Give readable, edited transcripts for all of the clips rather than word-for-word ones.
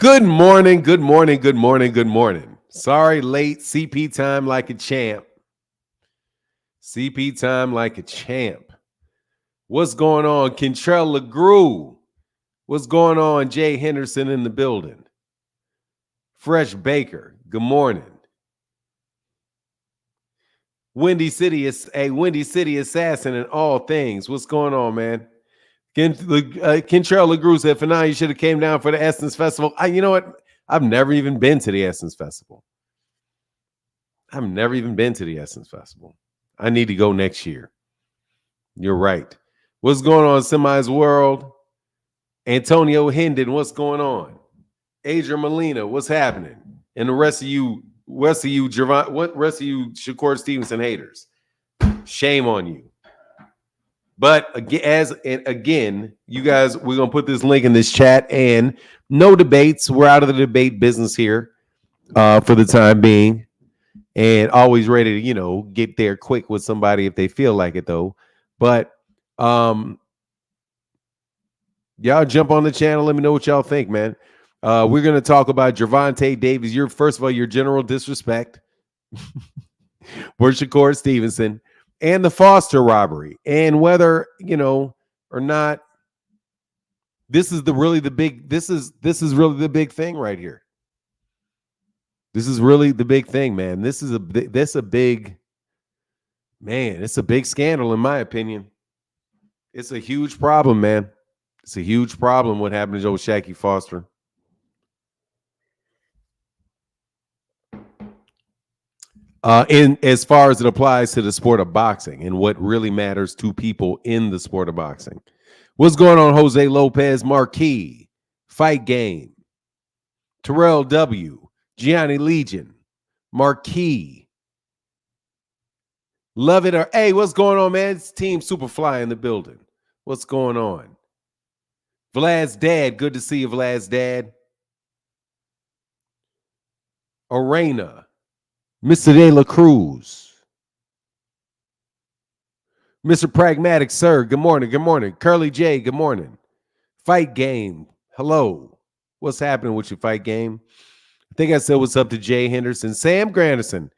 Good morning, good morning, good morning, good morning. Sorry, late. CP time like a champ. CP time like a champ. What's going on? Kentrell LeGrew. What's going on? Jay Henderson in the building. Fresh Baker. Good morning. Windy City is a Windy City assassin in all things. What's going on, man? Kentrell LeGrew said, for now, you should have came down for the Essence Festival. You know what? I've never even been to the Essence Festival. I've never even been to the Essence Festival. I need to go next year. You're right. What's going on, Semi's World? Antonio Hendon, what's going on? Adrian Molina, what's happening? And the rest of you, Gervonta, what rest of you Shakur Stevenson haters? Shame on you. But again, you guys, we're gonna put this link in this chat, and no debates. We're out of the debate business here for the time being, and always ready to get there quick with somebody if they feel like it though. But y'all jump on the channel. Let me know what y'all think, man. We're gonna talk about Gervonta Davis. First of all, your general disrespect for Shakur Stevenson. And the Foster robbery, and whether or not this is really the big thing right here. This is really the big thing, man. It's a big scandal in my opinion. It's a huge problem, man. It's a huge problem what happened to Joe Shacky Foster. In as far as it applies to the sport of boxing and what really matters to people in the sport of boxing. What's going on, Jose Lopez, Marquis, Fight Game, Terrell W, Gianni Legion, Marquis. Love it or hey, what's going on, man? It's Team Superfly in the building. What's going on? Vlad's dad, good to see you, Vlad's dad. Arena. Mr. De La Cruz. Mr. Pragmatic, sir. Good morning. Good morning. Curly J, good morning. Fight Game. Hello. What's happening with your Fight Game? I think I said what's up to Jay Henderson. Sam Grandison.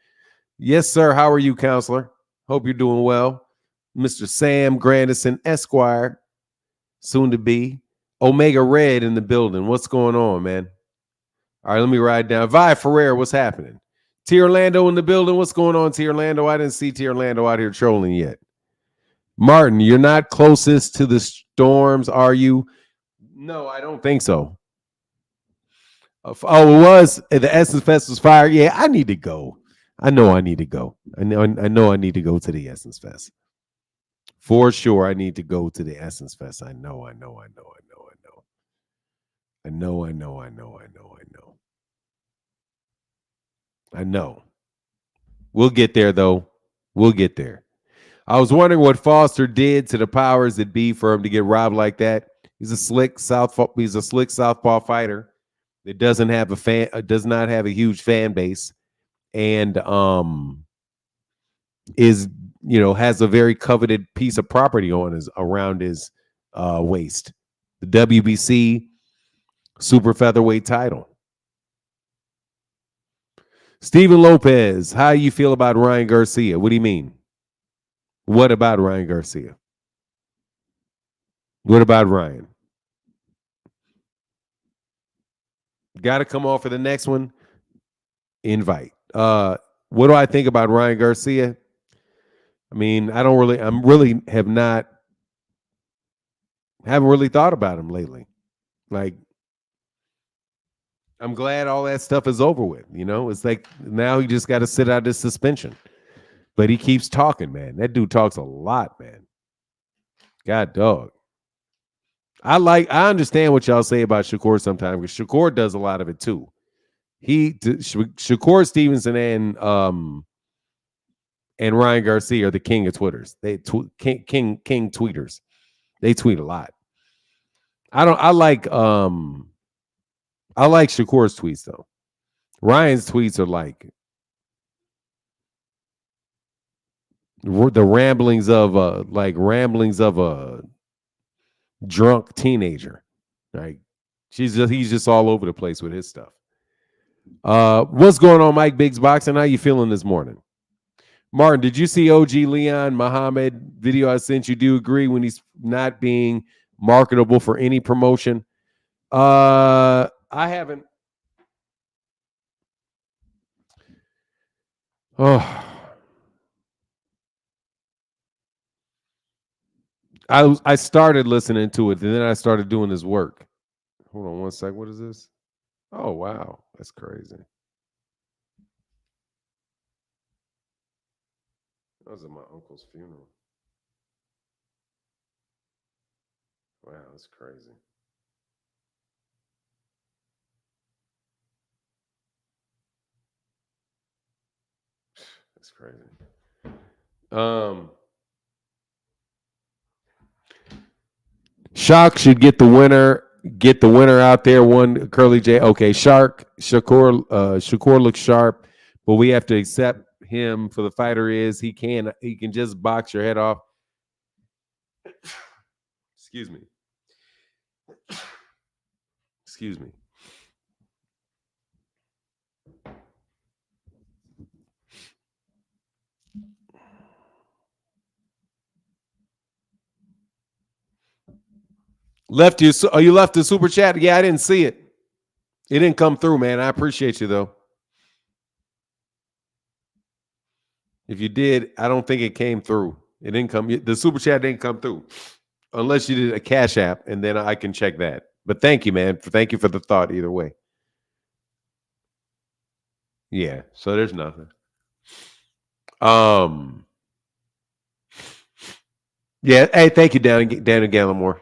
Yes, sir. How are you, counselor? Hope you're doing well. Mr. Sam Grandison, Esquire. Soon to be. Omega Red in the building. What's going on, man? All right, let me ride down. Vi Ferrer, what's happening? T. Orlando in the building. What's going on, T. Orlando? I didn't see T. Orlando out here trolling yet. Martin, you're not closest to the storms, are you? No, I don't think so. It was. The Essence Fest was fire. Yeah, I need to go. I know I need to go. I know I need to go to the Essence Fest. For sure, I need to go to the Essence Fest. I know. We'll get there, though. We'll get there. I was wondering what Foster did to the powers that be for him to get robbed like that. He's a slick southpaw fighter that does not have a huge fan base, and has a very coveted piece of property around his waist. The WBC super featherweight title. Steven Lopez, how you feel about Ryan Garcia? What do you mean? What about Ryan Garcia? What about Ryan? Got to come off for the next one. Invite. What do I think about Ryan Garcia? I mean, haven't really thought about him lately. Like, I'm glad all that stuff is over with. It's like now he just got to sit out this suspension. But he keeps talking, man. That dude talks a lot, man. God dog. I understand what y'all say about Shakur sometimes, because Shakur does a lot of it too. Shakur Stevenson and Ryan Garcia are the king of Twitters. They king tweeters. They tweet a lot. I like Shakur's tweets though. Ryan's tweets are like the ramblings of a drunk teenager. Like He's just all over the place with his stuff. What's going on, Mike Biggs Boxing? How you feeling this morning? Martin, did you see OG Leon Muhammad video I sent you? Do you agree when he's not being marketable for any promotion? I haven't. Oh, I started listening to it, and then I started doing this work. Hold on one sec. What is this? Oh, wow. That's crazy. That was at my uncle's funeral. Wow, that's crazy. That's crazy. Shock should get the winner. Get the winner out there. One Curly J. Okay, Shakur looks sharp, but we have to accept him for the fighter is. He can just box your head off. Excuse me. Excuse me. Left you. Oh, you left the super chat? Yeah, I didn't see it. It didn't come through, man. I appreciate you though. If you did, I don't think it came through. It didn't come. The super chat didn't come through, unless you did a Cash App, and then I can check that. But thank you, man. Thank you for the thought. Either way. Yeah. So there's nothing. Yeah. Hey, thank you, Danny Gallimore.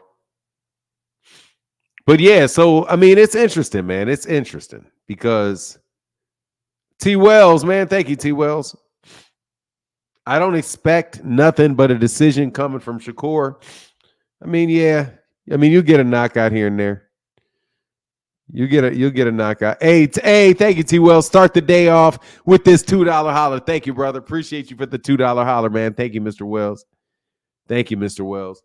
But yeah, so I mean, it's interesting, man. It's interesting because T. Wells, man. Thank you, T. Wells. I don't expect nothing but a decision coming from Shakur. I mean, yeah. I mean, you get a knockout here and there. You'll get a knockout. Hey, thank you, T. Wells. Start the day off with this $2 holler. Thank you, brother. Appreciate you for the $2 holler, man. Thank you, Mr. Wells. Thank you, Mr. Wells.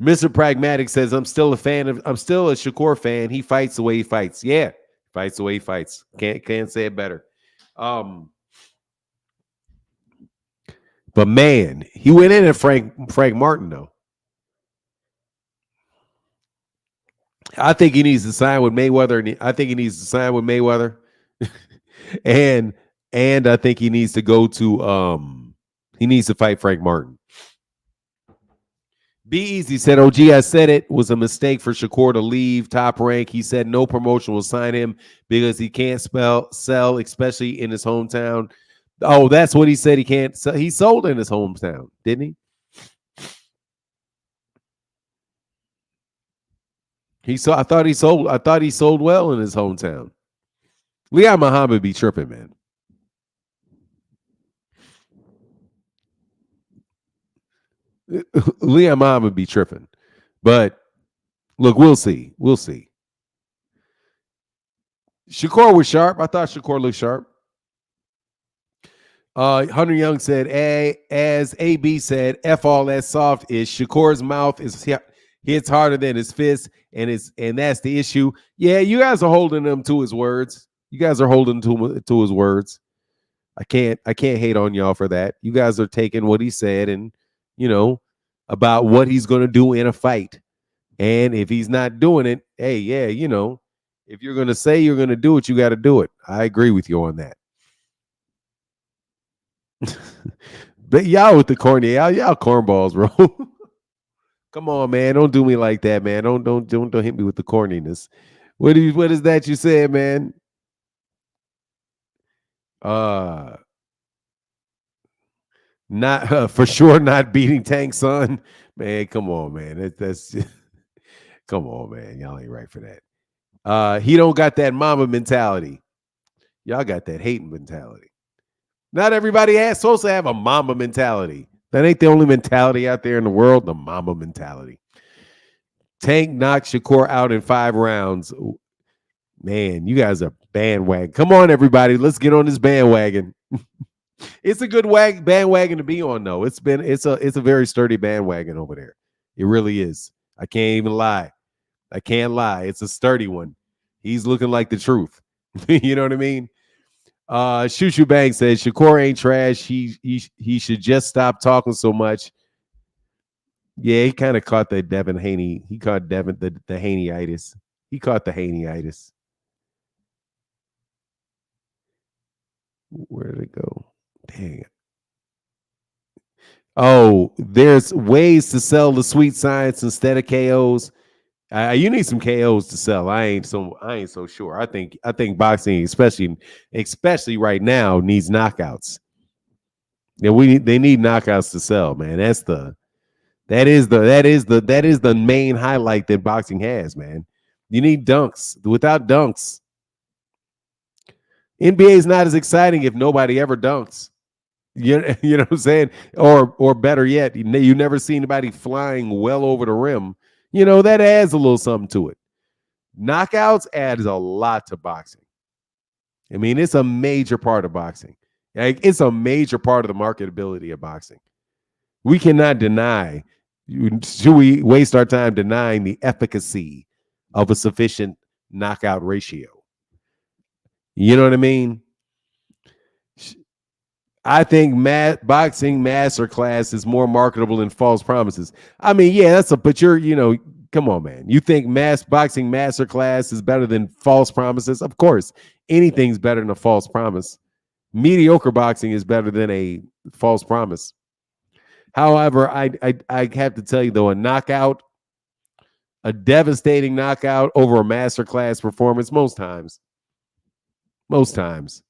Mr. Pragmatic says, I'm still a Shakur fan. He fights the way he fights. Yeah, fights the way he fights. Can't say it better. But man, he went in at Frank Martin, though. I think he needs to sign with Mayweather. and I think he needs to go to he needs to fight Frank Martin. Be Easy said, OG, I said it was a mistake for Shakur to leave Top Rank. He said no promotion will sign him because he can't sell, especially in his hometown. Oh, that's what he said. He can't sell. He sold in his hometown, didn't he? I thought he sold well in his hometown. Leon Muhammad be tripping, man. Leon Muhammad be tripping. But look, we'll see. We'll see. Shakur was sharp. I thought Shakur looked sharp. Hunter Young said, as AB said, F all that soft is Shakur's mouth hits harder than his fist, and that's the issue. Yeah, you guys are holding him to his words. You guys are holding to his words. I can't hate on y'all for that. You guys are taking what he said and about what he's going to do in a fight. And if he's not doing it, hey, yeah, if you're going to say you're going to do it, you got to do it. I agree with you on that. But y'all with the corny, y'all cornballs, bro. Come on, man. Don't do me like that, man. Don't hit me with the corniness. What is that you said, man? Not for sure not beating Tank Son. Man, come on, man. That's just, come on, man. Y'all ain't right for that. He don't got that mama mentality. Y'all got that hating mentality. Not everybody supposed to have a mama mentality. That ain't the only mentality out there in the world, the mama mentality. Tank knocked Shakur out in 5 rounds. Man, you guys are bandwagon. Come on, everybody. Let's get on this bandwagon. It's a good bandwagon to be on, though. It's a very sturdy bandwagon over there. It really is. I can't even lie. I can't lie. It's a sturdy one. He's looking like the truth. You know what I mean? Shoo Shoo Bang says Shakur ain't trash. He should just stop talking so much. Yeah, he kind of caught the Devin Haney. He caught Devin the Haney-itis. He caught the Haney-itis. Where did it go? Dang it. Oh, there's ways to sell the sweet science instead of KOs. You need some KOs to sell. I ain't so sure. I think boxing, especially right now, needs knockouts. Yeah, they need knockouts to sell, man. That is the main highlight that boxing has, man. You need dunks. Without dunks, NBA is not as exciting if nobody ever dunks. You know what I'm saying? Or better yet, you never see anybody flying well over the rim. You know, that adds a little something to it. Knockouts adds a lot to boxing. I mean, it's a major part of boxing. Like, it's a major part of the marketability of boxing. We cannot deny. Should we waste our time denying the efficacy of a sufficient knockout ratio? You know what I mean? I think boxing masterclass is more marketable than false promises. I mean, yeah, but come on, man. You think boxing masterclass is better than false promises? Of course, anything's better than a false promise. Mediocre boxing is better than a false promise. However, I have to tell you though, a devastating knockout over a masterclass performance, most times. Most times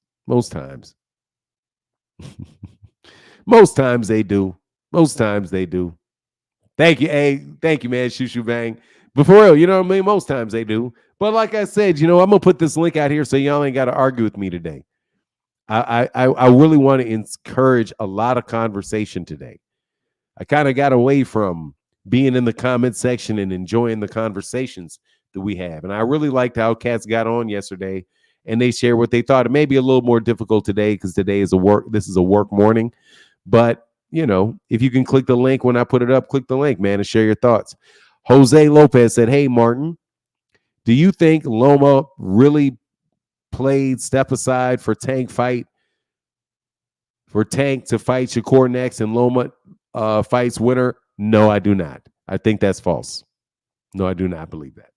they do. Most times they do. Thank you, thank you, man. Shoo Shoo Bang. But for real, you know what I mean? Most times they do. But like I said, I'm gonna put this link out here so y'all ain't got to argue with me today. I really want to encourage a lot of conversation today. I kind of got away from being in the comment section and enjoying the conversations that we have. And I really liked how cats got on yesterday and they shared what they thought. It may be a little more difficult today because this is a work morning. But, if you can click the link when I put it up, click the link, man, and share your thoughts. Jose Lopez said, hey, Martin, do you think Loma really played step aside for Tank to fight Shakur next and Loma fights winner? No, I do not. I think that's false. No, I do not believe that.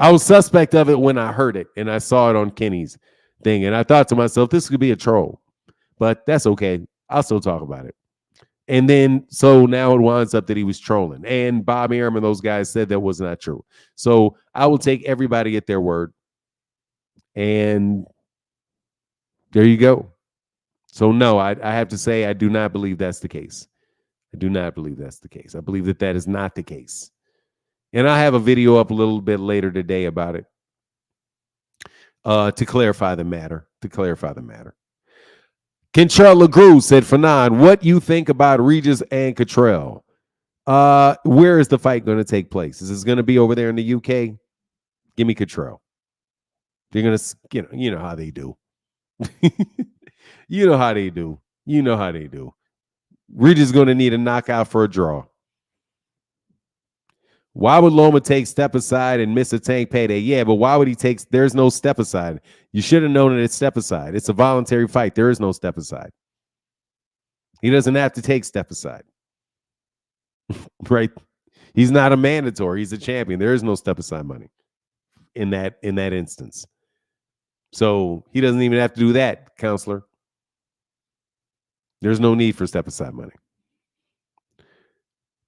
I was suspect of it when I heard it and I saw it on Kenny's thing. And I thought to myself, this could be a troll, but that's okay. I'll still talk about it. And then, so now it winds up that he was trolling. And Bob Arum and those guys said that was not true. So I will take everybody at their word. And there you go. So no, I have to say I do not believe that's the case. I do not believe that's the case. I believe that is not the case. And I have a video up a little bit later today about it to clarify the matter. Kentrell LeGroux said, Fanon, what you think about Regis and Cottrell? Where is the fight going to take place? Is this going to be over there in the UK? Give me Cottrell. They're going to, you know how they do. You know how they do. Regis is going to need a knockout for a draw. Why would Loma take step aside and miss a Tank payday? Yeah, but why would he take? There's no step aside. You should have known that it's step aside. It's a voluntary fight. There is no step aside. He doesn't have to take step aside. Right? He's not a mandatory. He's a champion. There is no step aside money in that instance. So he doesn't even have to do that, counselor. There's no need for step aside money.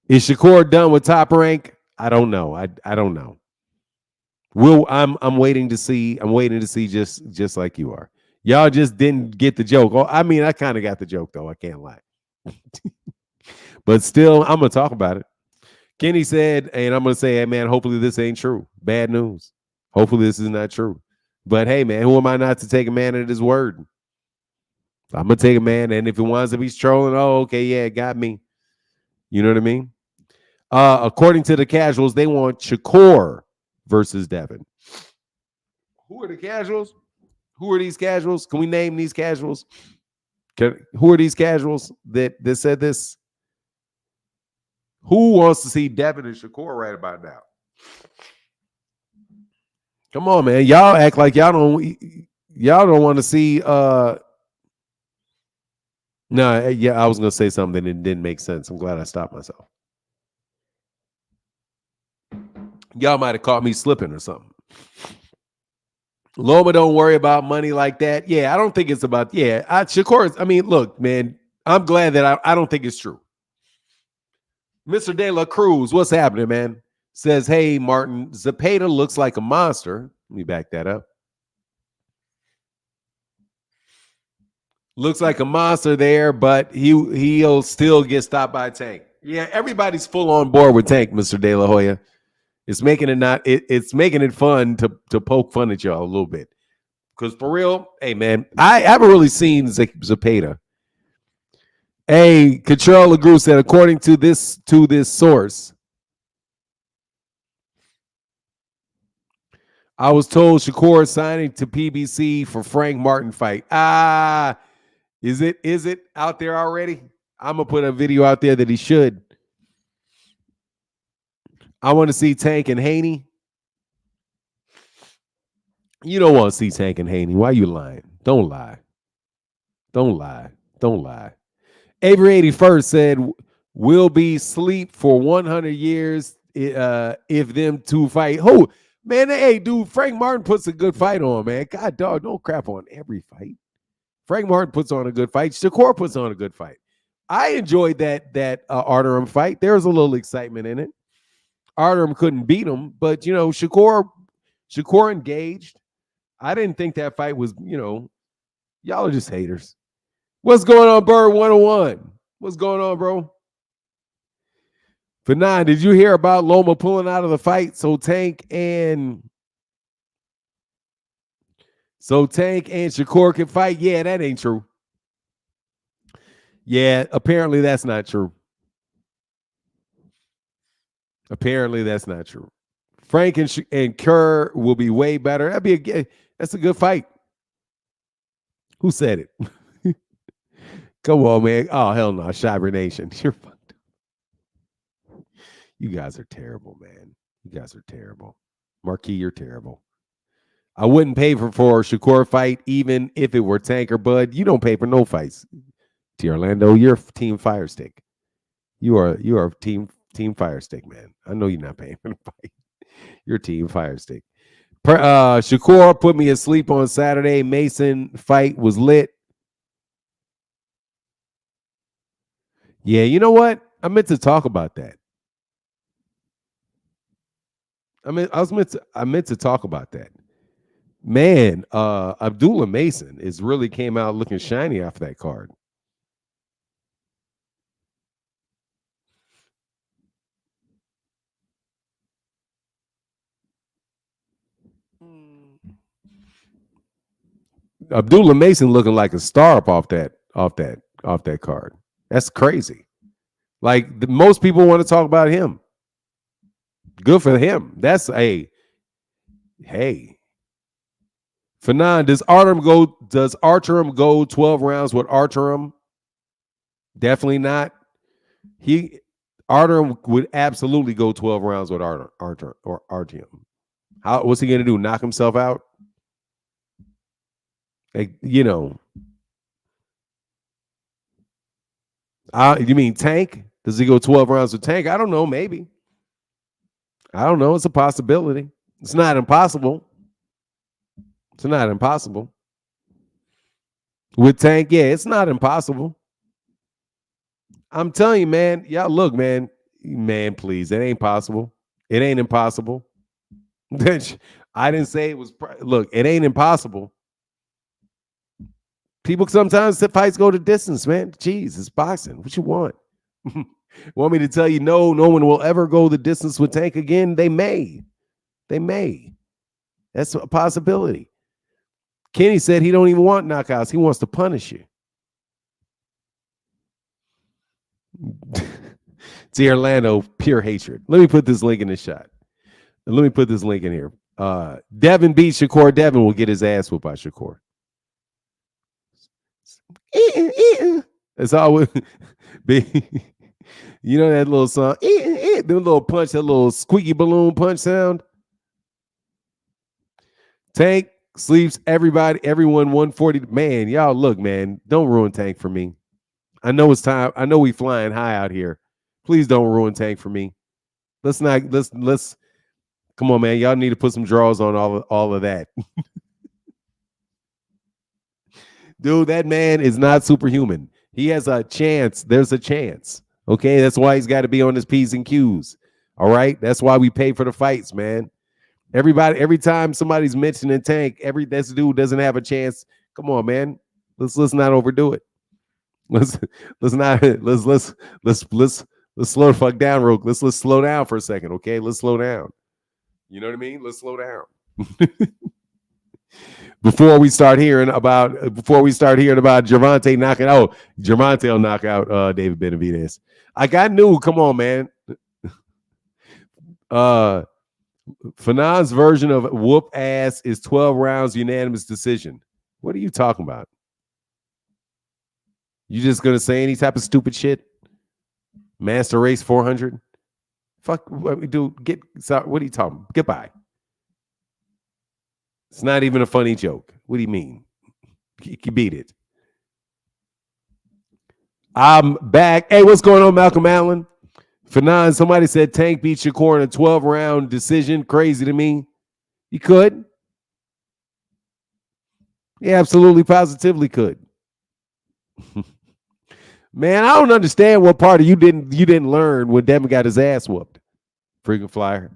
Is Shakur done with Top Rank? I don't know. I don't know. I'm waiting to see. I'm waiting to see just like you are. Y'all just didn't get the joke. Oh, I mean, I kind of got the joke though. I can't lie. But still, I'm gonna talk about it. Kenny said, and I'm gonna say, hey man, hopefully this ain't true. Bad news. Hopefully this is not true. But hey man, who am I not to take a man at his word? I'm gonna take a man, and if it winds up he's trolling, oh okay, yeah, it got me. You know what I mean? According to the casuals, they want Shakur versus Devin. Who are the casuals? Who are these casuals? Can we name these casuals? Who are these casuals that said this? Who wants to see Devin and Shakur right about now? Come on, man. Y'all act like y'all don't want to see no, yeah, I was gonna say something that didn't make sense. I'm glad I stopped myself. Y'all might have caught me slipping or something. Loma don't worry about money like that. Yeah, I don't think it's about. Yeah, Shakur. I mean, look, man. I'm glad that I don't think it's true. Mr. De La Cruz, what's happening, man? Says, hey, Martin, Zepeda looks like a monster. Let me back that up. Looks like a monster there, but he'll still get stopped by Tank. Yeah, everybody's full on board with Tank, Mr. De La Hoya. It's making it not. It's making it fun to poke fun at y'all a little bit. Because for real, hey man, I haven't really seen Zepeda. Hey, Control LaGru said, according to this source, I was told Shakur is signing to PBC for Frank Martin fight. Is it out there already? I'm gonna put a video out there that he should. I want to see Tank and Haney. You don't want to see Tank and Haney. Why are you lying? Don't lie. Don't lie. Don't lie. Avery 81st said, we'll be sleep for 100 years if them two fight. Who? Man, hey, dude, Frank Martin puts a good fight on, man. God, dog, don't crap on every fight. Frank Martin puts on a good fight. Shakur puts on a good fight. I enjoyed that Artem fight. There was a little excitement in it. Artem couldn't beat him, but, Shakur engaged. I didn't think that fight was, y'all are just haters. What's going on, Bird 101? What's going on, bro? For 9, did you hear about Loma pulling out of the fight so Tank and Shakur can fight? Yeah, that ain't true. Yeah, apparently that's not true. Apparently that's not true. Frank and Kerr will be way better. That's a good fight. Who said it? Come on, man. Oh, hell no. Shiver Nation. You're fucked up. You guys are terrible, man. You guys are terrible. Marquis, you're terrible. I wouldn't pay for a Shakur fight, even if it were Tank or Bud. You don't pay for no fights. T. Orlando, you're Team Firestick. You are Team Firestick, man. I know you're not paying for the fight. You're Team Firestick. Shakur put me asleep on Saturday. Mason fight was lit. Yeah, you know what? I meant to talk about that. I meant to talk about that. Man, Abdullah Mason really came out looking shiny after that card. Abdullah Mason looking like a star up off that card. That's crazy. Like most people want to talk about him. Good for him. That's hey. Fanon, does Archerum go 12 rounds with Archerum? Definitely not. Archerum would absolutely go 12 rounds with Archerum. What's he gonna do? Knock himself out? Like, you mean Tank? Does he go 12 rounds with Tank? I don't know. Maybe. I don't know. It's a possibility. It's not impossible. It's not impossible. With Tank, yeah, it's not impossible. I'm telling you, man. Y'all look, man. Man, please. It ain't possible. It ain't impossible. I didn't say it was. Look, it ain't impossible. People sometimes the fights go to distance, man. Jeez, it's boxing. What you want? Want me to tell you no one will ever go the distance with Tank again? They may. That's a possibility. Kenny said he don't even want knockouts. He wants to punish you. To Orlando, pure hatred. Let me put this link in the shot. Let me put this link in here. Devin beats Shakur. Devin will get his ass whooped by Shakur. It's always be. You know that little song, the little punch, that little squeaky balloon punch sound. Tank sleeps everyone 140. Man, y'all look, man, don't ruin Tank for me. I know it's time. I know we flying high out here. Please don't ruin Tank for me. Let's come on, man. Y'all need to put some draws on all of that. Dude, that man is not superhuman. He has a chance. There's a chance. Okay, that's why he's got to be on his P's and Q's. All right, that's why we pay for the fights, man. Every time somebody's mentioning Tank, this dude doesn't have a chance. Come on, man. Let's not overdo it. Let's slow the fuck down, real. Let's slow down for a second, okay? Let's slow down. You know what I mean? Let's slow down. Before we start hearing about Gervonta knocking out, Gervonta will knock out David Benavidez. I got new. Come on, man. Fanon's version of whoop ass is 12 rounds unanimous decision. What are you talking about? You just gonna say any type of stupid shit? Master Race 400? Fuck, dude. What are you talking? Goodbye. It's not even a funny joke. What do you mean? You beat it. I'm back. Hey, what's going on, Malcolm Allen? Fanon, somebody said Tank beat Shakur in a 12-round decision. Crazy to me. You could. He absolutely, positively could. Man, I don't understand what part of you didn't learn when Devin got his ass whooped. Freaking flyer.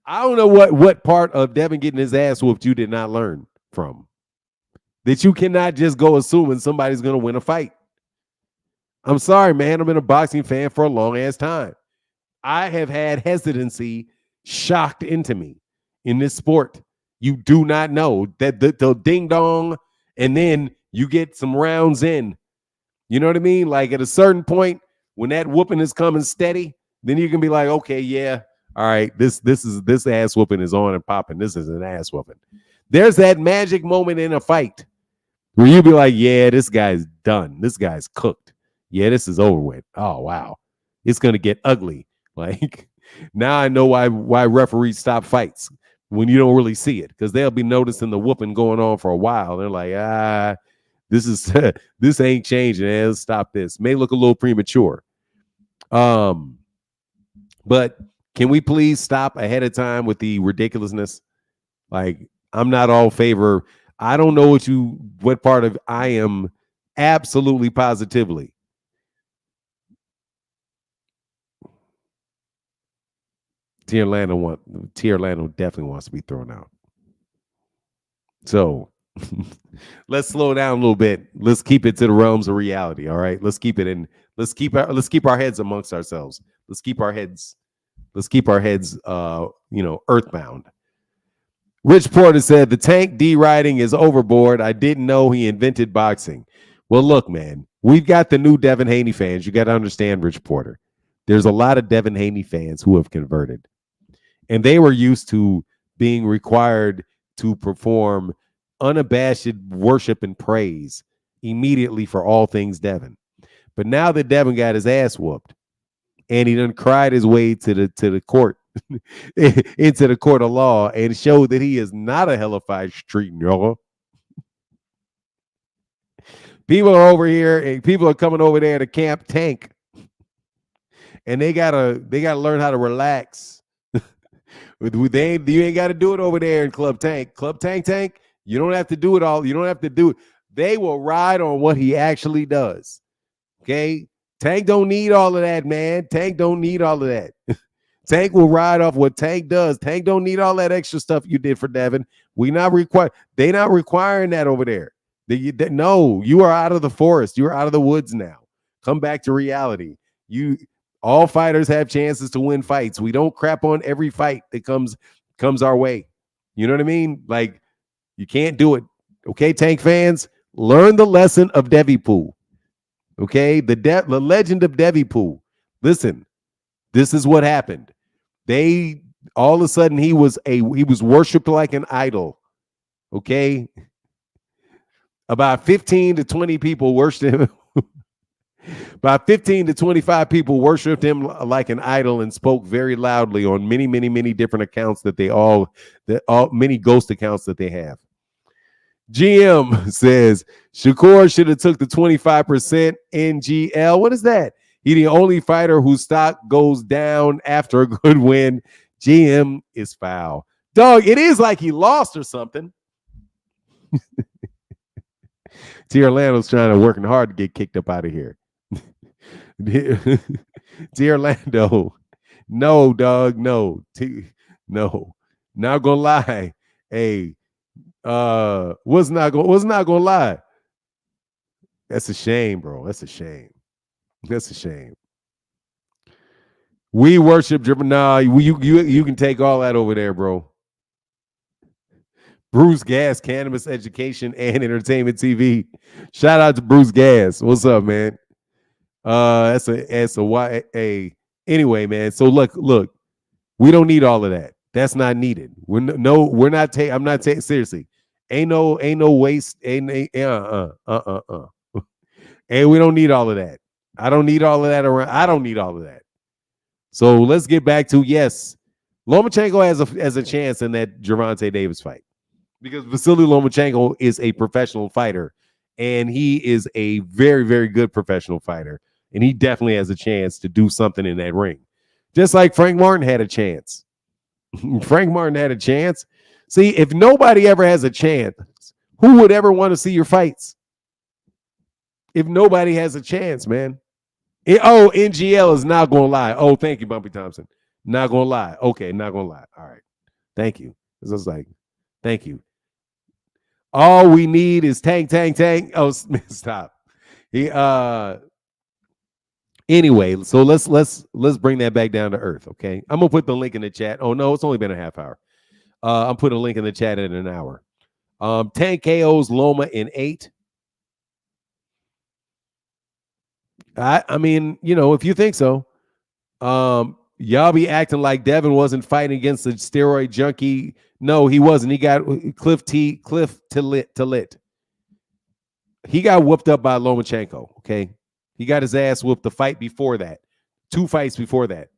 I don't know what part of Devin getting his ass whooped you did not learn from. That you cannot just go assuming somebody's going to win a fight. I'm sorry, man. I've been a boxing fan for a long ass time. I have had hesitancy shocked into me in this sport. You do not know that the ding dong, and then you get some rounds in. You know what I mean? Like at a certain point, when that whooping is coming steady, then you can be like, okay, yeah, all right, this ass whooping is on and popping. This is an ass whooping. There's that magic moment in a fight where you be like, yeah, this guy's done. This guy's cooked. Yeah, this is over with. Oh, wow. It's going to get ugly. Like, now I know why referees stop fights when you don't really see it, because they'll be noticing the whooping going on for a while. They're like, this ain't changing. Let's stop this. May look a little premature. But can we please stop ahead of time with the ridiculousness? Like, I'm not all favor. I don't know what part of I am absolutely positively. T. Orlando definitely wants to be thrown out. So let's slow down a little bit. Let's keep it to the realms of reality. All right. Let's keep it in. Let's keep our heads amongst ourselves. Let's keep our heads earthbound. Rich Porter said the Tank D riding is overboard. I didn't know he invented boxing. Well, look, man, we've got the new Devin Haney fans. You got to understand, Rich Porter. There's a lot of Devin Haney fans who have converted, and they were used to being required to perform unabashed worship and praise immediately for all things Devin. But now that Devin got his ass whooped and he done cried his way to the court, into the court of law, and showed that he is not a hellified street nigga. People are over here, and people are coming over there to Camp Tank, and they gotta learn how to relax. You ain't got to do it over there in Club Tank. Club Tank. You don't have to do it all. You don't have to do it. They will ride on what he actually does. Okay, Tank don't need all of that, man. Tank don't need all of that. Tank will ride off what Tank does. Tank don't need all that extra stuff you did for Devin. They not requiring that over there. No, you are out of the forest. You are out of the woods now. Come back to reality. All fighters have chances to win fights. We don't crap on every fight that comes our way. You know what I mean? Like, you can't do it. Okay, Tank fans, learn the lesson of Devipool. Okay, the legend of Devipool. Listen, this is what happened. All of a sudden he was worshipped like an idol. Okay, about 15 to 20 people worshipped him. About 15 to 25 people worshipped him like an idol and spoke very loudly on many, many, many different accounts many ghost accounts that they have. GM says Shakur should have took the 25% NGL. What is that? He the only fighter whose stock goes down after a good win. GM is foul. Dog, it is like he lost or something. T. Orlando's working hard to get kicked up out of here. T. Orlando, no, dog, no. No. Not gonna lie. Hey, what's not gonna lie? That's a shame, bro. That's a shame. That's a shame. We worship nah, you can take all that over there, bro. Bruce Gas, Cannabis Education and Entertainment TV. Shout out to Bruce Gas. What's up, man? That's a anyway, man. So look, we don't need all of that. That's not needed. We're not taking. I'm not taking seriously. Ain't no waste. And we don't need all of that. I don't need all of that around. I don't need all of that. So let's get back to yes, Lomachenko has a chance in that Gervonta Davis fight because Vasily Lomachenko is a professional fighter and he is a very, very good professional fighter. And he definitely has a chance to do something in that ring. Just like Frank Martin had a chance. Frank Martin had a chance. See, if nobody ever has a chance, who would ever want to see your fights? If nobody has a chance, man. NGL is not going to lie. Oh, thank you, Bumpy Thompson. Not going to lie. Okay, not going to lie. All right. Thank you. It's just like, thank you. All we need is tank. Oh, stop. Anyway, so let's bring that back down to earth, okay? I'm gonna put the link in the chat. Oh no, it's only been a half hour. I'm putting a link in the chat in an hour. 10 KOs Loma in 8. I mean, if you think so, y'all be acting like Devin wasn't fighting against a steroid junkie. No, he wasn't. He got Cliff to lit. He got whooped up by Lomachenko, okay? He got his ass whooped the fight before that. 2 fights before that.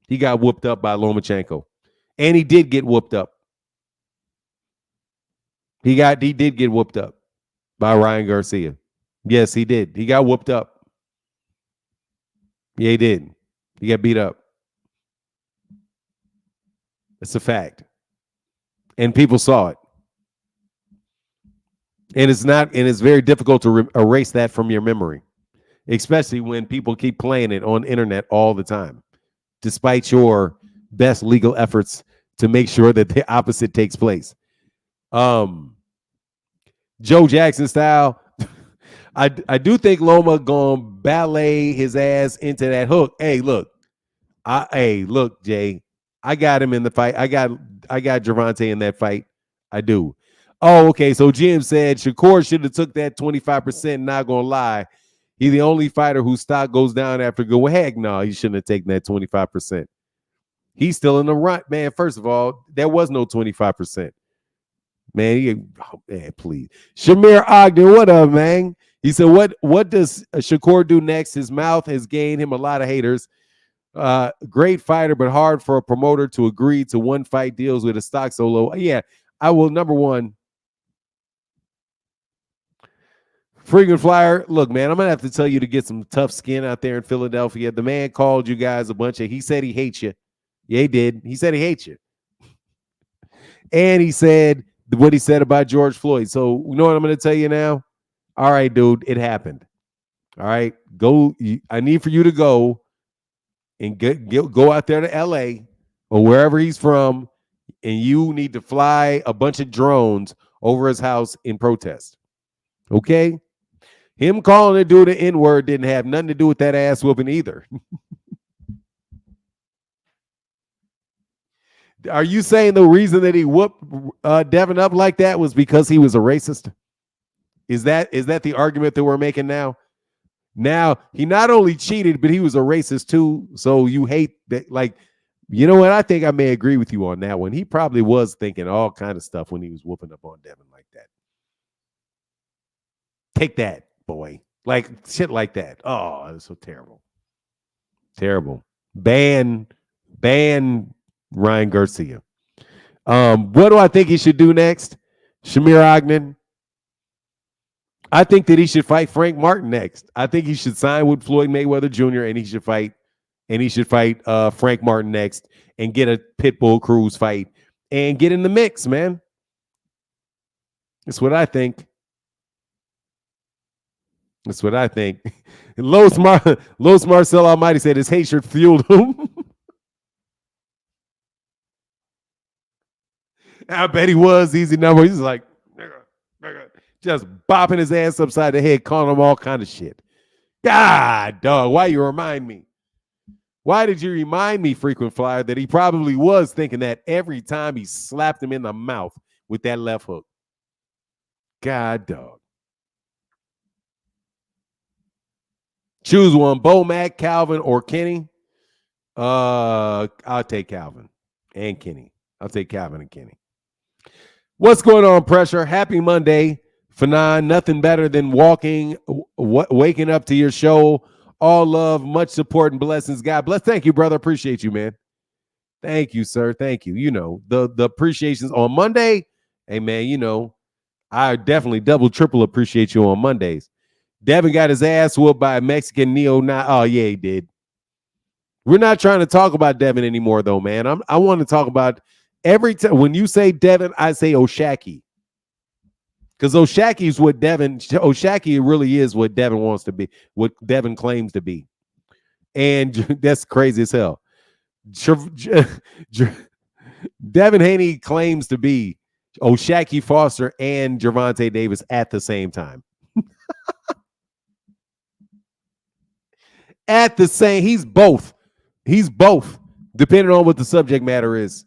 He got whooped up by Lomachenko. And he did get whooped up. He did get whooped up by Ryan Garcia. Yes, he did. He got whooped up. Yeah, he did. He got beat up. It's a fact. And people saw it. And it's very difficult to erase that from your memory. Especially when people keep playing it on the internet all the time, despite your best legal efforts to make sure that the opposite takes place. Joe Jackson style. I do think Loma gonna ballet his ass into that hook. Hey, look, Jay. I got him in the fight. I got Gervonta in that fight. I do. Oh, okay. So Jim said Shakur should have took that 25%. Not gonna lie. He's the only fighter whose stock goes down after go. Heck no, he shouldn't have taken that 25%. He's still in the run, man. First of all, there was no 25%. Man, please. Shamir Ogden, what up, man? He said, what does Shakur do next? His mouth has gained him a lot of haters. Great fighter, but hard for a promoter to agree to one fight deals with a stock so low. Yeah, I will. Number one, Freaking Flyer, look, man, I'm going to have to tell you to get some tough skin out there in Philadelphia. The man called you guys he said he hates you. Yeah, he did. He said he hates you. And he said what he said about George Floyd. So, you know what I'm going to tell you now? All right, dude, it happened. All right, go. I need for you to go and go out there to L.A. or wherever he's from, and you need to fly a bunch of drones over his house in protest. Okay? Him calling the dude the N-word didn't have nothing to do with that ass whooping either. Are you saying the reason that he whooped Devin up like that was because he was a racist? Is that the argument that we're making now? Now, he not only cheated, but he was a racist too. So you hate that. Like, you know what? I think I may agree with you on that one. He probably was thinking all kind of stuff when he was whooping up on Devin like that. Take that, boy. Like shit like that. Oh, it's so terrible. Terrible. Ban Ryan Garcia. What do I think he should do next? Shamir Ogden. I think that he should fight Frank Martin next. I think he should sign with Floyd Mayweather Jr. and he should fight Frank Martin next and get a Pitbull Cruz fight and get in the mix, man. That's what I think. That's what I think. Los Marcel Almighty said his hatred fueled him. I bet he was easy number. He's like, nigga, just bopping his ass upside the head, calling him all kind of shit. God, dog, why you remind me? Why did you remind me, frequent flyer, that he probably was thinking that every time he slapped him in the mouth with that left hook? God, dog. Choose one, Bo Mac, Calvin, or Kenny. I'll take Calvin and Kenny. I'll take Calvin and Kenny. What's going on, Pressure? Happy Monday, Fanon. Nothing better than waking up to your show. All love, much support, and blessings. God bless. Thank you, brother. Appreciate you, man. Thank you, sir. Thank you. You know, the appreciations on Monday. Hey, man, you know, I definitely double, triple appreciate you on Mondays. Devin got his ass whooped by a Mexican neo. Oh, yeah, he did. We're not trying to talk about Devin anymore, though, man. I want to talk about every time. When you say Devin, I say O'Shaquie. Because O'Shaquie really is what Devin wants to be, what Devin claims to be. And that's crazy as hell. Devin Haney claims to be O'Shaquie Foster and Gervonta Davis at the same time. He's both, depending on what the subject matter is.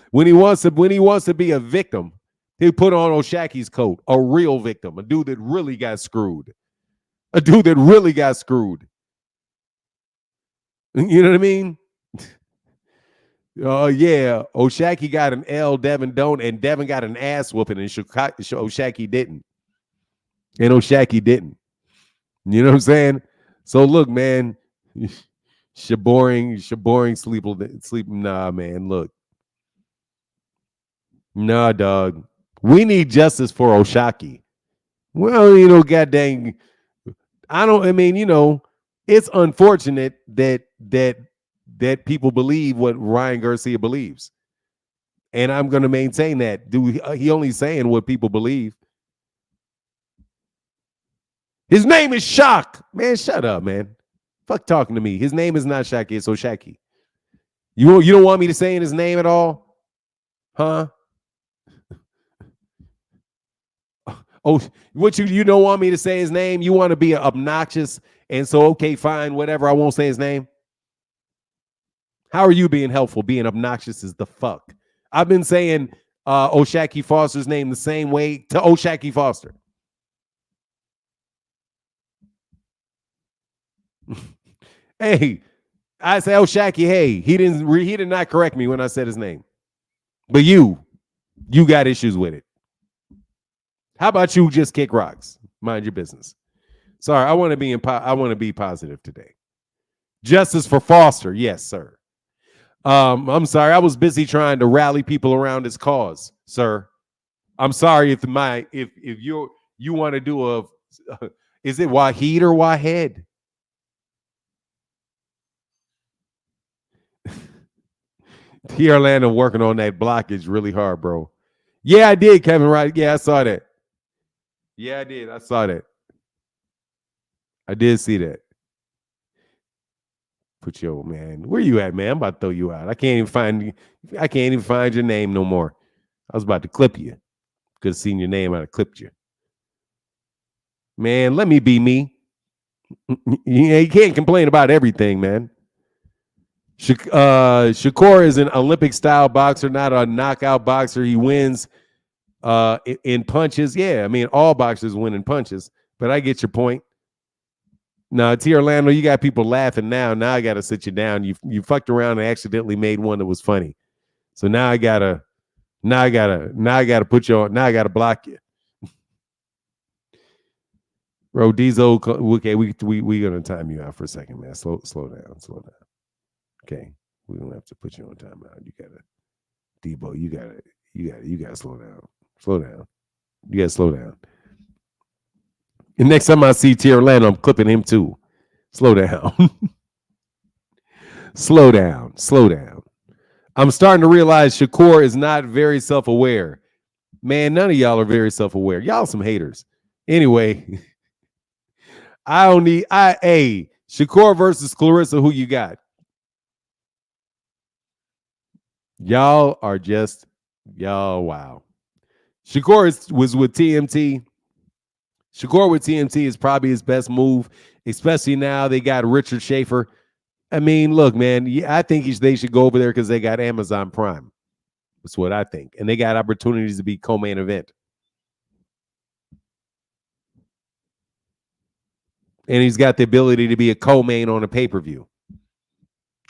when he wants to be a victim, he put on O'Shaquie's coat, a real victim, a dude that really got screwed. You know what I mean? Oh, yeah. O'Shaquie got an L, Devin don't, and Devin got an ass whooping, and O'Shaquie didn't. And O'Shaquie didn't. You know what I'm saying? So look, man, boring sleep. Nah, man, look. Nah, dog. We need justice for O'Shaquie. Well, you know, goddamn, it's unfortunate that people believe what Ryan Garcia believes. And I'm going to maintain that. He only saying what people believe. His name is Shock. Man, shut up, man. Fuck talking to me. His name is not Shaki, it's O'Shaquie. You don't want me to say his name at all? Huh? Oh, what you don't want me to say his name? You want to be obnoxious, and so okay, fine, whatever. I won't say his name. How are you being helpful? Being obnoxious is the fuck. I've been saying O'Shaquie Foster's name the same way to O'Shaquie Foster. Hey, I say O'Shaquie. Hey, he did not correct me when I said his name, but you got issues with it. How about you just kick rocks? Mind your business. Sorry, I want to be positive today. Justice for Foster, yes, sir. I'm sorry, I was busy trying to rally people around his cause, sir. I'm sorry if you want to do is it Waheed or Wahed? T. Orlando working on that blockage really hard, bro. Yeah, I did, Kevin Wright. Yeah, I saw that. Yeah, I did. I saw that. I did see that. Put your man. Where you at, man? I'm about to throw you out. I can't even find your name no more. I was about to clip you. Could have seen your name, I'd have clipped you. Man, let me be me. You can't complain about everything, man. Shakur is an Olympic-style boxer, not a knockout boxer. He wins in punches. Yeah, I mean, all boxers win in punches, but I get your point. Now, T. Orlando, you got people laughing now. Now I got to sit you down. You fucked around and accidentally made one that was funny. So now I gotta put you on. Now I gotta block you. Bro, Diesel. Okay, we gonna time you out for a second, man. Slow down. Okay, we don't have to put you on timeout. You gotta, Debo. You gotta slow down. Slow down. You gotta slow down. And next time I see T. Orlando, I'm clipping him too. Slow down. Slow down. I'm starting to realize Shakur is not very self-aware. Man, none of y'all are very self-aware. Y'all some haters. Anyway, Shakur versus Clarissa, who you got? Y'all are just, wow. Shakur was with TMT. Shakur with TMT is probably his best move, especially now they got Richard Schaefer. I mean, look, man, I think they should go over there because they got Amazon Prime. That's what I think. And they got opportunities to be co-main event. And he's got the ability to be a co-main on a pay-per-view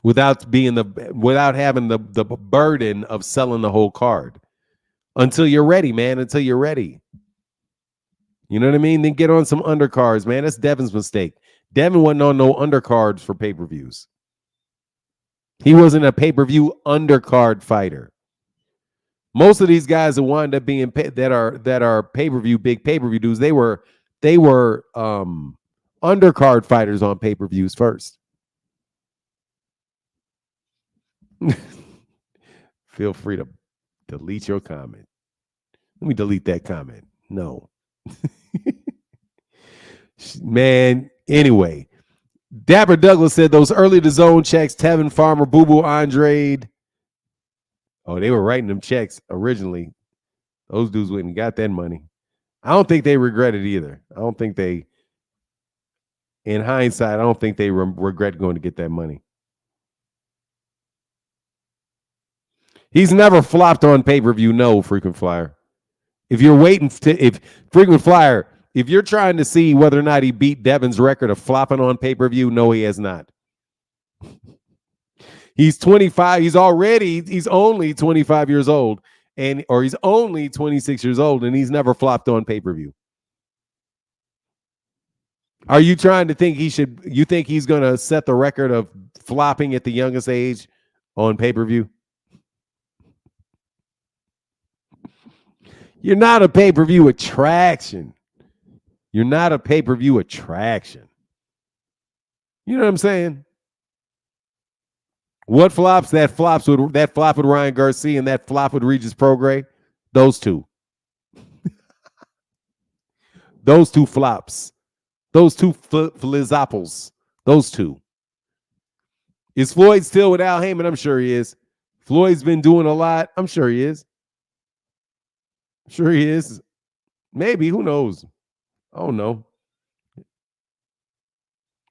without having the burden of selling the whole card. Until you're ready, man. Until you're ready. You know what I mean? Then get on some undercards, man. That's Devin's mistake. Devin wasn't on no undercards for pay-per-views. He wasn't a pay-per-view undercard fighter. Most of these guys that wind up being that are pay-per-view, big pay-per-view dudes, they were undercard fighters on pay-per-views first. Feel free to delete your comment. Let me delete that comment. No. Man, anyway. Dapper Douglas said those early to zone checks, Tevin Farmer, Boo Boo Andrade. Oh, they were writing them checks originally. Those dudes went and got that money. I don't think they regret it either. I don't think they, in hindsight, I don't think they regret going to get that money. He's never flopped on pay-per-view, no, Frequent Flyer. If you're waiting Frequent Flyer, if you're trying to see whether or not he beat Devin's record of flopping on pay-per-view, no, he has not. He's 25. He's only 25 years old, or he's only 26 years old, and he's never flopped on pay-per-view. Are you trying to think you think he's going to set the record of flopping at the youngest age on pay-per-view? You're not a pay-per-view attraction. You're not a pay-per-view attraction. You know what I'm saying? What flops? That flop with Ryan Garcia and that flop with Regis Prograis. Those two. Those two flops. Those two flizapples. Those two. Is Floyd still with Al Heyman? I'm sure he is. Floyd's been doing a lot. I'm sure he is. Sure he is. Maybe. Who knows? I don't know.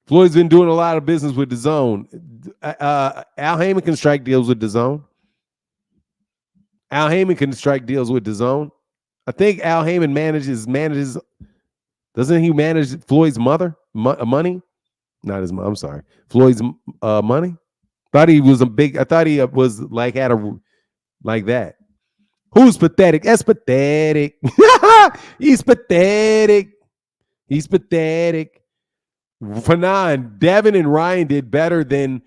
Floyd's been doing a lot of business with DAZN. Al Heyman can strike deals with DAZN. Al Heyman can strike deals with DAZN. I think Al Heyman manages. Doesn't he manage Floyd's mother money? Not his mom. I'm sorry. Floyd's money. Thought he was I thought he was like like that. Who's pathetic? That's pathetic. He's pathetic. He's pathetic. For nine, Devin and Ryan did better than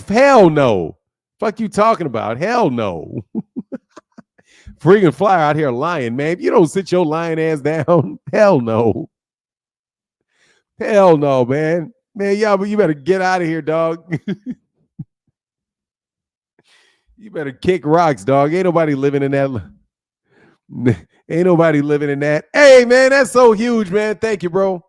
hell no. Fuck you talking about? Hell no. Freaking Flyer out here lying, man. If you don't sit your lying ass down, hell no. Hell no, man. Man, y'all, you better get out of here, dog. You better kick rocks, dog. Ain't nobody living in that. Ain't nobody living in that. Hey, man, that's so huge, man. Thank you, bro.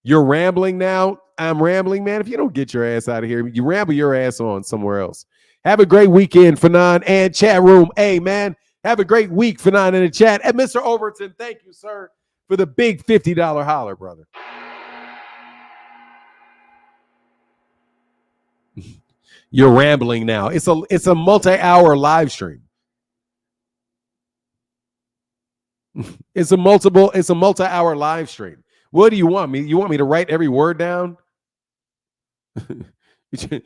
You're rambling now. I'm rambling, man. If you don't get your ass out of here, you ramble your ass on somewhere else. Have a great weekend, Fanon and chat room. Hey, man, have a great week, Fanon, in the chat. And Mr. Overton, thank you, sir, for the big $50 holler, brother. You're rambling now. It's a multi-hour live stream. It's a multi-hour live stream. What do you want me? You want me to write every word down? You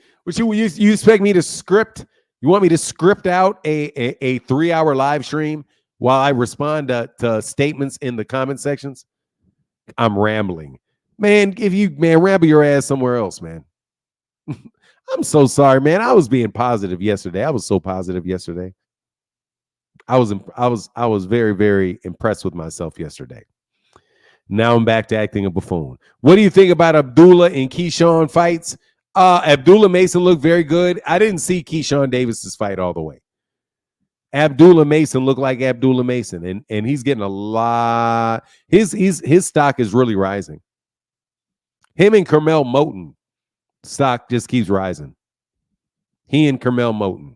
expect me to script? You want me to script out a 3-hour live stream while I respond to statements in the comment sections? I'm rambling. Man, ramble your ass somewhere else, man. I'm so sorry, man. I was being positive yesterday. I was so positive yesterday. I was very, very impressed with myself yesterday. Now I'm back to acting a buffoon. What do you think about Abdullah and Keyshawn fights? Abdullah Mason looked very good. I didn't see Keyshawn Davis's fight all the way. Abdullah Mason looked like Abdullah Mason, and he's getting a lot. His stock is really rising. Him and Carmel Moten stock just keeps rising. He and Carmel Moten.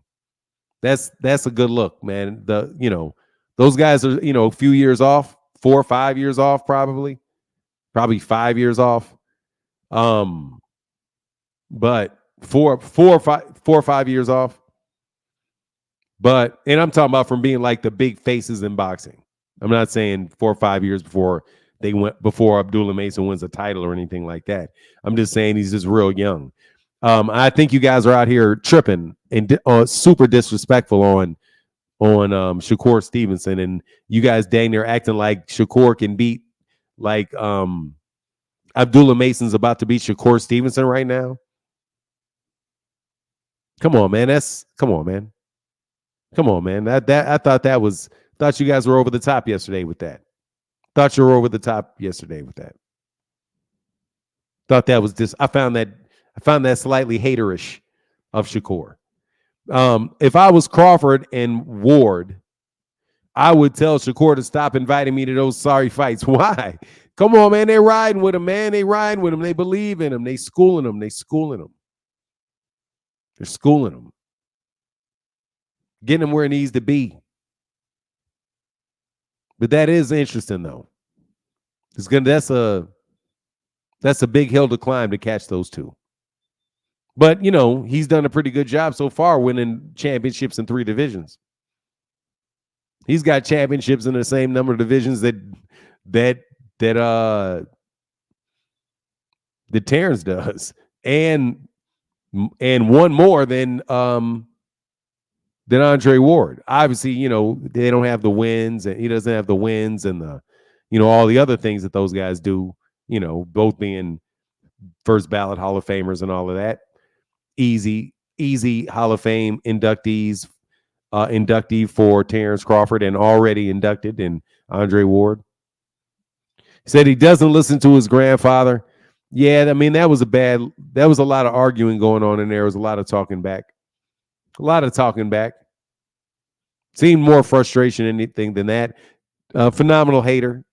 That's a good look, man. Those guys are, a few years off, 4 or 5 years off, probably 5 years off. But 4 or 5 years off. And I'm talking about from being like the big faces in boxing. I'm not saying 4 or 5 years before Abdullah Mason wins a title or anything like that. I'm just saying he's just real young. I think you guys are out here tripping and super disrespectful on Shakur Stevenson, and you guys dang near acting like Shakur can beat like Abdullah Mason's about to beat Shakur Stevenson right now. Come on, man. Come on, man. I thought you guys were over the top yesterday with that. Thought you were over the top yesterday with that. Thought that was I found that slightly haterish of Shakur. If I was Crawford and Ward, I would tell Shakur to stop inviting me to those sorry fights. Why? Come on, man. They're riding with him, man. They riding with him. They believe in him. They schooling him. They're schooling him. Getting him where he needs to be. But that is interesting, though. That's a big hill to climb to catch those two. But, he's done a pretty good job so far winning championships in 3 divisions. He's got championships in the same number of divisions that Terrence does. And one more than Andre Ward. Obviously, they don't have the wins, and he doesn't have the wins and all the other things that those guys do, both being first ballot Hall of Famers and all of that. Easy Hall of Fame inductee for Terrence Crawford, and already inducted in Andre Ward. He said he doesn't listen to his grandfather. Yeah, I mean, that was a lot of arguing going on in there. There was a lot of talking back. Seemed more frustration than anything than that. Phenomenal hater.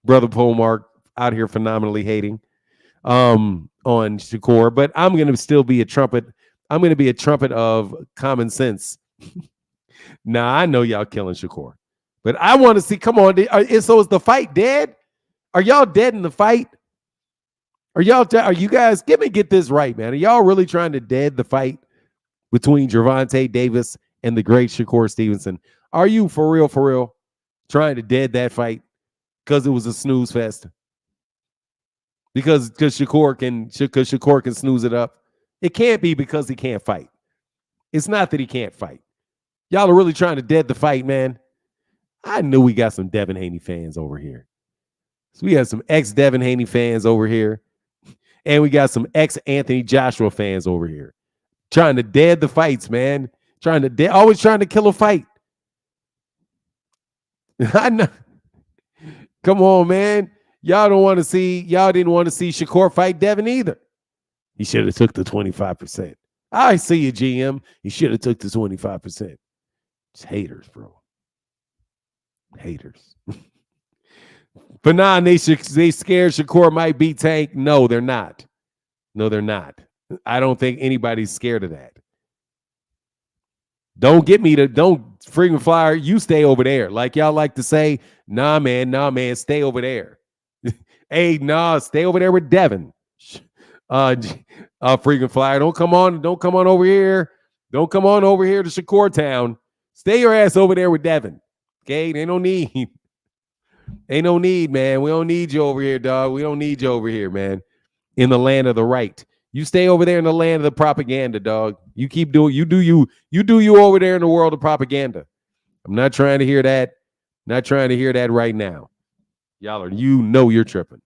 Brother Polmark out here phenomenally hating on Shakur, but I'm going to still be a trumpet. I'm going to be a trumpet of common sense. Nah, I know y'all killing Shakur, but I want to see, come on. So is the fight dead? Are y'all dead in the fight? Are you guys, get this right, man. Are y'all really trying to dead the fight between Gervonta Davis and the great Shakur Stevenson? Are you for real trying to dead that fight because it was a snooze fest? Because Shakur can snooze it up. It can't be because he can't fight. It's not that he can't fight. Y'all are really trying to dead the fight, man. I knew we got some Devin Haney fans over here. So we got some ex-Devin Haney fans over here. And we got some ex-Anthony Joshua fans over here. Trying to dead the fights, man. Always trying to kill a fight. I know. Come on, man. Y'all didn't want to see Shakur fight Devin either. He should have took the 25%. I see you, GM. He should have took the 25%. It's haters, bro. Haters. But nah, they scared Shakur might beat Tank. No, they're not. I don't think anybody's scared of that. Don't freaking flyer. You stay over there. Like y'all like to say, nah, man, stay over there. Hey, stay over there with Devin. Freaking flyer. Don't come on over here. Don't come on over here to Shakur Town. Stay your ass over there with Devin. Okay? Ain't no need, man. We don't need you over here, dog. We don't need you over here, man. In the land of the right. You stay over there in the land of the propaganda, dog. You keep doing you do you over there in the world of propaganda. I'm not trying to hear that. Not trying to hear that right now. Y'all are, you're tripping.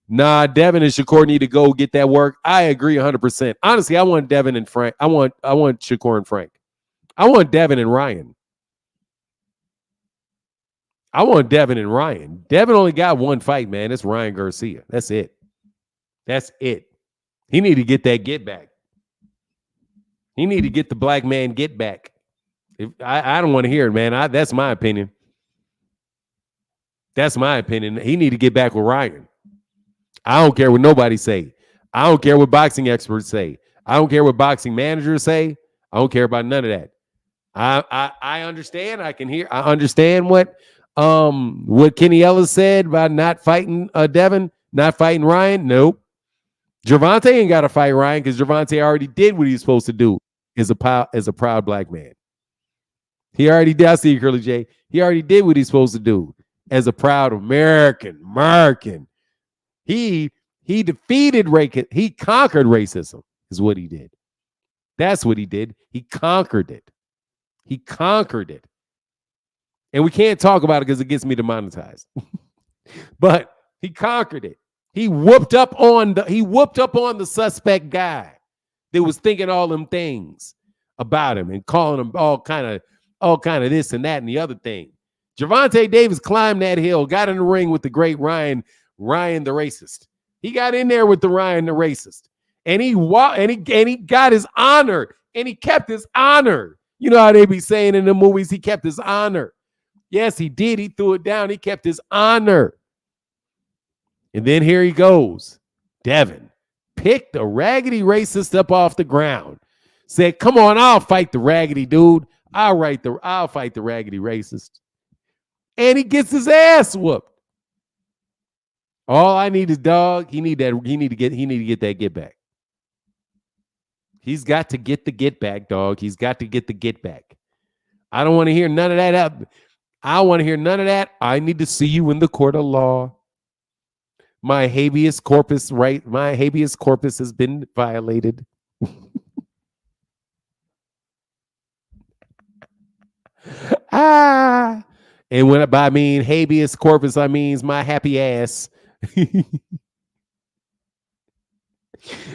Nah, Devin and Shakur need to go get that work. I agree 100%. Honestly, I want Devin and Frank. I want Shakur and Frank. I want Devin and Ryan. I want Devin and Ryan. Devin only got one fight, man. It's Ryan Garcia. That's it. That's it. He need to get that get back. He need to get the black man get back. I don't want to hear it, man. That's my opinion. That's my opinion. He need to get back with Ryan. I don't care what nobody say. I don't care what boxing experts say. I don't care what boxing managers say. I don't care about none of that. I understand. I understand what Kenny Ellis said about not fighting Devin, not fighting Ryan. Nope. Gervonta ain't got to fight Ryan because Gervonta already did what he's supposed to do as a proud black man. He already did. I see you, Curly J. He already did what he's supposed to do as a proud American. He defeated racism. He conquered racism is what he did. That's what he did. He conquered it. He conquered it. And we can't talk about it because it gets me demonetized. But he conquered it. He whooped up on the suspect guy that was thinking all them things about him and calling him all kind of this and that and the other thing. Gervonta Davis climbed that hill, got in the ring with the great Ryan the racist. He got in there with the Ryan the racist. And he got his honor, and he kept his honor. You know how they be saying in the movies, he kept his honor. Yes, he did. He threw it down. He kept his honor. And then here he goes. Devin picked a raggedy racist up off the ground. Said, come on, I'll fight the raggedy dude. I'll fight the raggedy racist. And he gets his ass whooped. All I need is dog. He need to get that get back. He's got to get the get back, dog. He's got to get the get back. I don't want to hear none of that. I want to hear none of that. I need to see you in the court of law. My habeas corpus has been violated. And when I mean habeas corpus, I mean my happy ass.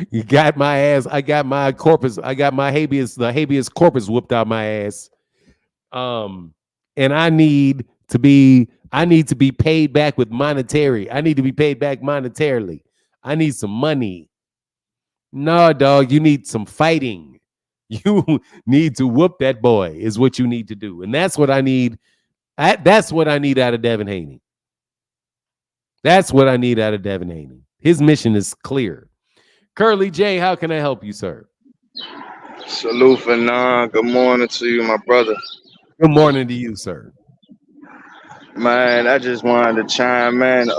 You got my ass. I got my corpus. I got my the habeas corpus whooped out my ass. And I need to be paid back with monetary. I need to be paid back monetarily. I need some money. No, dog, you need some fighting. You need to whoop that boy is what you need to do. And that's what I need. That's what I need out of Devin Haney. That's what I need out of Devin Haney. His mission is clear. Curly J, how can I help you, sir? Salute for nah. Good morning to you, my brother. Good morning to you, sir. Man, I just wanted to chime in.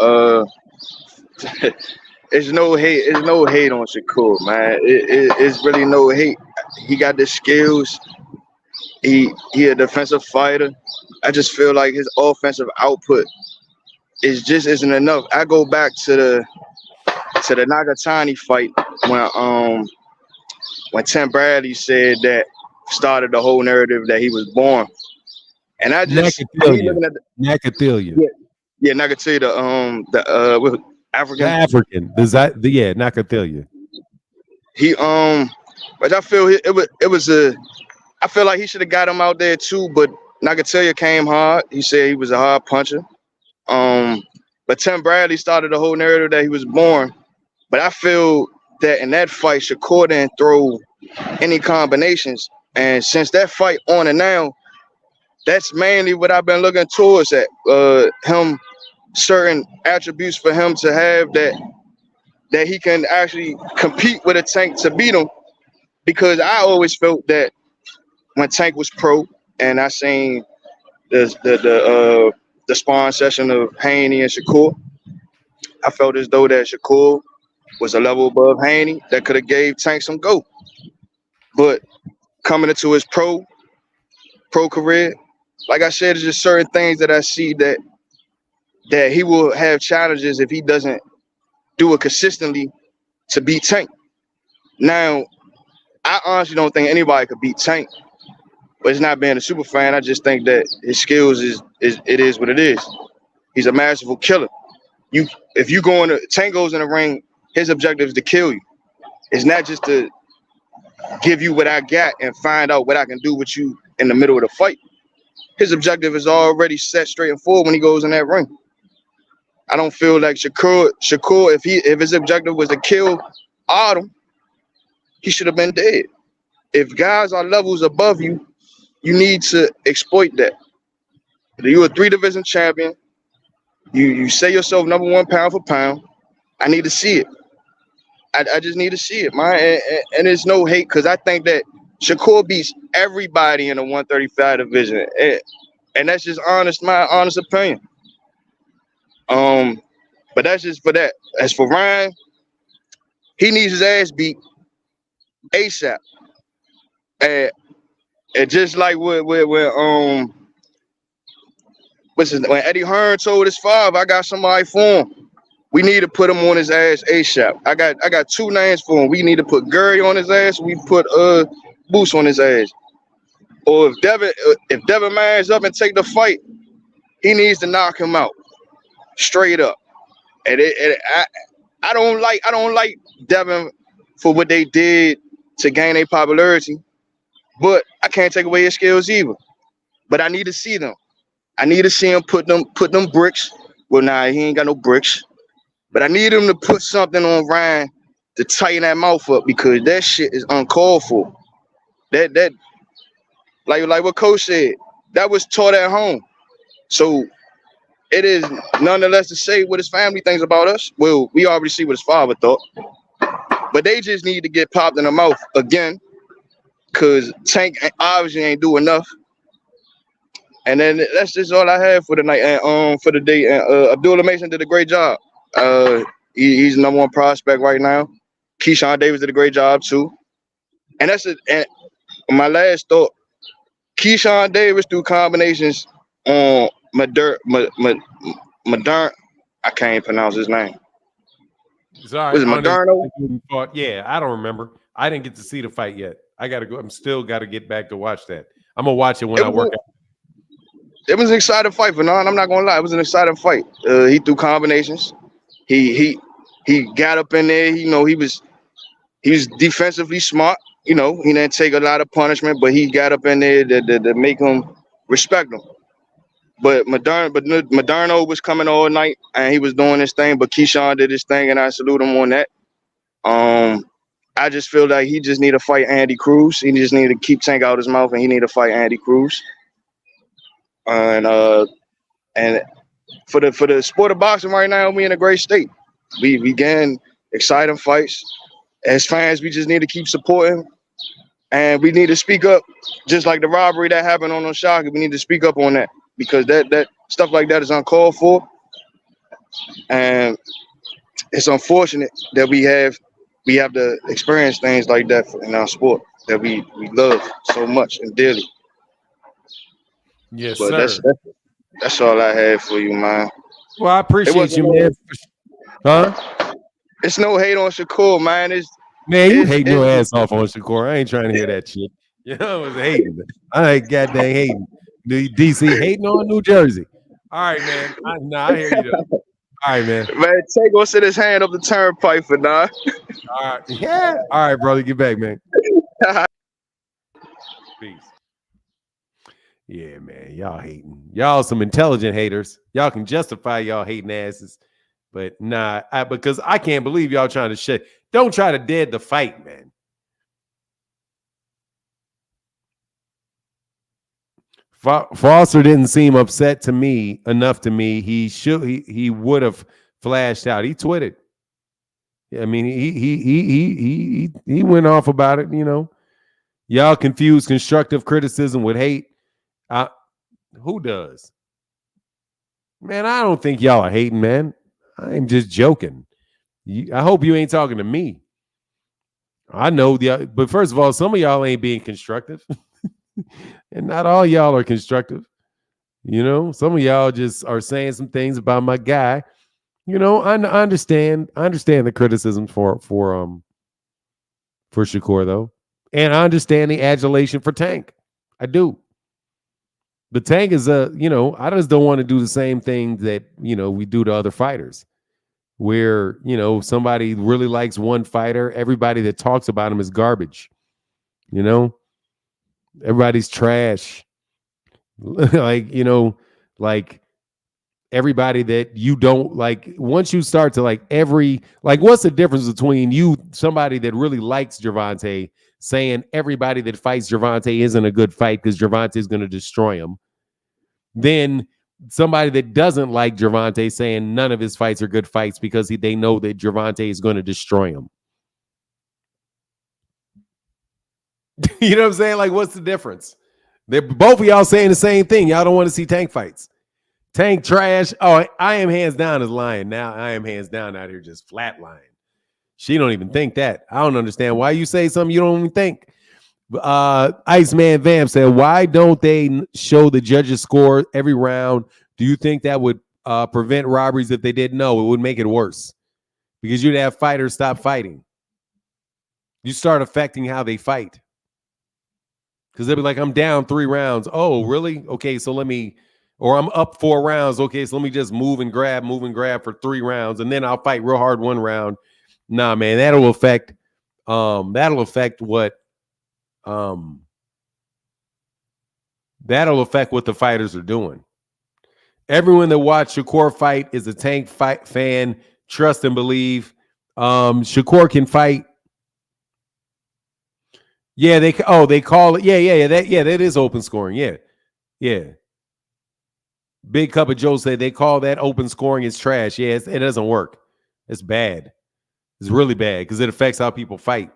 It's no hate. It's no hate on Shakur, man. It's really no hate. He got the skills. He a defensive fighter. I just feel like his offensive output isn't enough. I go back to the Nagatani fight when Tim Bradley said that started the whole narrative that he was born. And I just Nakatilia. Yeah, Nakatilia, the African. The African. Nakatilia. He but I feel I feel like he should have got him out there too, but Nakatilia came hard. He said he was a hard puncher. But Tim Bradley started the whole narrative that he was born. But I feel that in that fight, Shakur didn't throw any combinations. And since that fight on and now, that's mainly what I've been looking towards at him, certain attributes for him to have that he can actually compete with a Tank to beat him. Because I always felt that when Tank was pro, and I seen the sparring session of Haney and Shakur, I felt as though that Shakur was a level above Haney that could have gave Tank some go. But coming into his pro career, like I said, it's just certain things that I see that he will have challenges if he doesn't do it consistently to beat Tank. Now, I honestly don't think anybody could beat Tank, but it's not being a super fan. I just think that his skills is what it is. He's a masterful killer. If you go in Tank goes in the ring, his objective is to kill you. It's not just to give you what I got and find out what I can do with you in the middle of the fight. His objective is already set straight and forward when he goes in that ring. I don't feel like Shakur, if his objective was to kill Autumn, he should have been dead. If guys are levels above you, you need to exploit that. You're a 3-division champion. You say yourself #1 pound for pound. I need to see it. I just need to see it, man. And there's no hate because I think that Shakur beats everybody in the 135 division. And that's just my honest opinion. But that's just for that. As for Ryan, he needs his ass beat ASAP. And just like when Eddie Hearn told his father, I got somebody for him. We need to put him on his ass ASAP. I got 2 names for him. We need to put Gurry on his ass. We put Boost on his ass. Or if Devin mans up and take the fight, he needs to knock him out straight up. And I don't like Devin for what they did to gain their popularity, but I can't take away his skills either. But I need to see them. I need to see him put them bricks. Well, nah, he ain't got no bricks. But I need him to put something on Ryan to tighten that mouth up because that shit is uncalled for. That like what Coach said, that was taught at home. So it is nonetheless to say what his family thinks about us. Well, we already see what his father thought. But they just need to get popped in the mouth again because Tank obviously ain't do enough. And then that's just all I have for the night and for the day. And Abdullah Mason did a great job. He's the #1 prospect right now. Keyshawn Davis did a great job too. And and my last thought. Keyshawn Davis threw combinations on Modern. I can't pronounce his name. Sorry, was it Moderno? Yeah, I don't remember. I didn't get to see the fight yet. I gotta go. I'm still got to get back to watch that. I'm gonna watch it when I work out. It was an exciting fight, for I'm not gonna lie. It was an exciting fight. He threw combinations. He got up in there. You know, he was defensively smart. You know, he didn't take a lot of punishment, but he got up in there to make him respect him. But Moderno was coming all night and he was doing his thing. But Keyshawn did his thing, and I salute him on that. I just feel like he just need to fight Andy Cruz. He just need to keep Tank out his mouth, and he need to fight Andy Cruz. And for the sport of boxing right now, we in a great state. We getting exciting fights. As fans, we just need to keep supporting, and we need to speak up. Just like the robbery that happened on Oshaka, we need to speak up on that because that stuff like that is uncalled for, and it's unfortunate that we have to experience things like that in our sport that we love so much and dearly. Yes, but sir. That's all I have for you, man. Well, I appreciate you, man. Huh? It's no hate on Shakur, man. You hating your ass off on Shakur. I ain't trying to hear that shit. You know, I was hating. I ain't goddamn hating. DC hating on New Jersey. All right, man. I hear you though. All right, man. Man, Tay gonna sit his hand up the turnpike for now. All right. Yeah. All right, brother. Get back, man. Peace. Yeah, man. Y'all hating. Y'all some intelligent haters. Y'all can justify y'all hating asses. But nah, because I can't believe y'all trying to shit. Don't try to dead the fight, man. Foster didn't seem upset to me enough to me. He would have flashed out. He twitted. I mean, he went off about it, you know. Y'all confuse constructive criticism with hate. Who does? Man, I don't think y'all are hating, man. I'm just joking. I hope you ain't talking to me. I know but first of all, some of y'all ain't being constructive. And not all y'all are constructive. You know, some of y'all just are saying some things about my guy. You know, I understand the criticism for Shakur though. And I understand the adulation for Tank. I do. The Tank is I just don't want to do the same thing that, we do to other fighters. where, somebody really likes one fighter, everybody that talks about him is garbage. Everybody's trash. like, like everybody that you don't like, once you start to like what's the difference between somebody that really likes Gervonta, saying everybody that fights Gervonta isn't a good fight because Gervonta is going to destroy him, then somebody that doesn't like Gervonta saying none of his fights are good fights because they know that Gervonta is going to destroy him. You know what I'm saying? Like, what's the difference? They're both of y'all saying the same thing. Y'all don't want to see Tank fights. Tank trash. Oh, I am hands down is lying. Now I am hands down out here just flat lying. She don't even think that. I don't understand why you say something you don't even think. Iceman Vamp said, why don't they show the judges' score every round? Do you think that would prevent robberies? If they did? No, it would make it worse because you'd have fighters stop fighting. You start affecting how they fight because they'll be like, I'm down 3 rounds. Oh, really? Okay, so or I'm up 4 rounds. Okay, so let me just move and grab for 3 rounds, and then I'll fight real hard 1 round. Nah, man, that'll affect what that'll affect what the fighters are doing. Everyone that watched Shakur fight is a Tank fight fan. Trust and believe. Shakur can fight. Yeah, they call it. Yeah. That is open scoring. Yeah. Big Cup of Joe said they call that open scoring. It's trash. Yeah, it doesn't work. It's bad. It's really bad because it affects how people fight.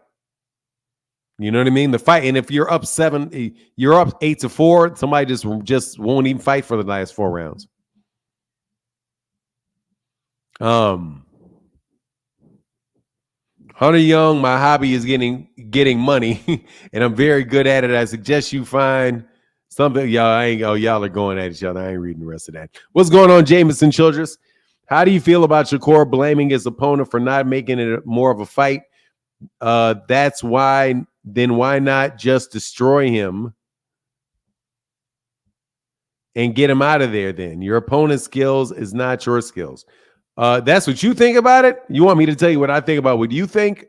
You know what I mean? The fight, and if you're up 8-4, somebody just won't even fight for the last 4 rounds. Hunter Young, my hobby is getting money, and I'm very good at it. I suggest you find something. Y'all are going at each other. I ain't reading the rest of that. What's going on, Jameson Childress? How do you feel about Shakur blaming his opponent for not making it more of a fight? That's why. Then why not just destroy him and get him out of there? Then your opponent's skills is not your skills. That's what you think about it. You want me to tell you what I think about what you think?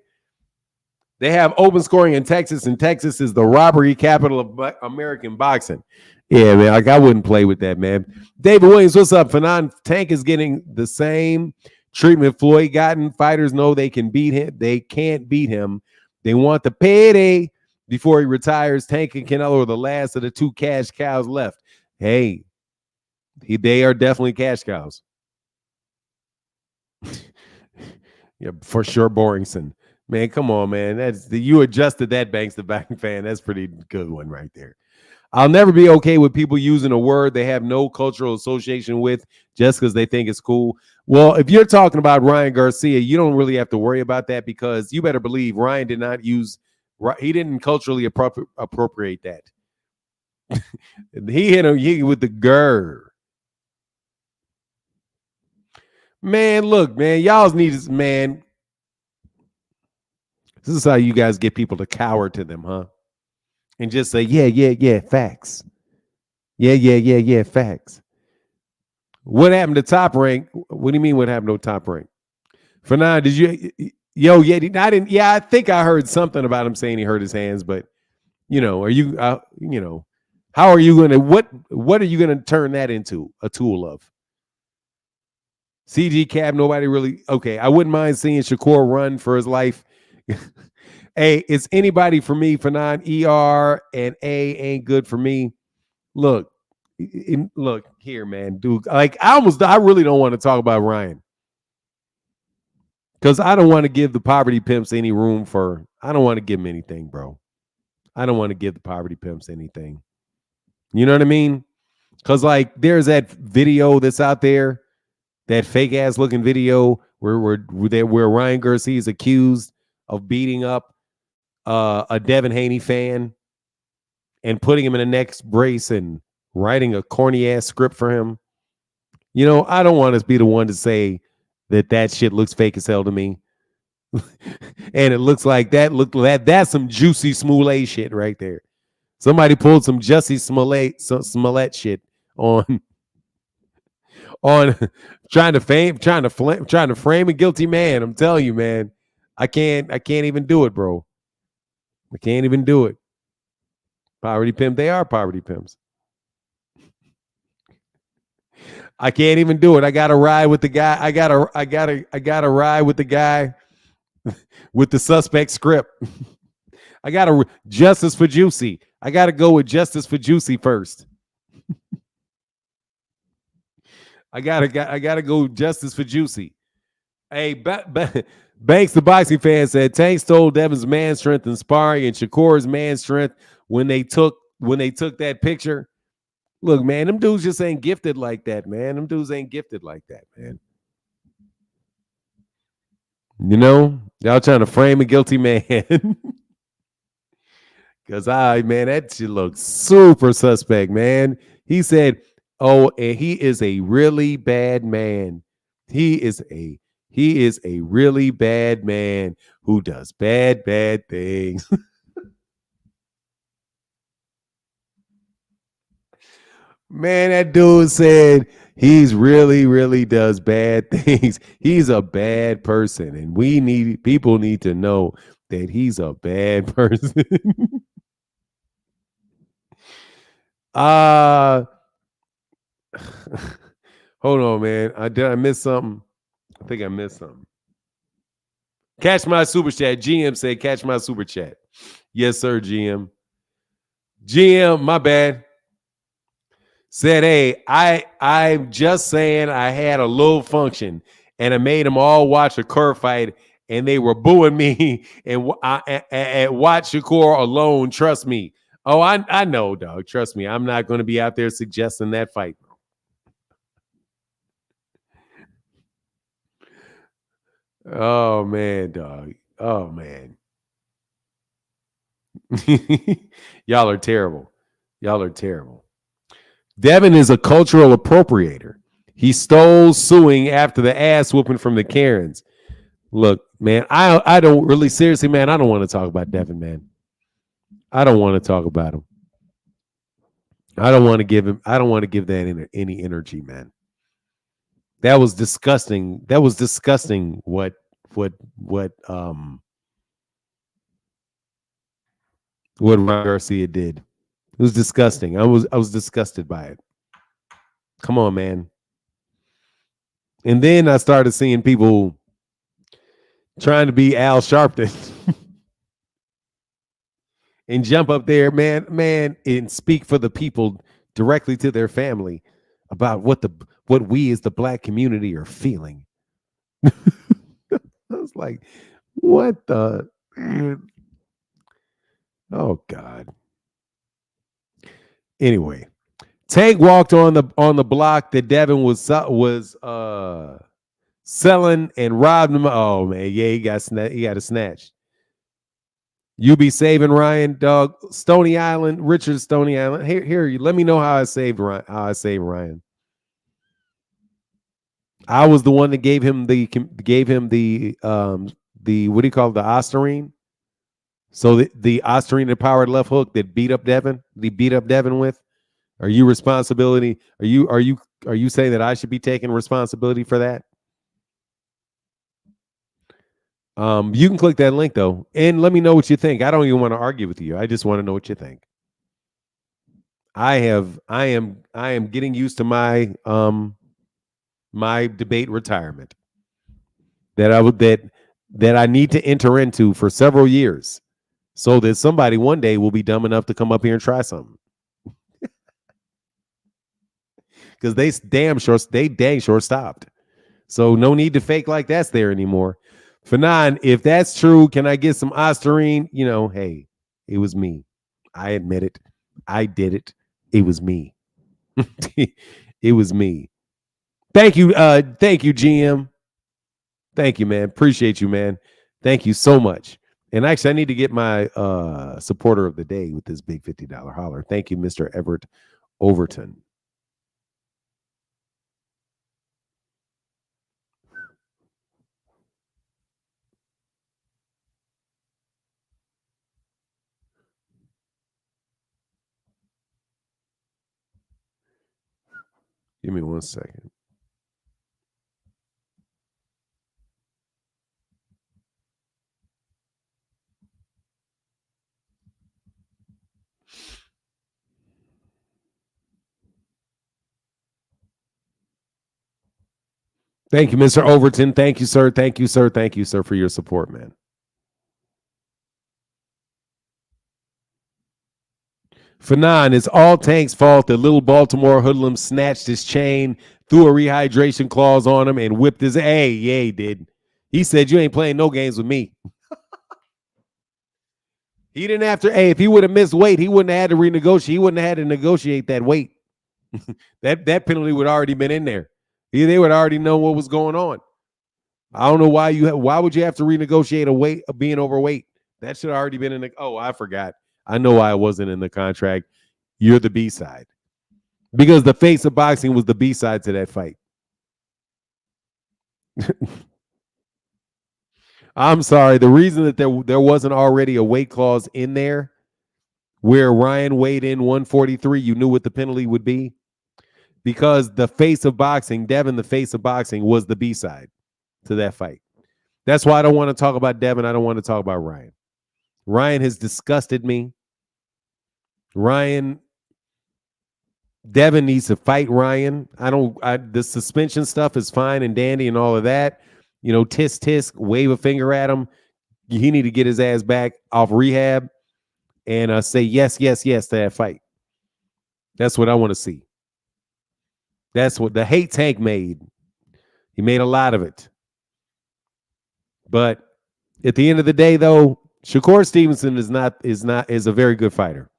They have open scoring in Texas, and Texas is the robbery capital of American boxing. Yeah, man, like I wouldn't play with that, man. David Williams, what's up? Fanon, Tank is getting the same treatment Floyd gotten. Fighters know they can beat him. They can't beat him. They want the payday before he retires. Tank and Canelo are the last of the 2 cash cows left. Hey, they are definitely cash cows. Yeah, for sure, Boringson. Man, come on, man. You adjusted that, Banks the Bank fan. That's pretty good one right there. I'll never be okay with people using a word they have no cultural association with just because they think it's cool. Well, if you're talking about Ryan Garcia, you don't really have to worry about that because you better believe Ryan did not he didn't culturally appropriate that. He hit him with the grr. Man, look, man, y'all need this, man. This is how you guys get people to cower to them, huh? And just say, yeah, facts. Yeah, facts. What happened to Top Rank? What do you mean what happened to Top Rank? For now, did you, I didn't, I think I heard something about him saying he hurt his hands, but, are you, how are you going to, what are you going to turn that into a tool of? CG Cab, nobody really, okay, I wouldn't mind seeing Shakur run for his life. Hey, it's anybody for me. For ER and A ain't good for me. Look here, man, dude. Like I really don't want to talk about Ryan because I don't want to give the poverty pimps any room for. I don't want to give them anything, bro. I don't want to give the poverty pimps anything. You know what I mean? Because like there's that video that's out there, that fake ass looking video where Ryan Garcia is accused of beating up a Devin Haney fan and putting him in a neck brace and writing a corny ass script for him. I don't want to be the one to say that shit looks fake as hell to me. And it looks like that's some Juicy Smollett shit right there. Somebody pulled some Jussie Smollett shit on on trying to frame a guilty man. I'm telling you, man. I can't even do it, bro. I can't even do it. Poverty pimp, they are poverty pimps. I can't even do it. I gotta ride with the guy. I gotta ride with the guy with the suspect script. I gotta justice for Juicy. I gotta go with justice for Juicy first. I gotta go justice for Juicy. Hey, Banks, the boxing fan, said Tank stole Devin's man strength in sparring and Shakur's man strength when they took that picture. Look, man, them dudes just ain't gifted like that, man. Them dudes ain't gifted like that, man. You know, y'all trying to frame a guilty man. Cause man, that shit looks super suspect, man. He said, "Oh, and he is a really bad man. He is a really bad man who does bad things." Man, that dude said he's really does bad things. He's a bad person, and people need to know that he's a bad person. uh Hold on, man. I miss something? I think I missed something. Catch my super chat. GM said, "Catch my super chat." Yes, sir, GM. GM, my bad. Said, "Hey, I'm just saying I had a little function and I made them all watch a Kerr fight and they were booing me and watch Shakur alone. Trust me." Oh, I know, dog. Trust me. I'm not going to be out there suggesting that fight. Oh man, dog. Oh man. Y'all are terrible. Y'all are terrible. Devin is a cultural appropriator. He stole suing after the ass whooping from the Karens. Look, man, I don't really seriously, man. I don't want to talk about Devin, man. I don't want to talk about him. I don't want to give him. I don't want to give that any energy, man. That was disgusting. That was disgusting. What Ryan Garcia did. It was disgusting. I was disgusted by it. Come on, man. And then I started seeing people trying to be Al Sharpton and jump up there, man, and speak for the people directly to their family about what we as the black community are feeling. I was like, what the man? Oh God. Anyway, Tank walked on the block that Devin was selling and robbed him. Oh man, yeah, he got a snatch. You be saving Ryan, dog. Stony Island, Richard Stony Island. Here, let me know how I saved Ryan. How I saved Ryan. I was the one that gave him the what do you call it, the Ostarine? So the Ostarine powered left hook that beat up Devin. He beat up Devin with. Are you responsibility? Are you saying that I should be taking responsibility for that? You can click that link though, and let me know what you think. I don't even want to argue with you. I just want to know what you think. I am getting used to my debate retirement that I need to enter into for several years, so that somebody one day will be dumb enough to come up here and try something. Because they dang sure stopped. So no need to fake like that's there anymore. Fanon, if that's true, can I get some Ostarine? Hey, it was me. I admit it. I did it. It was me. It was me. Thank you, GM. Thank you, man. Appreciate you, man. Thank you so much. And actually, I need to get my supporter of the day with this big $50 holler. Thank you, Mr. Everett Overton. Give me 1 second. Thank you, Mr. Overton. Thank you, sir. Thank you, sir. Thank you, sir, for your support, man. Fanon, it's all Tank's fault that little Baltimore hoodlum snatched his chain, threw a rehydration clause on him, and whipped his. Hey, yeah, he did. He said, "You ain't playing no games with me." He didn't have to. Hey, if he would have missed weight, he wouldn't have had to renegotiate. He wouldn't have had to negotiate that weight. that penalty would already been in there. They would already know what was going on. I don't know why why would you have to renegotiate a weight of being overweight? That should have already been in the. Oh, I forgot. I know why it wasn't in the contract. You're the B side because the face of boxing was the B side to that fight. I'm sorry. The reason that there wasn't already a weight clause in there where Ryan weighed in 143, you knew what the penalty would be because the face of boxing, Devin, the face of boxing was the B side to that fight. That's why I don't want to talk about Devin. I don't want to talk about Ryan. Ryan has disgusted me. Devin needs to fight Ryan. The suspension stuff is fine and dandy and all of that. You know, tisk, wave a finger at him. He need to get his ass back off rehab and say yes to that fight. That's what I want to see. That's what the hate Tank made. He made a lot of it. But at the end of the day, though, Shakur Stevenson is a very good fighter.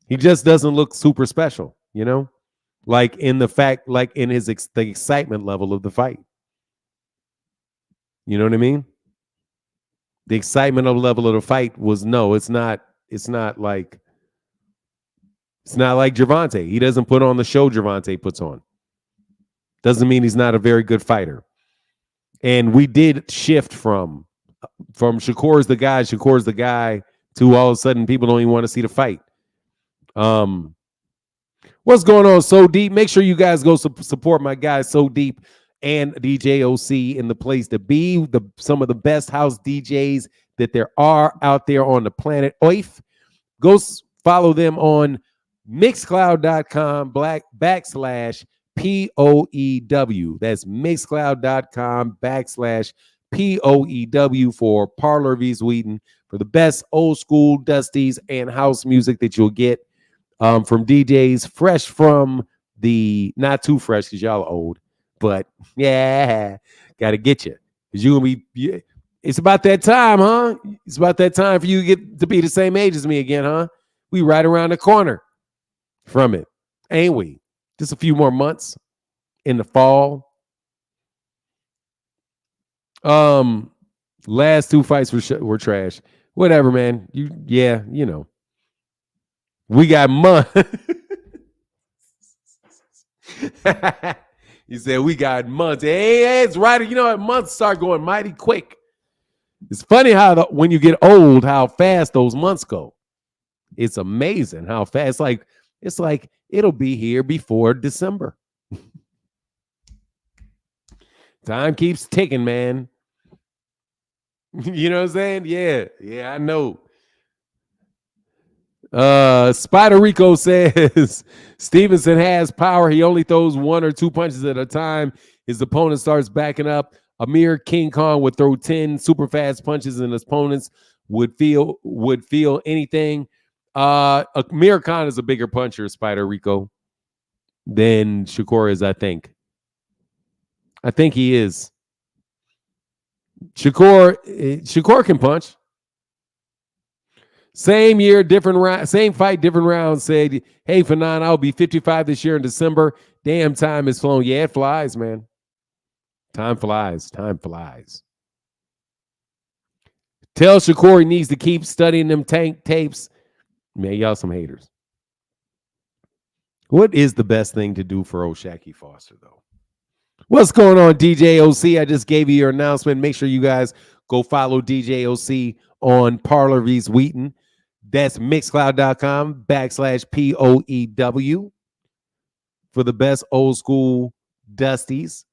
He just doesn't look super special, you know, like in the excitement level of the fight. You know what I mean? The excitement level of the fight was it's not like Gervonta. He doesn't put on the show Gervonta puts on. Doesn't mean he's not a very good fighter. And we did shift from Shakur's the guy to all of a sudden people don't even want to see the fight. What's going on, So Deep? Make sure you guys go support my guys, So Deep and DJ OC in the place to be. Some of the best house DJs that there are out there on the planet Earth. Go follow them on mixcloud.com/POEW. That's mixcloud.com/POEW for Parlor v. Sweden for the best old school dusties and house music that you'll get from DJs fresh from the not too fresh because y'all are old, but yeah, gotta get you because you're gonna be. It's about that time, huh? It's about that time for you to get to be the same age as me again, huh? We right around the corner from it, ain't we? Just a few more months in the fall. Last two fights were trash. Whatever, man. You know. We got months. He said we got months. Hey, it's right. You know what? Months start going mighty quick. It's funny how when you get old, how fast those months go. It's amazing how fast. It's like it'll be here before December. Time keeps ticking, man. You know what I'm saying? Yeah, I know. Spider Rico says Stevenson has power. He only throws one or two punches at a time. His opponent starts backing up. Amir King Kong would throw 10 super fast punches, and his opponents would feel anything. Amir Khan is a bigger puncher, Spider Rico, than Shakur is. I think he is. Shakur can punch. Same year, different round, same fight, different round. Said, "Hey, Fanon, I'll be 55 this year in December. Damn, time has flown. Yeah, it flies, man. Time flies. Time flies." Tell Shakur he needs to keep studying them Tank tapes. Man, y'all some haters. What is the best thing to do for O'Shaquie Foster, though? What's going on, DJ OC? I just gave you your announcement. Make sure you guys go follow DJ OC on Parlor vs. Wheaton. That's mixcloud.com/POEW for the best old school dusties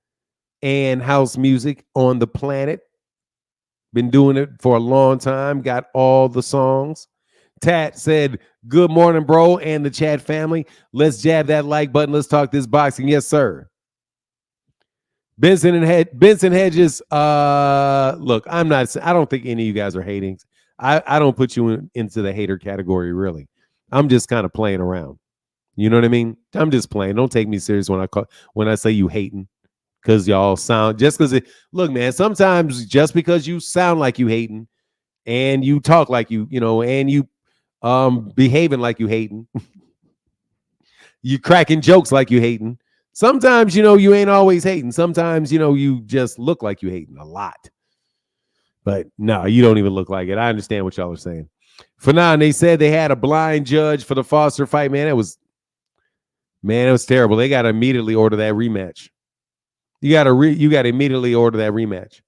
and house music on the planet. Been doing it for a long time. Got all the songs. Tat said, "Good morning, bro, and the chat family. Let's jab that like button. Let's talk this boxing." Yes, sir. Benson Hedges. Look, I don't think any of you guys are hating. I don't put you into the hater category, really. I'm just kind of playing around. You know what I mean? I'm just playing. Don't take me serious when I say you hating, because y'all sound just because it. Look, man. Sometimes just because you sound like you hating and you talk like and you behaving like you hating, you cracking jokes like you hating. Sometimes you ain't always hating. Sometimes you just look like you hating a lot. But no, you don't even look like it. I understand what y'all are saying. For now, they said they had a blind judge for the Foster fight. Man, it was terrible. They got to immediately order that rematch. You got to immediately order that rematch.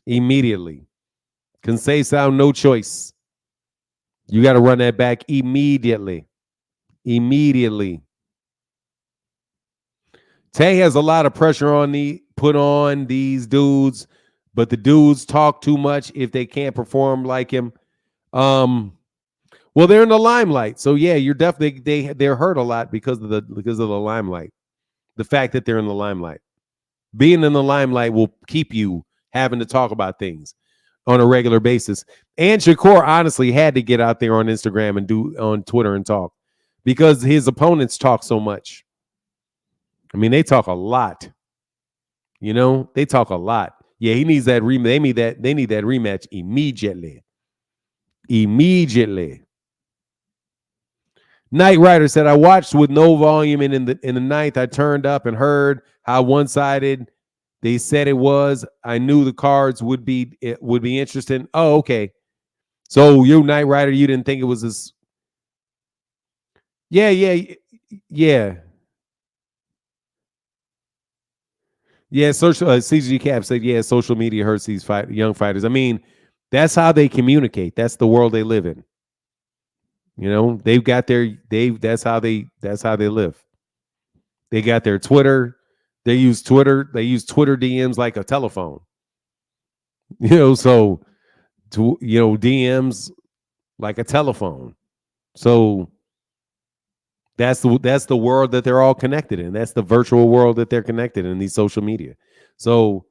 Immediately. Conceição, no choice. You got to run that back immediately. Immediately. Tay has a lot of pressure put on these dudes, but the dudes talk too much if they can't perform like him. Well, they're in the limelight, so yeah, you're definitely they're hurt a lot because of the limelight. The fact that they're in the limelight, being in the limelight will keep you having to talk about things on a regular basis. And Shakur honestly had to get out there on Instagram and do on Twitter and talk because his opponents talk so much. I mean, they talk a lot. They talk a lot. Yeah, he needs that rematch. They need that rematch immediately. Immediately. Knight Rider said, I watched with no volume, and in the ninth, I turned up and heard how one-sided they said it was. I knew the cards would be interesting. Oh, okay. So you, Knight Rider, you didn't think it was this? Yeah. Yeah, CG Cap said, yeah, social media hurts these young fighters. I mean, that's how they communicate. That's the world they live in. They've got that's how they live. They got their Twitter. They use Twitter DMs like a telephone. So DMs like a telephone. So that's the world that they're all connected in. That's the virtual world that they're connected in, these social media. So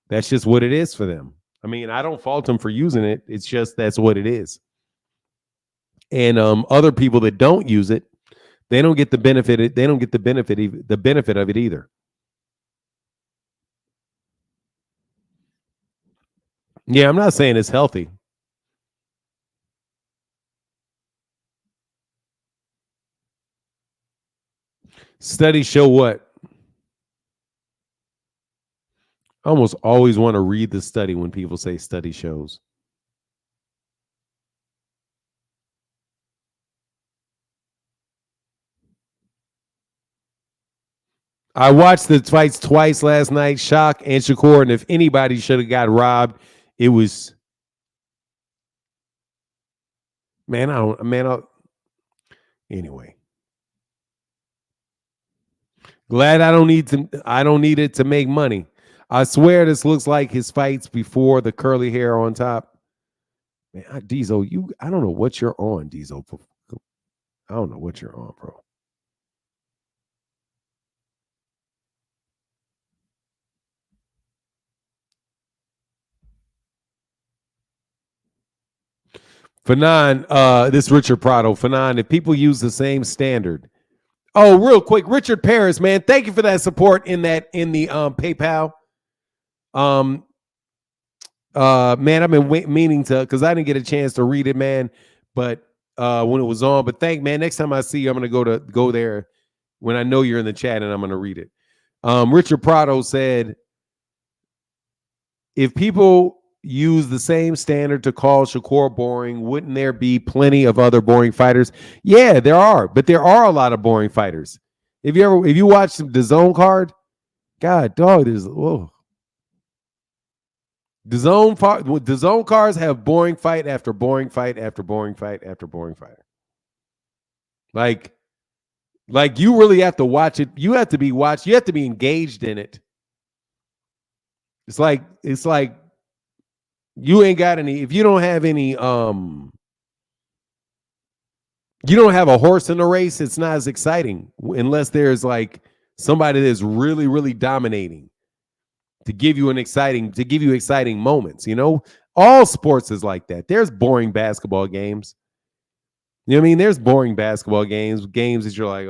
that's just what it is for them. I mean, I don't fault them for using it. It's just that's what it is. And other people that don't use it, they don't get the benefit. They don't get the benefit of it either. Yeah, I'm not saying it's healthy. Studies show what? I almost always want to read the study when people say study shows. I watched the fights twice last night, Shock and Shakur, and if anybody should have got robbed, it was anyway. Glad I don't need it to make money. I swear this looks like his fights before the curly hair on top. Man, Diesel, I don't know what you're on, Diesel. I don't know what you're on, bro. Fanon, this Richard Prado. Fanon, if people use the same standard. Oh, real quick, Richard Paris, man, thank you for that support in the PayPal. Man, I've been meaning to, because I didn't get a chance to read it, man. But when it was on, but next time I see you, I'm gonna go there when I know you're in the chat, and I'm gonna read it. Richard Prado said, if people use the same standard to call Shakur boring, wouldn't there be plenty of other boring fighters? Yeah, there are, but there are a lot of boring fighters. If you watch the Zone card, God, dog, there's the Zone cards have boring fight after boring fight after boring fight after boring fight. Like you really have to watch it. You have to be watched. You have to be engaged in it. It's like you ain't got any. If you don't have any, you don't have a horse in the race. It's not as exciting unless there's like somebody that's really, really dominating. to give you exciting moments. You know, all sports is like that. There's boring basketball games. You know what I mean? There's boring basketball games that you're like,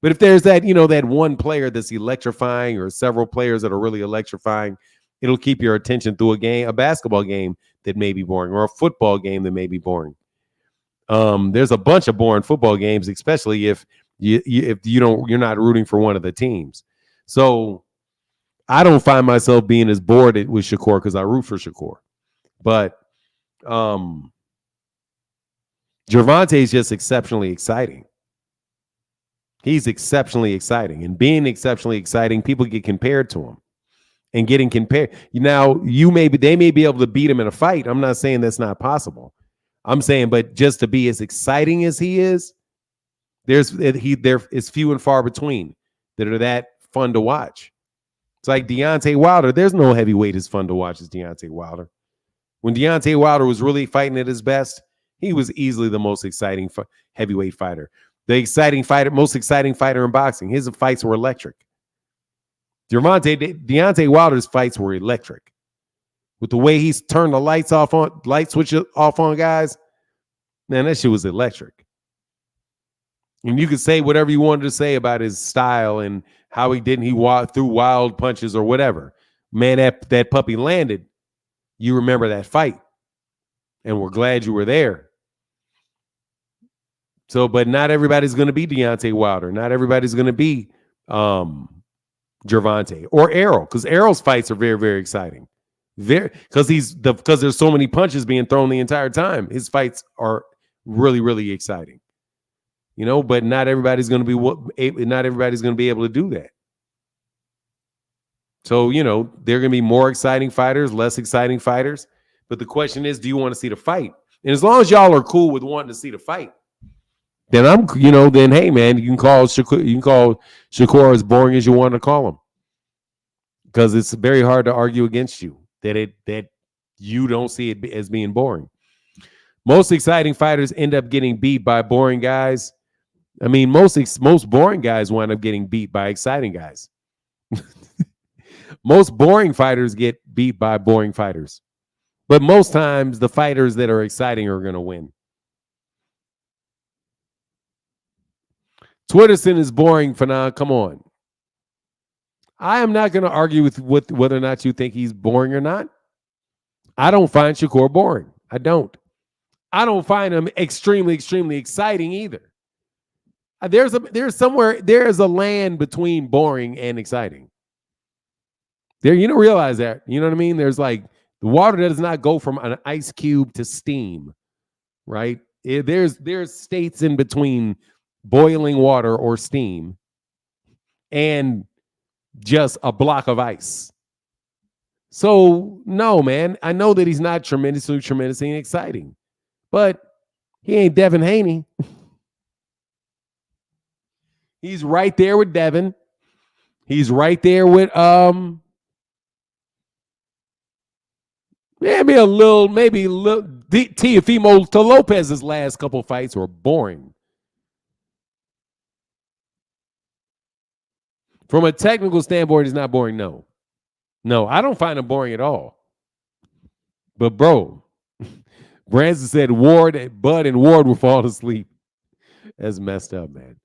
But if there's that, that one player that's electrifying or several players that are really electrifying, it'll keep your attention through a basketball game that may be boring, or a football game that may be boring. There's a bunch of boring football games, especially if you're not rooting for one of the teams. So I don't find myself being as bored with Shakur because I root for Shakur. But Gervonta is just exceptionally exciting. He's exceptionally exciting, and being exceptionally exciting, people get compared to him, and getting compared. Now, they may be able to beat him in a fight. I'm not saying that's not possible. I'm saying, but just to be as exciting as he is, there is few and far between that are that fun to watch. It's like Deontay Wilder. There's no heavyweight as fun to watch as Deontay Wilder. When Deontay Wilder was really fighting at his best, he was easily the most exciting heavyweight fighter. Most exciting fighter in boxing. His fights were electric. Deontay Wilder's fights were electric. With the way he's turned the light switch off on guys, man, that shit was electric. And you could say whatever you wanted to say about his style and how he threw wild punches or whatever. Man, that puppy landed. You remember that fight. And we're glad you were there. So, but not everybody's going to be Deontay Wilder. Not everybody's going to be Gervonta or Errol, because Errol's fights are very, very exciting. Because there's so many punches being thrown the entire time. His fights are really, really exciting. But not everybody's going to be able to do that. So, there are going to be more exciting fighters, less exciting fighters. But the question is, do you want to see the fight? And as long as y'all are cool with wanting to see the fight, then then hey man, you can call Shakur as boring as you want to call him, because it's very hard to argue against you that you don't see it as being boring. Most exciting fighters end up getting beat by boring guys. I mean, most boring guys wind up getting beat by exciting guys. Most boring fighters get beat by boring fighters. But most times, the fighters that are exciting are going to win. Twitterson is boring for now. Come on. I am not going to argue with whether or not you think he's boring or not. I don't find Shakur boring. I don't. I don't find him extremely, extremely exciting either. There's a land between boring and exciting. There, realize that. You know what I mean? There's like the water does not go from an ice cube to steam, right? There's states in between boiling water or steam and just a block of ice. So no, man, I know that he's not tremendously exciting, but he ain't Devin Haney. He's right there with Devin. He's right there with maybe a little Teofimo to Lopez's last couple fights were boring. From a technical standpoint, he's not boring. No, I don't find him boring at all. But bro, Branson said Bud and Ward will fall asleep. That's messed up, man.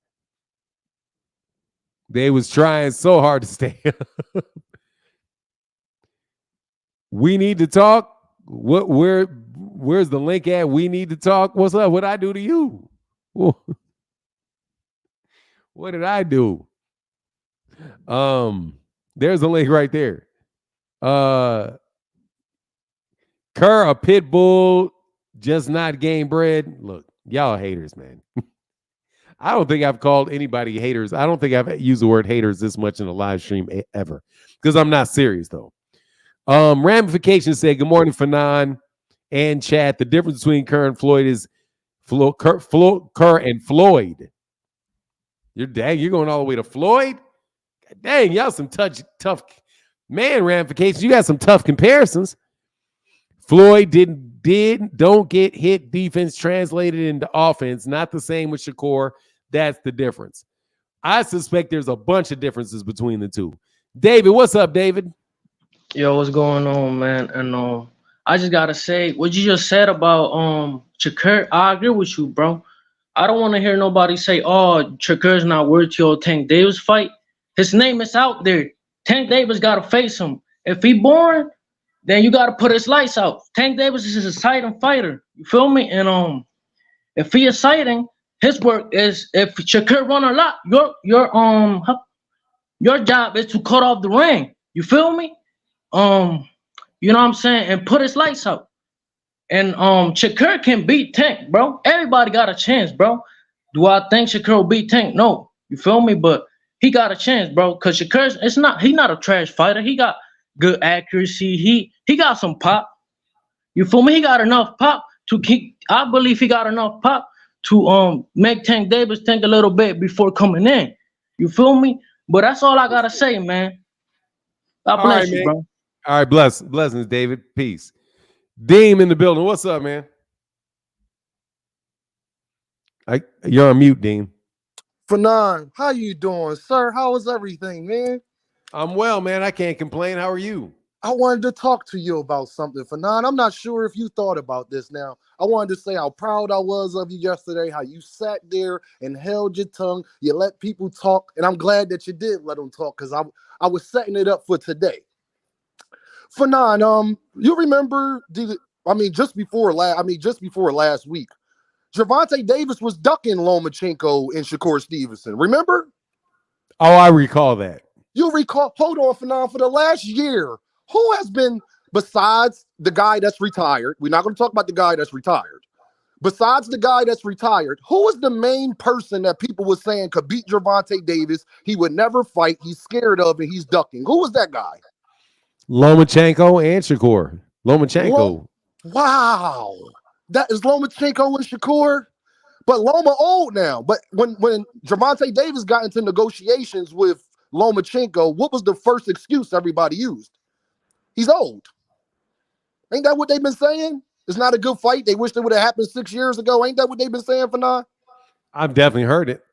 They was trying so hard to stay up. We need to talk. Where's the link at? We need to talk. What's up? What'd I do to you? What did I do? There's a link right there. Kerr, a pit bull, just not game bred. Look, y'all haters, man. I don't think I've called anybody haters. I don't think I've used the word haters this much in a live stream ever, because I'm not serious though. Ramification said, good morning, Fanon and chat. The difference between Kerr and Floyd is Kerr and Floyd. You're going all the way to Floyd? God dang, y'all some tough man. Ramifications, you got some tough comparisons. Floyd don't get hit defense translated into offense. Not the same with Shakur. That's the difference. I suspect there's a bunch of differences between the two. David, what's up, David? Yo, what's going on, man? And I just gotta say what you just said about Shakur. I agree with you, bro. I don't want to hear nobody say, "Oh, Shakur's not worthy of Tank Davis fight." His name is out there. Tank Davis gotta face him. If he boring, then you gotta put his lights out. Tank Davis is a exciting fighter. You feel me? And if he exciting, his work is if Shakur run a lot, your job is to cut off the ring. You feel me? Um, you know what I'm saying? And put his lights out. And Shakur can beat Tank, bro. Everybody got a chance, bro. Do I think Shakur will beat Tank? No. You feel me? But he got a chance, bro. Cause Shakur's he's not a trash fighter. He got good accuracy. He got some pop. You feel me? He got enough pop to keep. I believe he got enough pop to make Tank Davis think a little bit before coming in. You feel me? But that's all I gotta say, man. God All right, bless you, man. bro. All right, blessings, David. Peace. Deem in the building. What's up, man? You're on mute, Deem. Fanon, how you doing, sir? How is everything, man? I'm well, man. I can't complain. How are you? I wanted to talk to you about something, Fanon. I'm not sure if you thought about this now. I wanted to say how proud I was of you yesterday, how you sat there and held your tongue. You let people talk, and I'm glad that you did let them talk because I was setting it up for today. Fanon, you remember just before last week, Gervonta Davis was ducking Lomachenko and Shakur Stevenson. Remember? Oh, I recall that. You recall, hold on, Fanon, for the last year, who has been, besides the guy that's retired, we're not going to talk about the guy that's retired, besides the guy that's retired, who is the main person that people were saying could beat Gervonta Davis, he would never fight, he's scared of, and he's ducking? Who was that guy? Lomachenko and Shakur. Lomachenko. Wow. That is Lomachenko and Shakur? But Loma old now. But when Gervonta Davis got into negotiations with Lomachenko, what was the first excuse everybody used? He's old. Ain't that what they've been saying? It's not a good fight. They wish it would have happened 6 years ago. Ain't that what they've been saying, Fanon? I've definitely heard it.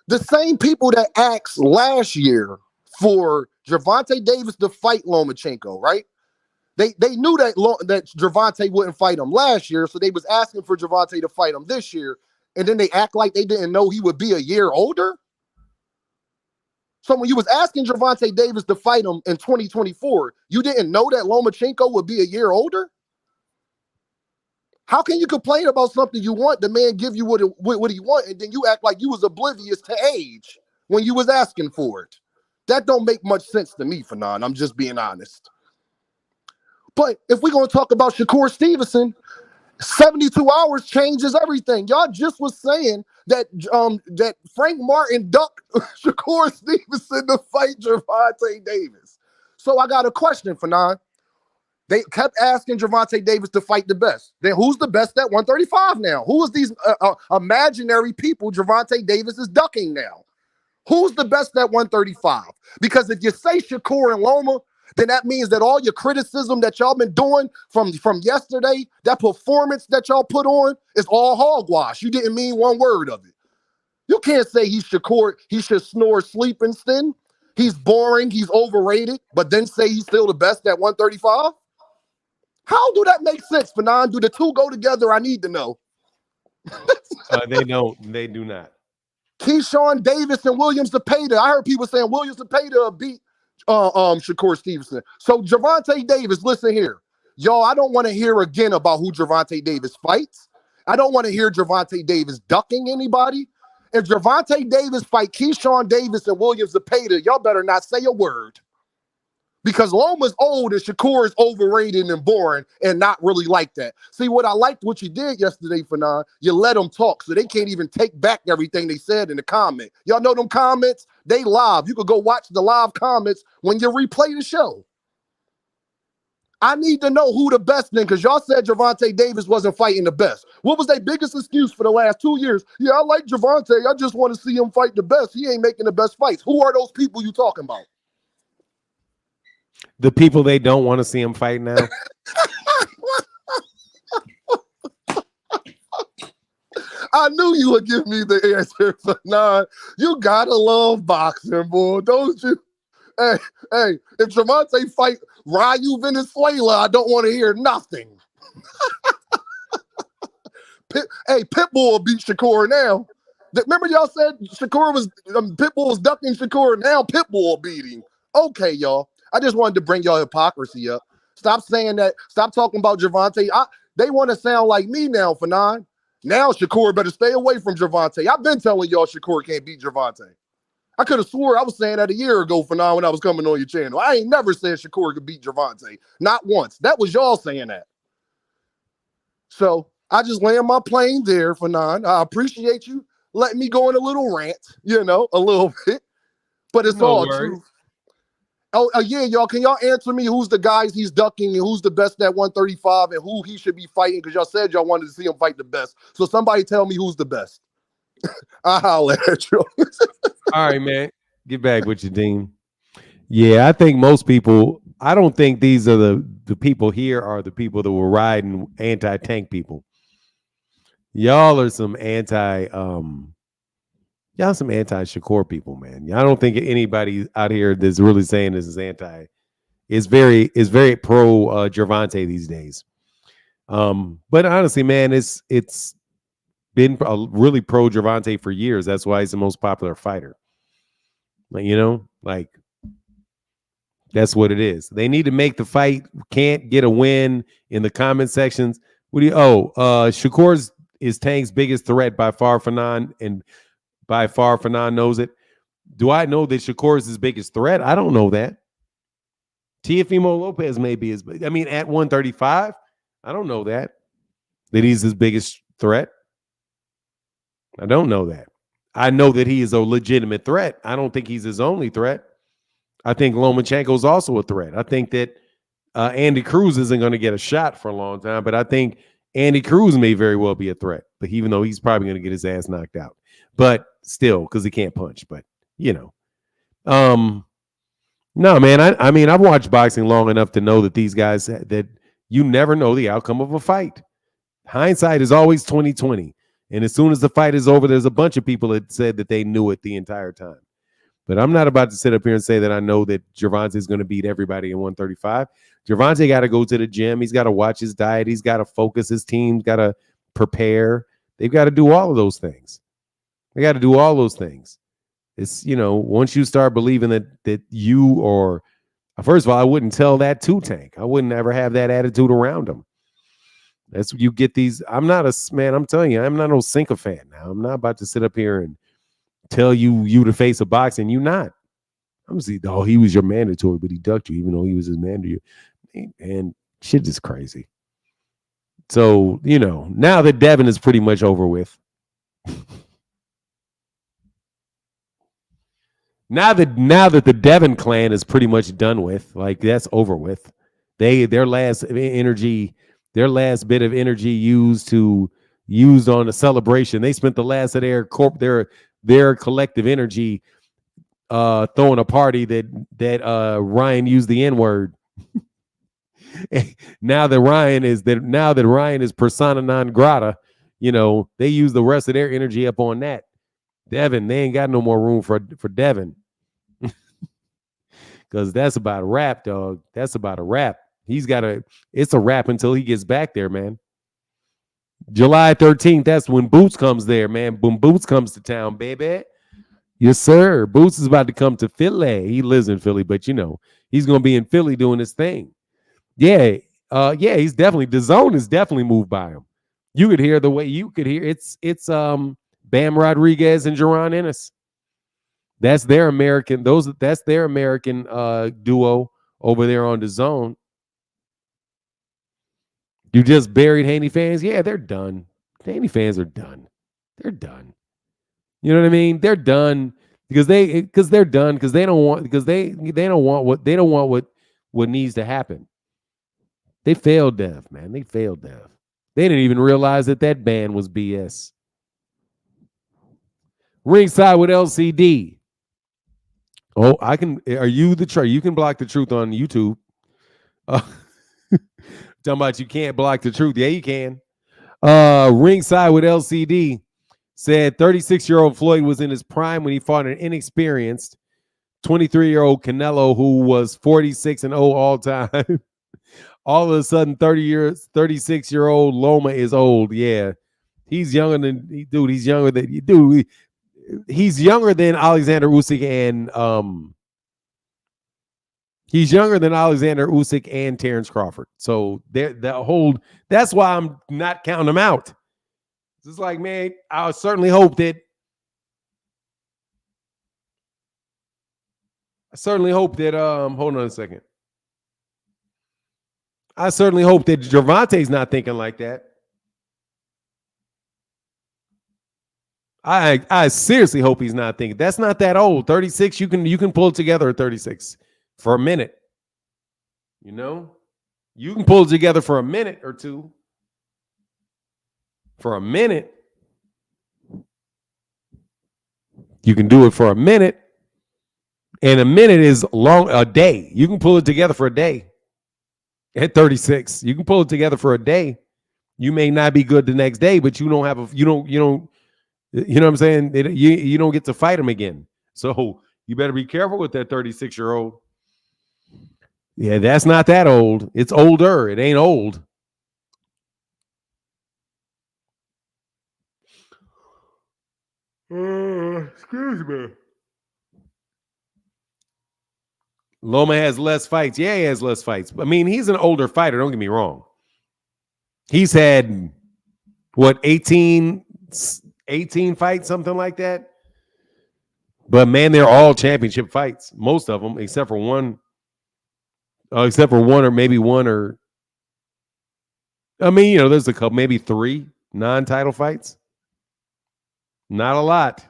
The same people that asked last year for Gervonta Davis to fight Lomachenko, right? They knew that Gervonta wouldn't fight him last year, so they was asking for Gervonta to fight him this year, and then they act like they didn't know he would be a year older. So when you was asking Gervonta Davis to fight him in 2024, you didn't know that Lomachenko would be a year older? How can you complain about something you want, the man give you what he want, and then you act like you was oblivious to age when you was asking for it? That don't make much sense to me, Fanon. I'm just being honest. But if we're going to talk about Shakur Stevenson, 72 hours changes everything. Y'all just was saying that that Frank Martin ducked Shakur Stevenson to fight Gervonta Davis. So I got a question, Fanon. They kept asking Gervonta Davis to fight the best. Then who's the best at 135 now? Who is these imaginary people Gervonta Davis is ducking now? Who's the best at 135? Because if you say Shakur and Loma, then that means that all your criticism that y'all been doing from yesterday, that performance that y'all put on, is all hogwash. You didn't mean one word of it. You can't say he's Shakur, he should snore sleeping stin. He's boring, he's overrated, but then say he's still the best at 135? How do that make sense, Fanon? Do the two go together? I need to know. They don't. They do not. Keyshawn Davis and Williams Zepeda. I heard people saying Williams Zepeda beat Shakur Stevenson. So Gervonta Davis, listen here. Y'all, I don't want to hear again about who Gervonta Davis fights. I don't want to hear Gervonta Davis ducking anybody. If Gervonta Davis fight Keyshawn Davis and Williams Zepeda, y'all better not say a word. Because Loma's old and Shakur is overrated and boring and not really like that. See, what I liked what you did yesterday, Fanon, you let them talk so they can't even take back everything they said in the comment. Y'all know them comments? They live. You could go watch the live comments when you replay the show. I need to know who the best then, because y'all said Gervonta Davis wasn't fighting the best. What was their biggest excuse for the last 2 years? Yeah, I like Gervonta. I just want to see him fight the best. He ain't making the best fights. Who are those people you talking about? The people they don't want to see him fight now. I knew you would give me the answer, Fanon. You gotta love boxing, boy, don't you? hey, if Gervonta fight Ryu Venezuela, I don't want to hear nothing. Pitbull will beat Shakur now. Remember y'all said Shakur was Pitbull was ducking Shakur. Now Pitbull will beat him. Okay, y'all. I just wanted to bring y'all hypocrisy up. Stop saying that. Stop talking about Gervonta. They want to sound like me now, Fanon. Now Shakur better stay away from Gervonta. I've been telling y'all Shakur can't beat Gervonta. I could have swore I was saying that a year ago, Fanon, when I was coming on your channel. I ain't never said Shakur could beat Gervonta. Not once. That was y'all saying that. So I just land my plane there, Fanon. I appreciate you letting me go in a little rant, a little bit. But it's all true. Oh, yeah, y'all. Can y'all answer me who's the guys he's ducking and who's the best at 135 and who he should be fighting? Because y'all said y'all wanted to see him fight the best. So somebody tell me who's the best. I'll holler at you. All right, man. Get back with you, Dean. Yeah, I think most people, I don't think these are the people here are the people that were riding anti-tank people. Y'all are some y'all some anti-Shakur people, man. I don't think anybody out here that's really saying this is anti. Is very pro Gervonta these days. But honestly, man, it's been really pro Gervonta for years. That's why he's the most popular fighter. Like that's what it is. They need to make the fight. Can't get a win in the comment sections. Shakur is Tank's biggest threat by far, Fanon, and by far Fanon knows it. Do I know that Shakur is his biggest threat? I don't know that. Teofimo Lopez may be at 135. I don't know that he's his biggest threat. I don't know that. I know that he is a legitimate threat. I don't think he's his only threat. I think Lomachenko is also a threat. I think that Andy Cruz isn't going to get a shot for a long time, but I think Andy Cruz may very well be a threat. But even though he's probably going to get his ass knocked out, but still, because he can't punch. But no, man. I've watched boxing long enough to know that these guys that you never know the outcome of a fight. Hindsight is always 20/20. And as soon as the fight is over, there's a bunch of people that said that they knew it the entire time. But I'm not about to sit up here and say that I know that Gervonta is going to beat everybody in 135. Gervonta got to go to the gym. He's got to watch his diet. He's got to focus his team. Got to prepare. They've got to do all of those things. They got to do all those things. It's, once you start believing that you or, first of all, I wouldn't tell that to Tank. I wouldn't ever have that attitude around him. That's you get these. I'm not I'm telling you, I'm not no sycophant now. I'm not about to sit up here and tell you the face of boxing. You not. I'm gonna say, he was your mandatory, but he ducked you, even though he was his mandatory. And shit is crazy. So, now that Devin is pretty much over with. Now that the Devin clan is pretty much done with, like that's over with. Their last bit of energy used on a celebration. They spent the last of their collective energy throwing a party that Ryan used the N-word. now that Ryan is persona non grata, they use the rest of their energy up on that. Devin, they ain't got no more room for Devin. Because that's about a wrap, dog. That's about a wrap. It's a wrap until he gets back there, man. July 13th, that's when Boots comes there, man. When Boots comes to town, baby. Yes, sir. Boots is about to come to Philly. He lives in Philly, but he's going to be in Philly doing his thing. Yeah. He's definitely, the zone is definitely moved by him. You could hear it's Bam Rodriguez and Jerron Ennis. That's their American duo over there on the zone. You just buried Haney fans? Yeah, they're done. Haney fans are done. They're done. You know what I mean? They're done because they don't want what needs to happen. They failed Dev, man. They failed Dev. They didn't even realize that ban was BS. Ringside with LCD. Oh, I can. Are you the truth? You can block the truth on YouTube. Talking about you can't block the truth. Yeah, you can. Ringside with LCD said 36-year-old Floyd was in his prime when he fought an inexperienced 23-year-old Canelo, who was 46-0 all time. All of a sudden, 36-year-old Loma is old. Yeah. He's younger than he's younger than he's younger than Alexander Usyk and Terrence Crawford. So that's why I'm not counting them out. It's like, man, I certainly hope that hold on a second. I certainly hope that Gervonta's not thinking like that. I seriously hope he's not thinking. That's not that old. 36, you can pull it together at 36 for a minute. You know? You can pull it together for a minute or two. For a minute. You can do it for a minute. And a minute is a day. You can pull it together for a day. At 36, you can pull it together for a day. You may not be good the next day, but you know what I'm saying? You don't get to fight him again. So you better be careful with that 36-year-old. Yeah, that's not that old. It's older. It ain't old. Excuse me. Loma has less fights. Yeah, he has less fights. I mean, he's an older fighter. Don't get me wrong. He's had, 18 fights, something like that. But, man, they're all championship fights. Most of them, except for one or maybe one or, I mean, there's a couple, maybe 3 non-title fights. Not a lot.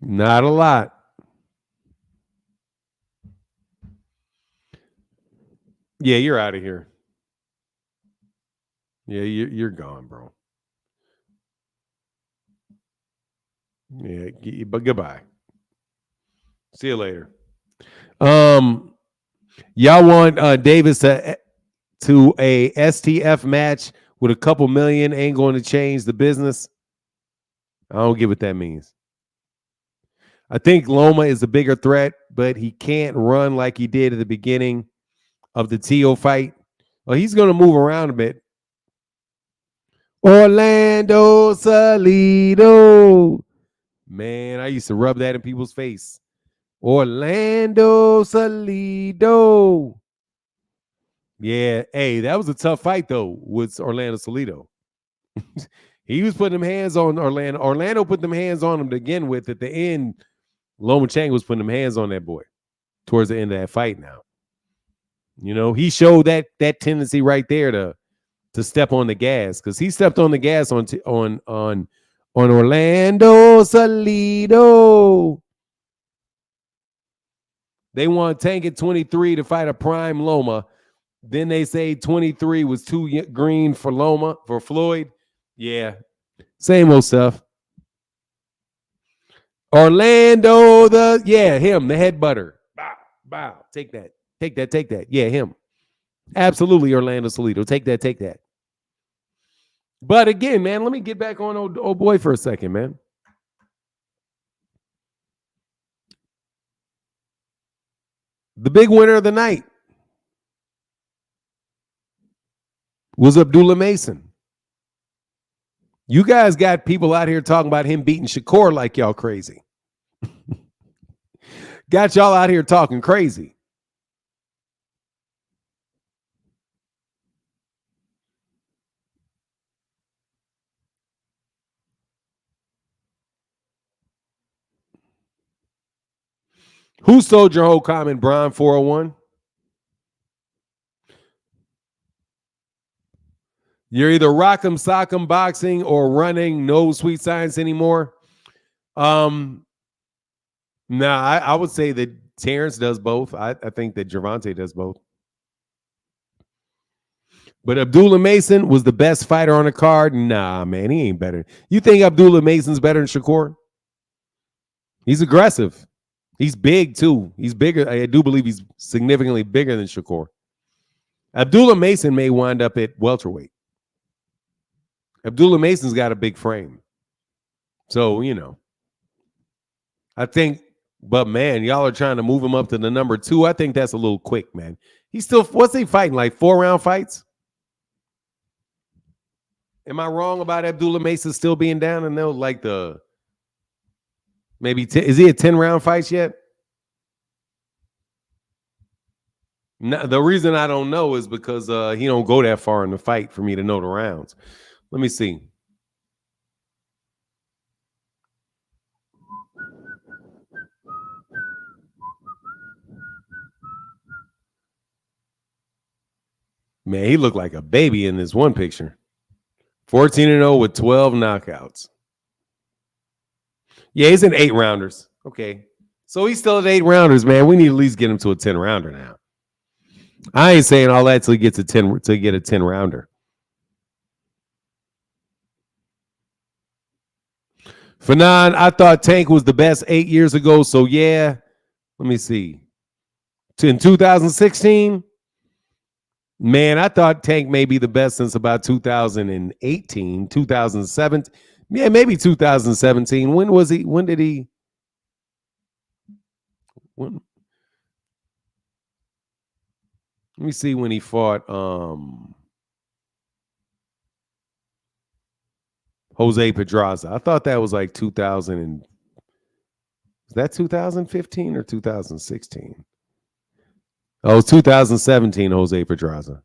Not a lot. Yeah, you're out of here. Yeah, you're gone, bro. Yeah, but goodbye. See you later. Y'all want Davis to a STF match with a couple million ain't going to change the business? I don't get what that means. I think Loma is a bigger threat, but he can't run like he did at the beginning of the Tio fight. Well, he's going to move around a bit. Orlando Salido. Man, I used to rub that in people's face. Orlando Salido. Yeah, hey, that was a tough fight, though, with Orlando Salido. He was putting them hands on Orlando. Orlando put them hands on him to begin with. At the end, Loma Chang was putting them hands on that boy towards the end of that fight now. He showed that tendency right there to step on the gas, because he stepped on the gas on Orlando Salido. They want Tank at 23 to fight a prime Loma. Then they say 23 was too green for Floyd. Yeah, same old stuff. Orlando, him, the head butter. Bow. Take that. Yeah, him. Absolutely, Orlando Salido. Take that. But again, man, let me get back on old boy for a second, man. The big winner of the night was Abdullah Mason. You guys got people out here talking about him beating Shakur like y'all crazy. Got y'all out here talking crazy. Who stole your whole comment, Brian 401? You're either rock'em sock'em boxing or running, no sweet science anymore. I would say that Terrence does both. I think that Gervonta does both. But Abdullah Mason was the best fighter on the card. Nah, man, he ain't better. You think Abdullah Mason's better than Shakur? He's aggressive. He's big, too. He's bigger. I do believe he's significantly bigger than Shakur. Abdullah Mason may wind up at welterweight. Abdullah Mason's got a big frame. So, I think, but man, y'all are trying to move him up to the number 2. I think that's a little quick, man. He's still, what's he fighting? Like 4-round fights? Am I wrong about Abdullah Mason still being down and they'll like maybe 10, is he at 10-round fights yet? No, the reason I don't know is because he don't go that far in the fight for me to know the rounds. Let me see. Man, he looked like a baby in this one picture. 14-0 with 12 knockouts. Yeah, he's in 8-rounders. Okay. So he's still at 8-rounders, man. We need to at least get him to a 10-rounder now. I ain't saying all that till he gets to get a 10-rounder. Fanon, I thought Tank was the best 8 years ago. So yeah, let me see. In 2016, man, I thought Tank may be the best since about 2018, 2017. Yeah, maybe 2017. When was he? When did he? When? Let me see when he fought Jose Pedraza. I thought that was like 2000 and was that 2015 or 2016? Oh, it was 2017, Jose Pedraza.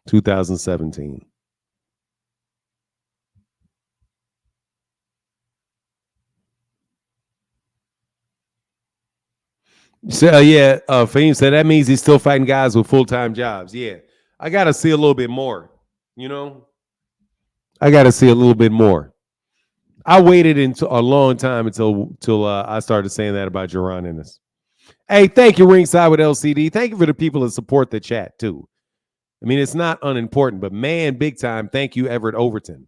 2017. So yeah, Fahim said that means he's still fighting guys with full-time jobs. Yeah, I got to see a little bit more. I got to see a little bit more. I waited a long time until I started saying that about Jaron Ennis. Hey, thank you, Ringside with LCD. Thank you for the people that support the chat too. I mean, it's not unimportant, but man, big time. Thank you, Everett Overton.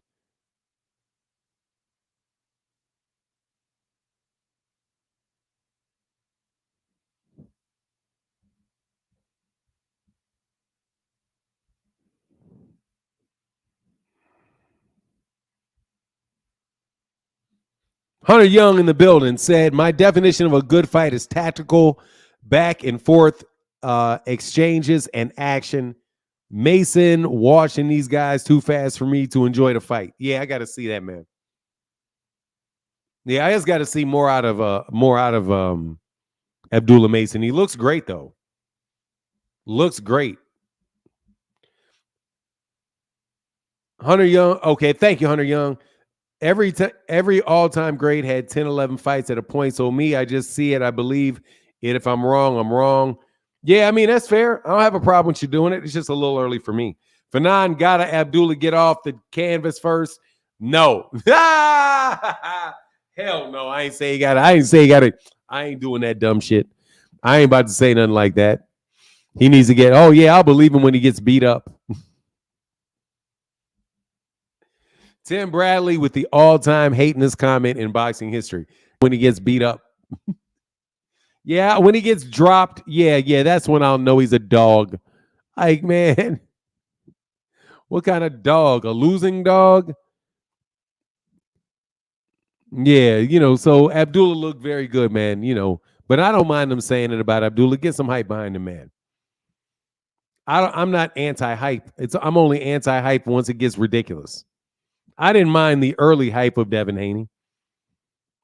Hunter Young in the building said, my definition of a good fight is tactical, back and forth exchanges and action. Mason watching these guys too fast for me to enjoy the fight. Yeah, I got to see that, man. Yeah, I just got to see more out of Abdullah Mason. He looks great though. Looks great. Hunter Young. Okay, thank you, Hunter Young. Every all-time great had 10, 11 fights at a point. So me, I just see it. I believe it. If I'm wrong, I'm wrong. Yeah, I mean, that's fair. I don't have a problem with you doing it. It's just a little early for me. Fanon, gotta Abdullah get off the canvas first? No. Hell no. I ain't say he got it. I ain't doing that dumb shit. I ain't about to say nothing like that. He needs to get, oh yeah, I'll believe him when he gets beat up. Tim Bradley with the all-time hatiness comment in boxing history. When he gets beat up. Yeah, when he gets dropped, yeah, that's when I'll know he's a dog. Like, man, what kind of dog? A losing dog? Yeah, so Abdullah looked very good, man, but I don't mind them saying it about Abdullah. Get some hype behind him, man. I'm not anti-hype. I'm only anti-hype once it gets ridiculous. I didn't mind the early hype of Devin Haney.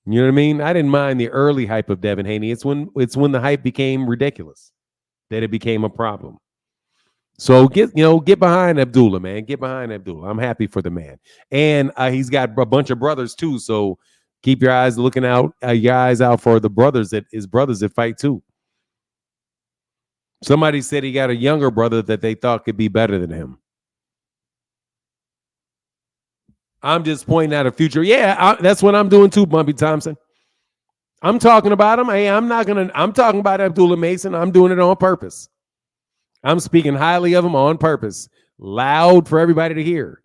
You know what I mean? I didn't mind the early hype of Devin Haney. It's when the hype became ridiculous that it became a problem. So get behind Abdullah, man. Get behind Abdullah. I'm happy for the man, and he's got a bunch of brothers too. So keep your eyes out for his brothers that fight too. Somebody said he got a younger brother that they thought could be better than him. I'm just pointing out a future. Yeah, that's what I'm doing too, Bumpy Thompson. I'm talking about him. Hey, I'm talking about Abdullah Mason. I'm doing it on purpose. I'm speaking highly of him on purpose. Loud for everybody to hear.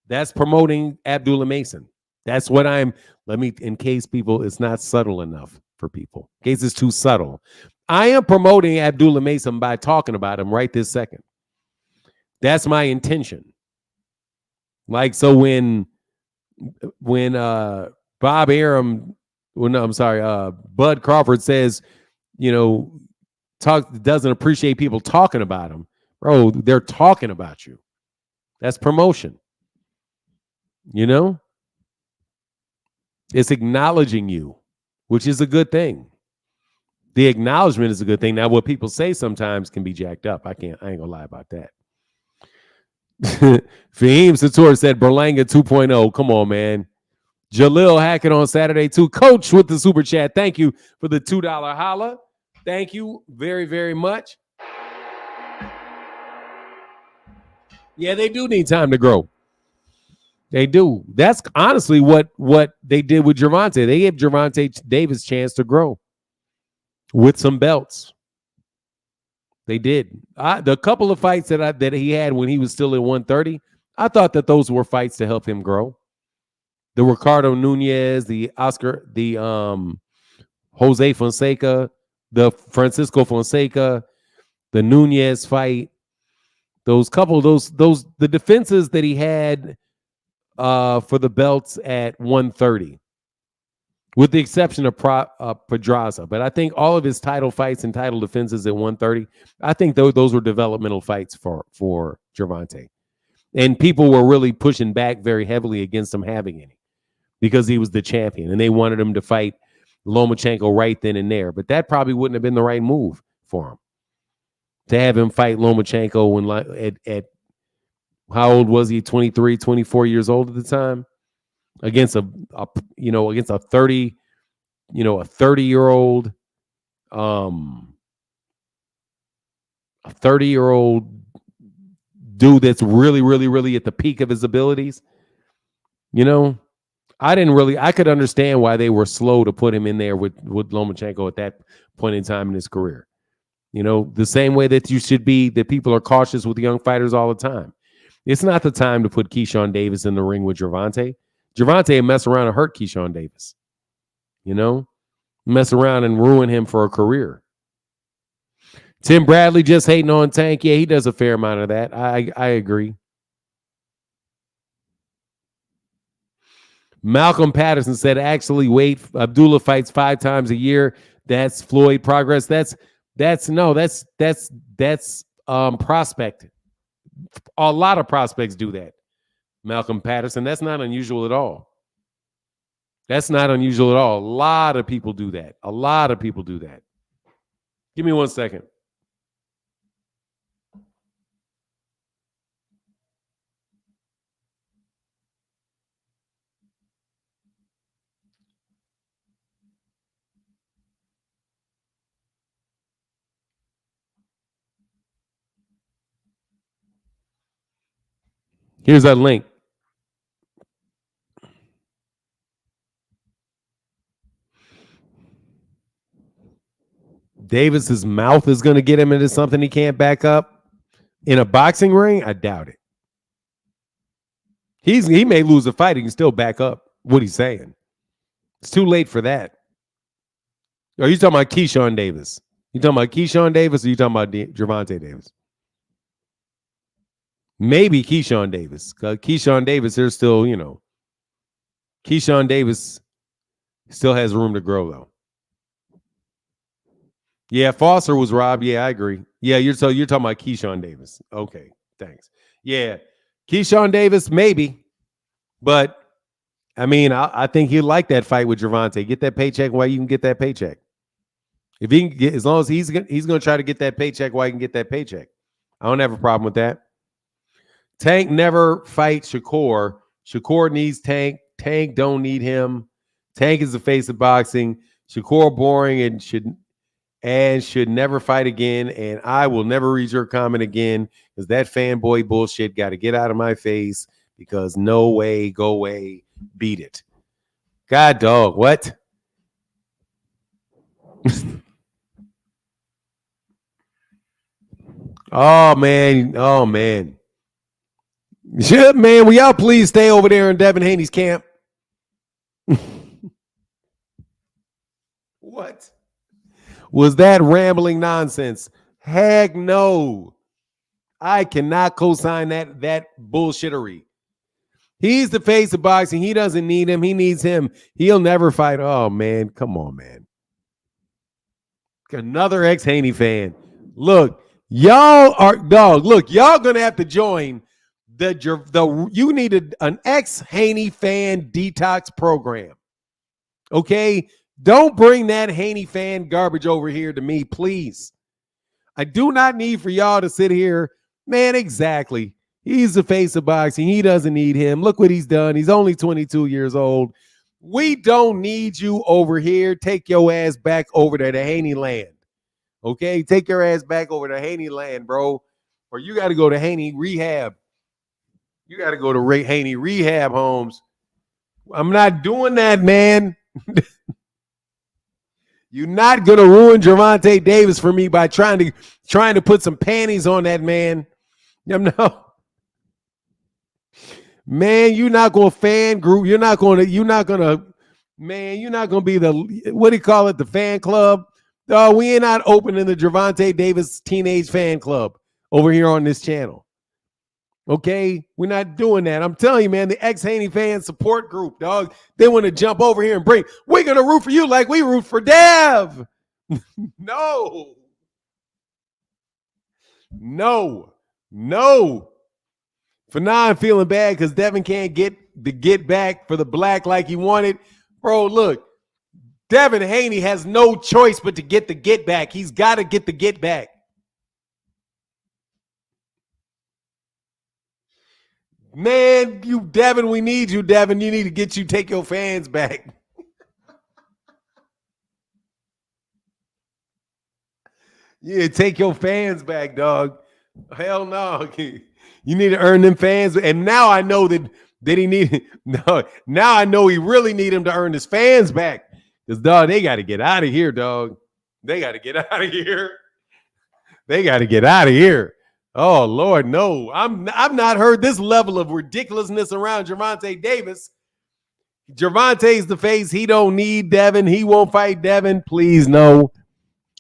That's promoting Abdullah Mason. That's what in case people, it's not subtle enough for people. In case it's too subtle. I am promoting Abdullah Mason by talking about him right this second. That's my intention. Like, so when Bob Arum, well, no, I'm sorry, Bud Crawford says, doesn't appreciate people talking about him. Bro, they're talking about you. That's promotion. It's acknowledging you, which is a good thing. The acknowledgement is a good thing. Now, what people say sometimes can be jacked up. I ain't gonna lie about that. Fahim Sator said Berlanga 2.0. Come on, man. Jalil Hackett on Saturday too. Coach with the super chat. Thank you for the $2 holla. Thank you very, very much. Yeah, they do need time to grow. They do. That's honestly what they did with Gervonta. They gave Gervonta Davis a chance to grow with some belts. They did. The couple of fights that he had when he was still at 130, I thought that those were fights to help him grow. The Ricardo Nunez, the Jose Fonseca, the Francisco Fonseca, the Nunez fight, the defenses that he had for the belts at 130, with the exception of Pedraza. But I think all of his title fights and title defenses at 130, I think those were developmental fights for Gervonta. And people were really pushing back very heavily against him having any because he was the champion. And they wanted him to fight Lomachenko right then and there. But that probably wouldn't have been the right move for him, to have him fight Lomachenko when at how old was he? 23, 24 years old at the time, against a 30-year-old, a 30-year-old dude that's really, really, really at the peak of his abilities. I could understand why they were slow to put him in there with Lomachenko at that point in time in his career. The same way that you should be, that people are cautious with young fighters all the time. It's not the time to put Keyshawn Davis in the ring with Gervonta. Gervonta would mess around and hurt Keyshawn Davis. Mess around and ruin him for a career. Tim Bradley just hating on Tank. Yeah, he does a fair amount of that. I agree. Malcolm Patterson said, actually, wait, Abdullah fights 5 times a year. That's Floyd progress. That's prospecting. A lot of prospects do that, Malcolm Patterson. That's not unusual at all. A lot of people do that. Give me 1 second. Here's that link. Davis's mouth is going to get him into something he can't back up in a boxing ring. I doubt it. He may lose a fight. He can still back up what he's saying. It's too late for that. Are you talking about Keyshawn Davis? You talking about Keyshawn Davis, or you talking about Gervonta Davis? Maybe Keyshawn Davis. Keyshawn Davis, there's still, Keyshawn Davis still has room to grow, though. Yeah, Foster was robbed. Yeah, I agree. Yeah, you're talking about Keyshawn Davis. Okay, thanks. Yeah, Keyshawn Davis, maybe. But, I think he'd like that fight with Gervonta. Get that paycheck while you can get that paycheck. If he can get, as long as he's going to try to get that paycheck while he can get that paycheck. I don't have a problem with that. Tank never fights Shakur. Shakur needs Tank. Tank don't need him. Tank is the face of boxing. Shakur boring and should never fight again. And I will never read your comment again, because that fanboy bullshit got to get out of my face, because no way, go away, beat it. God dog, what? Oh man. Shit, man, will y'all please stay over there in Devin Haney's camp? What was that rambling nonsense? Heck no. I cannot co-sign that bullshittery. He's the face of boxing. He doesn't need him. He needs him. He'll never fight. Oh, man. Come on, man. Another ex-Haney fan. Look, y'all are dog. Look, y'all gonna have to join the you need an ex-Haney fan detox program. Okay? Don't bring that Haney fan garbage over here to me, please. I do not need for y'all to sit here. Man, exactly. He's the face of boxing. He doesn't need him. Look what he's done. He's only 22 years old. We don't need you over here. Take your ass back over to the Haney land. Okay? Take your ass back over to Haney land, bro. Or you got to go to Haney rehab. You got to go to Haney rehab homes. I'm not doing that, man. You're not going to ruin Gervonta Davis for me by trying to put some panties on that man. No. Man, you're not going to fan group. You're not going to be the, what do you call it? The fan club. No, we ain't not opening the Gervonta Davis teenage fan club over here on this channel. Okay? We're not doing that. I'm telling you, man, the ex-Haney fan support group, dog, they want to jump over here and we're going to root for you like we root for Dev. No. For now, I'm feeling bad because Devin can't get the get back for the black like he wanted. Bro, look, Devin Haney has no choice but to get the get back. He's got to get the get back. Man, Devin, we need you, Devin. You need to take your fans back. Yeah, take your fans back, dog. Hell no. You need to earn them fans. And now I know that he need no. Now I know he really need him to earn his fans back. Because dog, they got to get out of here, dog. They got to get out of here. They got to get out of here. Oh Lord, no. I've not heard this level of ridiculousness around Gervonta Davis. Gervonta's the face. He don't need Devin. He won't fight Devin. Please, no.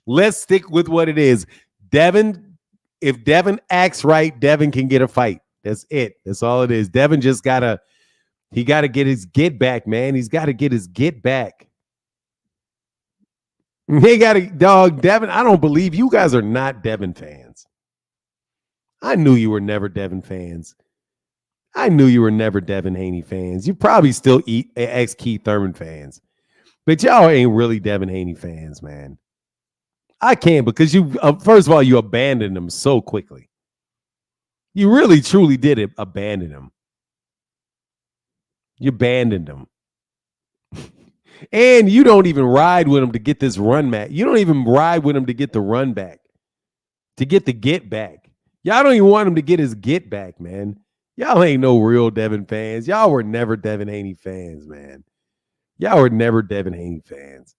Let's stick with what it is. Devin, if Devin acts right, Devin can get a fight. That's it. That's all it is. Devin just gotta get his get back, man. He's got to get his get back. Devin, I don't believe you guys are not Devin fans. I knew you were never Devin fans. I knew you were never Devin Haney fans. You probably still ex-Keith Thurman fans. But y'all ain't really Devin Haney fans, man. I can't because you, first of all, you abandoned him so quickly. You really, truly did abandon him. You abandoned him. And you don't even ride with him to get this run back. You don't even ride with him to get the run back, to get the get back. Y'all don't even want him to get his get back, man. Y'all ain't no real Devin fans. Y'all were never Devin Haney fans, man. Y'all were never Devin Haney fans.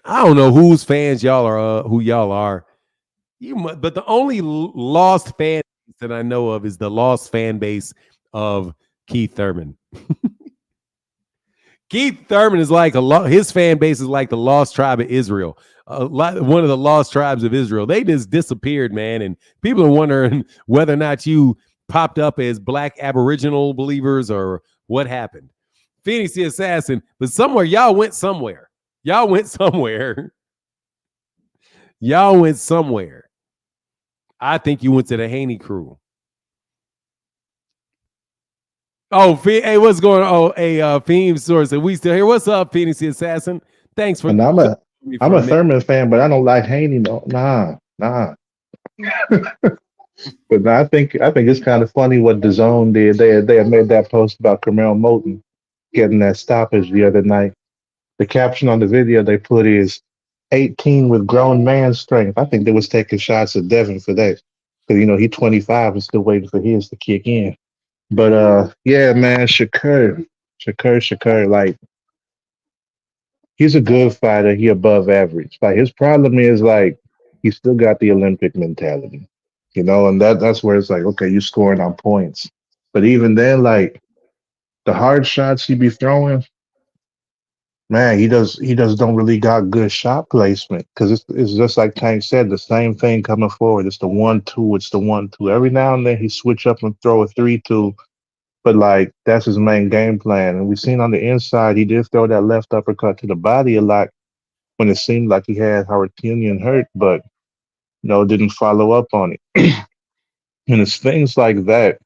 I don't know whose fans y'all are, who y'all are. But the only lost fan base that I know of is the lost fan base of Keith Thurman. Keith Thurman is like his fan base is like the lost tribe of Israel. One of the lost tribes of Israel. They just disappeared, man. And people are wondering whether or not you popped up as black Aboriginal believers or what happened. Phoenix the Assassin, but y'all went somewhere. Y'all went somewhere. Y'all went somewhere. I think you went to the Haney crew. Oh, hey, what's going on? Oh, hey, Theme Source, and we still here. What's up, Phoenix the Assassin? Thanks for. And I'm a Thurman fan, but I don't like Haney. No, nah. But nah, I think it's kind of funny what DAZN did. They had made that post about Carmel Moulton getting that stoppage the other night. The caption on the video they put is 18 with grown man strength. I think they was taking shots at Devin for that. Because, he's 25 and still waiting for his to kick in. But, yeah, man, Shakur, like, he's a good fighter. He above average. Like, his problem is, like, he still got the Olympic mentality, and that's where it's like, okay, you scoring on points. But even then, like, the hard shots he be throwing, man, he don't really got good shot placement because it's just like Tank said, the same thing coming forward. It's the 1-2. Every now and then he switch up and throw a 3-2, But like that's his main game plan. And we seen on the inside, he did throw that left uppercut to the body a lot when it seemed like he had Howard hurt, but didn't follow up on it. And it's things like that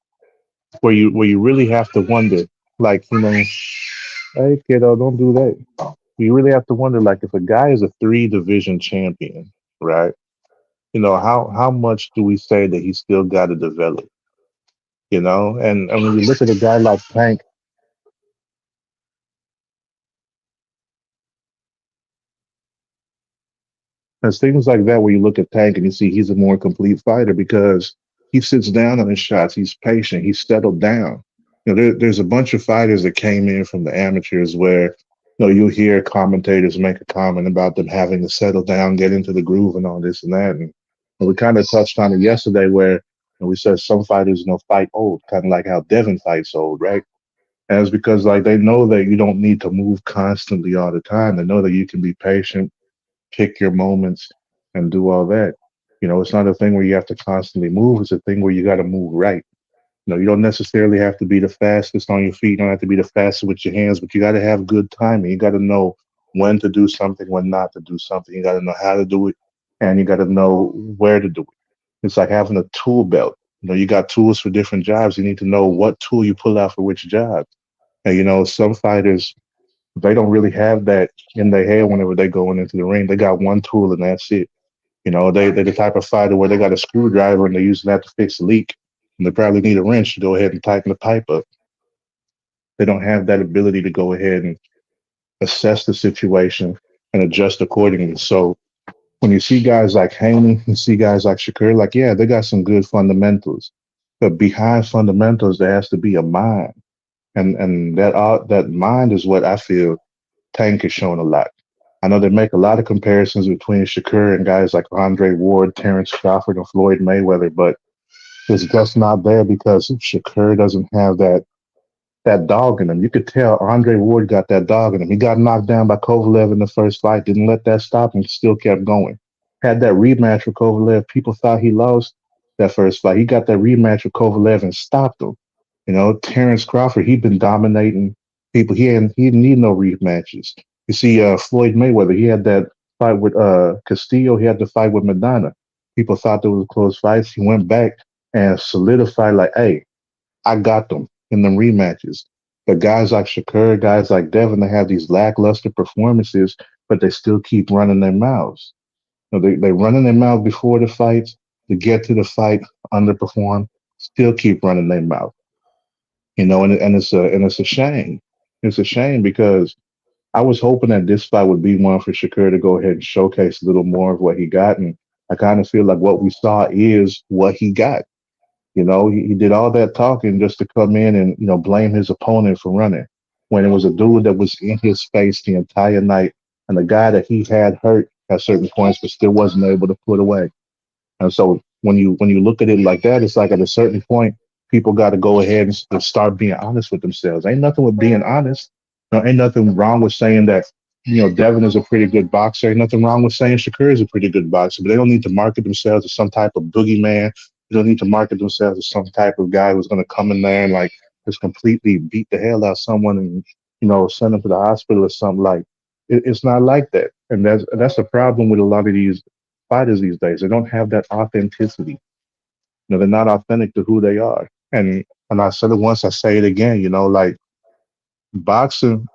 where you really have to wonder, like, hey kiddo, don't do that. You really have to wonder, like, if a guy is a three division champion, right? How much do we say that he still got to develop? And when you look at a guy like Tank, there's things like that where you look at Tank and you see he's a more complete fighter because he sits down on his shots. He's patient. He's settled down. There's a bunch of fighters that came in from the amateurs where, you'll hear commentators make a comment about them having to settle down, get into the groove, and all this and that. And we kind of touched on it yesterday where we said some fighters, fight old, kind of like how Devin fights old, right? And it's because like they know that you don't need to move constantly all the time. They know that you can be patient, pick your moments, and do all that. It's not a thing where you have to constantly move. It's a thing where you got to move right. You don't necessarily have to be the fastest on your feet. You don't have to be the fastest with your hands, but you got to have good timing. You got to know when to do something, when not to do something. You got to know how to do it, and you got to know where to do it. It's like having a tool belt. You got tools for different jobs. You need to know what tool you pull out for which job. And some fighters, they don't really have that in their head whenever they going into the ring. They got one tool and that's it. They're the type of fighter where they got a screwdriver and they're using that to fix a leak. And they probably need a wrench to go ahead and tighten the pipe up. They don't have that ability to go ahead and assess the situation and adjust accordingly. So when you see guys like Haney, you see guys like Shakur, like, yeah, they got some good fundamentals. But behind fundamentals, there has to be a mind. And that mind is what I feel Tank is showing a lot. I know they make a lot of comparisons between Shakur and guys like Andre Ward, Terrence Crawford, and Floyd Mayweather, but it's just not there because Shakur doesn't have that dog in him. You could tell Andre Ward got that dog in him. He got knocked down by Kovalev in the first fight, didn't let that stop him, still kept going. Had that rematch with Kovalev. People thought he lost that first fight. He got that rematch with Kovalev and stopped him. Terrence Crawford, he'd been dominating people. He didn't need no rematches. You see, Floyd Mayweather, he had that fight with Castillo. He had the fight with Madonna. People thought there was close fights. He went back and solidified like, hey, I got them in them rematches. But guys like Shakur, guys like Devin, they have these lackluster performances, but they still keep running their mouths. They running their mouth before the fights, to get to the fight, underperform, still keep running their mouth. And it's a shame. It's a shame because I was hoping that this fight would be one for Shakur to go ahead and showcase a little more of what he got, and I kind of feel like what we saw is what he got. He did all that talking just to come in and blame his opponent for running, when it was a dude that was in his face the entire night, and the guy that he had hurt at certain points, but still wasn't able to put away. And so when you look at it like that, it's like at a certain point, people got to go ahead and start being honest with themselves. Ain't nothing with being honest. Ain't nothing wrong with saying that Devin is a pretty good boxer. Ain't nothing wrong with saying Shakur is a pretty good boxer. But they don't need to market themselves as some type of boogeyman. They don't need to market themselves as some type of guy who's going to come in there and like just completely beat the hell out of someone and send them to the hospital or something. Like it's not like that. And that's the problem with a lot of these fighters these days. They don't have that authenticity. They're not authentic to who they are. And I said it once, I say it again. Like boxing,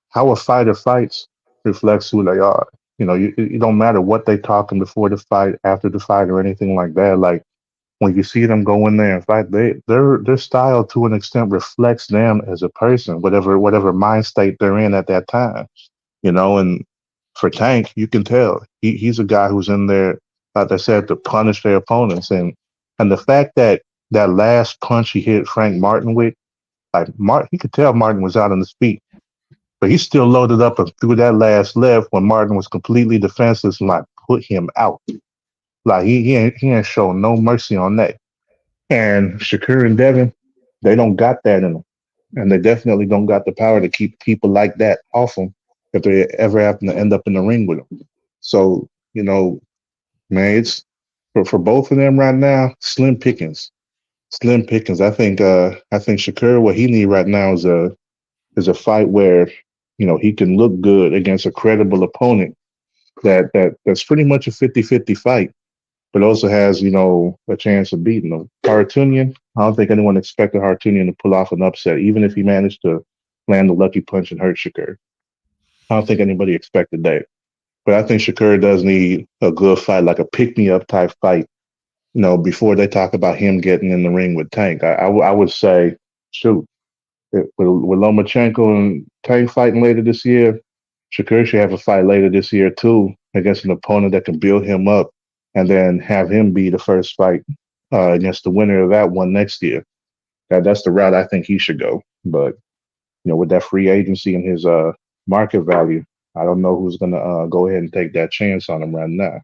how a fighter fights reflects who they are. It don't matter what they talking before the fight, after the fight, or anything like that. Like when you see them go in there and fight, their style to an extent reflects them as a person, whatever mind state they're in at that time. And for Tank, you can tell he's a guy who's in there, like I said, to punish their opponents. And the fact that that last punch he hit Frank Martin with, like Martin, he could tell Martin was out on his feet, but he still loaded up and threw that last left when Martin was completely defenseless and like put him out. Like he ain't shown no mercy on that. And Shakur and Devin, they don't got that in them, and they definitely don't got the power to keep people like that off them if they ever happen to end up in the ring with them. So man, it's for both of them right now, slim pickings, slim pickings. I think Shakur, what he need right now is a fight where, he can look good against a credible opponent that's pretty much a 50-50 fight, but also has, a chance of beating him. Hartunian, I don't think anyone expected Hartunian to pull off an upset, even if he managed to land a lucky punch and hurt Shakur. I don't think anybody expected that. But I think Shakur does need a good fight, like a pick-me-up type fight, before they talk about him getting in the ring with Tank. I would say, shoot, with Lomachenko and Tank fighting later this year, Shakur should have a fight later this year too against an opponent that can build him up, and then have him be the first fight against the winner of that one next year. That's the route I think he should go. But with that free agency and his market value, I don't know who's gonna go ahead and take that chance on him right now.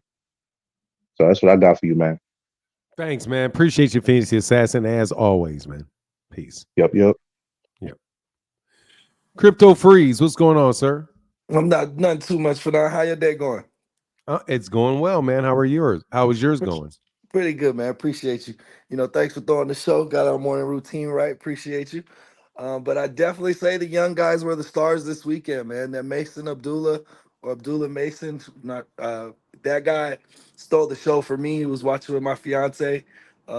So that's what I got for you, man. Thanks, man. Appreciate you, Fantasy Assassin, as always, man. Peace. Yep. Yep. Crypto Freeze, what's going on, sir? I'm not nothing too much for now. How your day going? It's going well, man. How are yours? How is yours going? Pretty good, man. Appreciate you. Thanks for throwing the show. Got our morning routine right. Appreciate you. But I definitely say the young guys were the stars this weekend, man. That Mason Abdullah or Abdullah Mason, not that guy stole the show for me. He was watching with my fiance.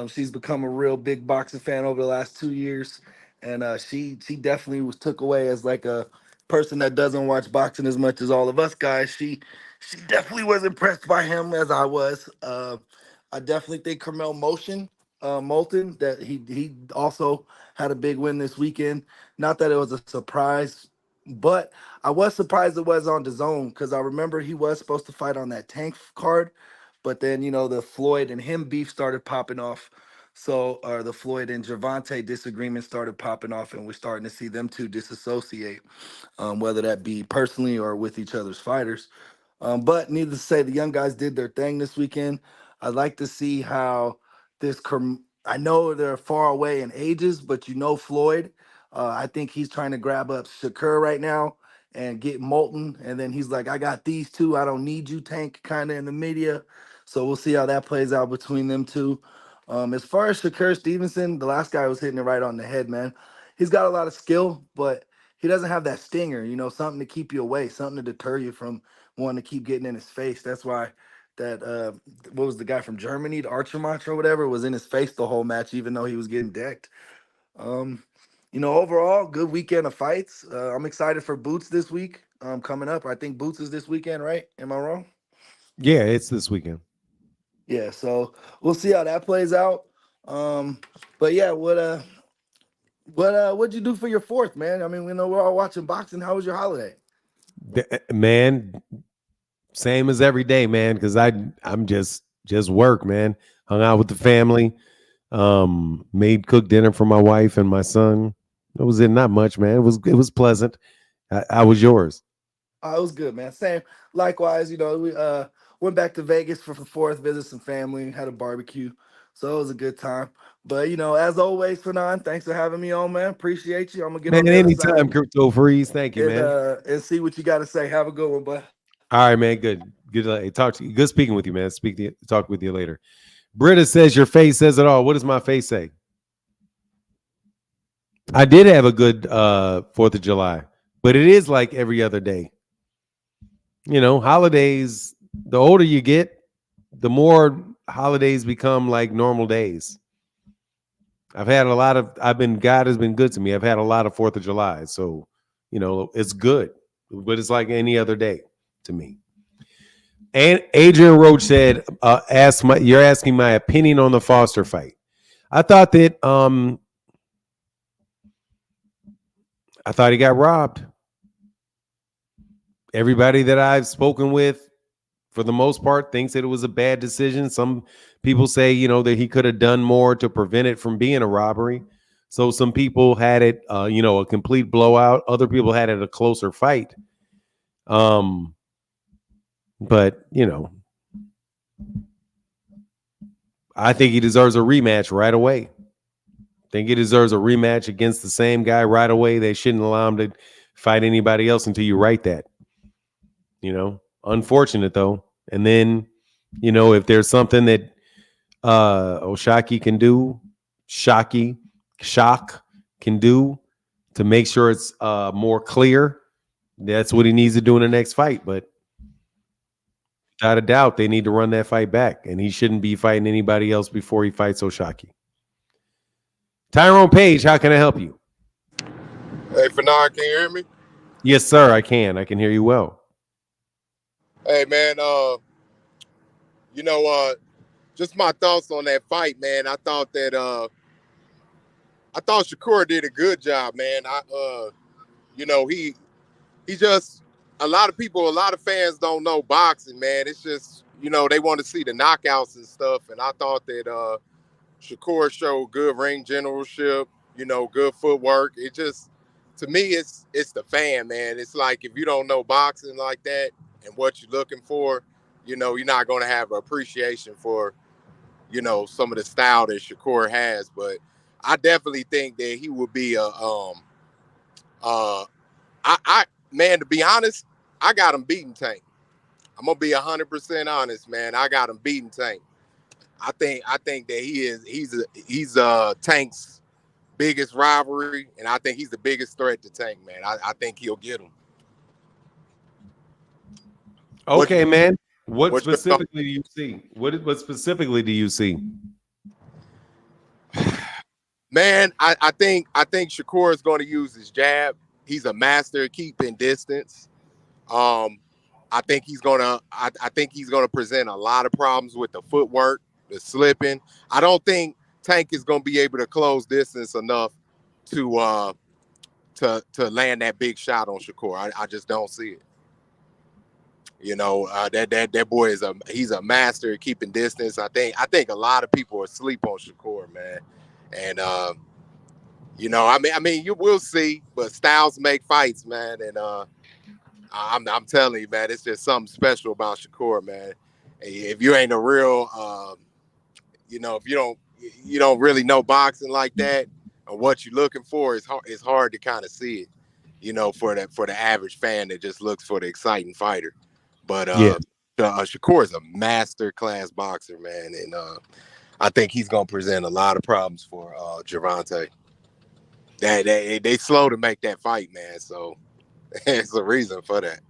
She's become a real big boxing fan over the last 2 years, and she definitely was took away as like a person that doesn't watch boxing as much as all of us guys. She definitely was impressed by him as I was. I definitely think Carmel Moulton, that he also had a big win this weekend. Not that it was a surprise, but I was surprised it was on DAZN because I remember he was supposed to fight on that Tank card, but then the Floyd and him beef started popping off. So, or the Floyd and Gervonta disagreement started popping off, and we're starting to see them two disassociate, whether that be personally or with each other's fighters. But needless to say, the young guys did their thing this weekend. I'd like to see how I know they're far away in ages, but Floyd, I think he's trying to grab up Shakur right now and get Moulton. And then he's like, I got these two. I don't need you, Tank, kind of in the media. So we'll see how that plays out between them two. As far as Shakur Stevenson, the last guy was hitting it right on the head, man. He's got a lot of skill, but he doesn't have that stinger, something to keep you away, something to deter you from wanting to keep getting in his face. That's why that what was the guy from Germany, the Archermatch or whatever, was in his face the whole match, even though he was getting decked. Overall, good weekend of fights. I'm excited for Boots this week. Coming up. I think Boots is this weekend, right? Am I wrong? Yeah, it's this weekend. Yeah, so we'll see how that plays out. But yeah, what'd you do for your fourth, man? I mean, we know we're all watching boxing. How was your holiday? Man, same as every day, man, because I'm just work, man. Hung out with the family, made cooked dinner for my wife and my son. It was not much, man. It was pleasant. How was yours? It was good, man. Same. Likewise, we went back to Vegas for the fourth, visit some family, had a barbecue. So it was a good time. But as always, Fanon, thanks for having me on, man. Appreciate you. I'm gonna get on Man, the other anytime, side Crypto Freeze. Thank you, man. and see what you got to say. Have a good one, bud. All right, man. Good. Talk to you. Good speaking with you, man. Talk with you later. Britta says your face says it all. What does my face say? I did have a good 4th of July, but it is like every other day. Holidays, the older you get, the more holidays become like normal days. God has been good to me. I've had a lot of 4th of July. So, it's good, but it's like any other day to me. And Adrian Roach said, you're asking my opinion on the Foster fight. I thought that, I thought he got robbed. Everybody that I've spoken with, for the most part, thinks that it was a bad decision. Some people say, that he could have done more to prevent it from being a robbery. So some people had it, a complete blowout. Other people had it a closer fight. But, I think he deserves a rematch right away. I think he deserves a rematch against the same guy right away. They shouldn't allow him to fight anybody else until you write that. Unfortunate though. And then, if there's something that Oshaki can do, Shock can do to make sure it's more clear, that's what he needs to do in the next fight. But without a doubt, they need to run that fight back, and he shouldn't be fighting anybody else before he fights O'Shaquie. Tyrone Page, how can I help you? Hey, Fanon, can you hear me? Yes, sir, I can. I can hear you well. Hey, man, just my thoughts on that fight, man. I thought Shakur did a good job, man. He just, a lot of fans don't know boxing, man. It's just, they want to see the knockouts and stuff. And I thought that Shakur showed good ring generalship, good footwork. It just, to me, it's the fan, man. It's like, if you don't know boxing like that and what you're looking for, you're not going to have an appreciation for, some of the style that Shakur has. But I definitely think that he would be man, to be honest, I got him beating Tank. I'm gonna be 100% honest, man. I got him beating Tank. I think that he's Tank's biggest rivalry, and I think he's the biggest threat to Tank, man. I think he'll get him. Okay, man. What specifically do you see? What specifically do you see? Man, I think Shakur is going to use his jab. He's a master at keeping distance. I think he's gonna present a lot of problems with the footwork, the slipping. I don't think Tank is gonna be able to close distance enough to land that big shot on Shakur. I just don't see it. That boy he's a master at keeping distance. I think a lot of people are asleep on Shakur, man. And you will see, but styles make fights, man. And I'm telling you, man, it's just something special about Shakur, man. If you ain't a real, if you don't really know boxing like that, or what you're looking for, it's hard to kind of see it, for the average fan that just looks for the exciting fighter. But Shakur is a master class boxer, man, and I think he's gonna present a lot of problems for Gervonta. They slow to make that fight, man. So there's a reason for that.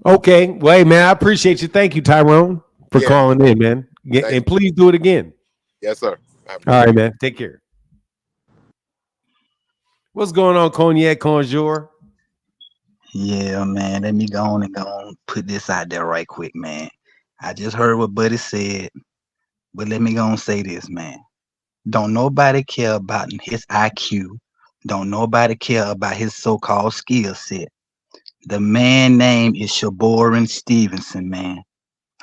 Okay, well, hey, man, I appreciate you. Thank you, Tyrone, for calling in, man. And please do it again. Yes, sir. All right, man. Take care. What's going on, Cognac Conjour? Yeah, man. Let me go on and put this out there right quick, man. I just heard what Buddy said, but let me go and say this, man. Don't nobody care about his IQ. Don't nobody care about his so-called skill set. The man name is Shakur Stevenson, man.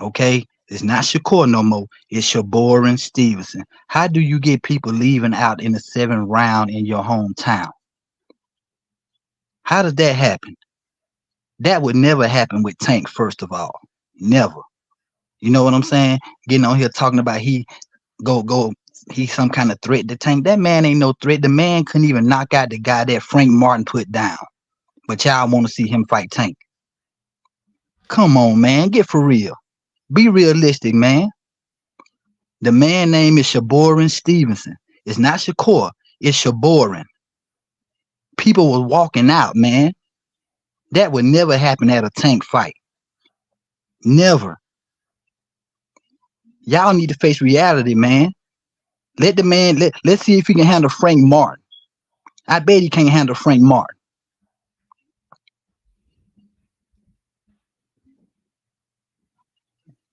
Okay? It's not Shakur no more. It's Shakur Stevenson. How do you get people leaving out in the 7th round in your hometown? How does that happen? That would never happen with Tank, first of all. Never. You know what I'm saying? Getting on here talking about he's some kind of threat to Tank. That man ain't no threat. The man couldn't even knock out the guy that Frank Martin put down. But y'all want to see him fight Tank. Come on, man. Get for real. Be realistic, man. The man name is Shakur Stevenson. It's not Shakur. It's Shakur. People was walking out, man. That would never happen at a Tank fight. Never. Y'all need to face reality, man. Let the man, let's see if he can handle Frank Martin. I bet he can't handle Frank Martin.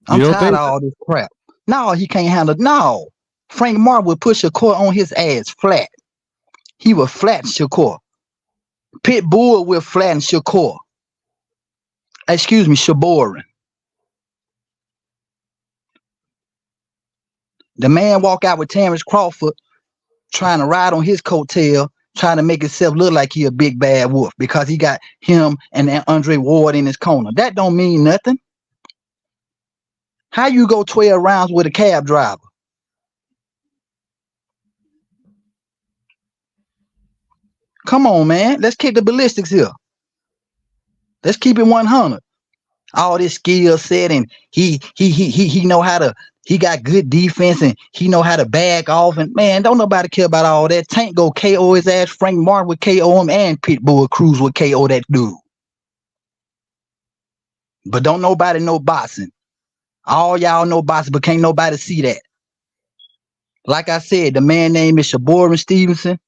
I'm tired of all this crap. No, he can't handle. No. Frank Martin would push Shakur on his ass flat. He would flatten Shakur. Pitbull will flatten Shakur. Excuse me, Shakur. The man walk out with Terrence Crawford trying to ride on his coattail, trying to make himself look like he a big bad wolf because he got him and Andre Ward in his corner. That don't mean nothing. How you go 12 rounds with a cab driver? Come on, man. Let's kick the ballistics here. Let's keep it 100. All this skill set and he know how to He got good defense and he know how to bag off. And man, don't nobody care about all that. Tank go KO his ass. Frank Martin would KO him, and Pitbull Cruz would KO that dude. But don't nobody know boxing. All y'all know boxing, but can't nobody see that. Like I said, the man name is Shakur Stevenson.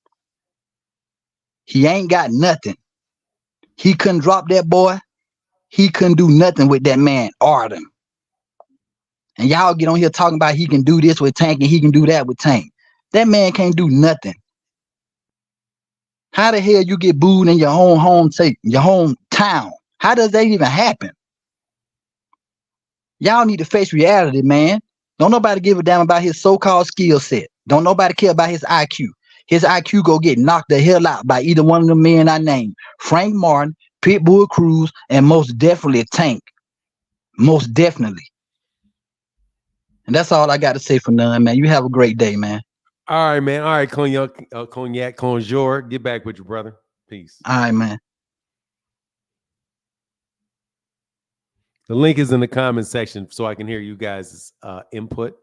He ain't got nothing. He couldn't drop that boy. He couldn't do nothing with that man, Arden. And y'all get on here talking about he can do this with Tank and he can do that with Tank. That man can't do nothing. How the hell you get booed in your own your hometown? How does that even happen? Y'all need to face reality, man. Don't nobody give a damn about his so-called skill set. Don't nobody care about his IQ. His IQ go get knocked the hell out by either one of the men I named. Frank Martin, Pitbull Cruz, and most definitely Tank. Most definitely. And that's all I got to say for none, man. You have a great day, man. All right, man. All right, Cognac, Conjour. Get back with you, brother. Peace. All right, man. The link is in the comment section so I can hear you guys' input.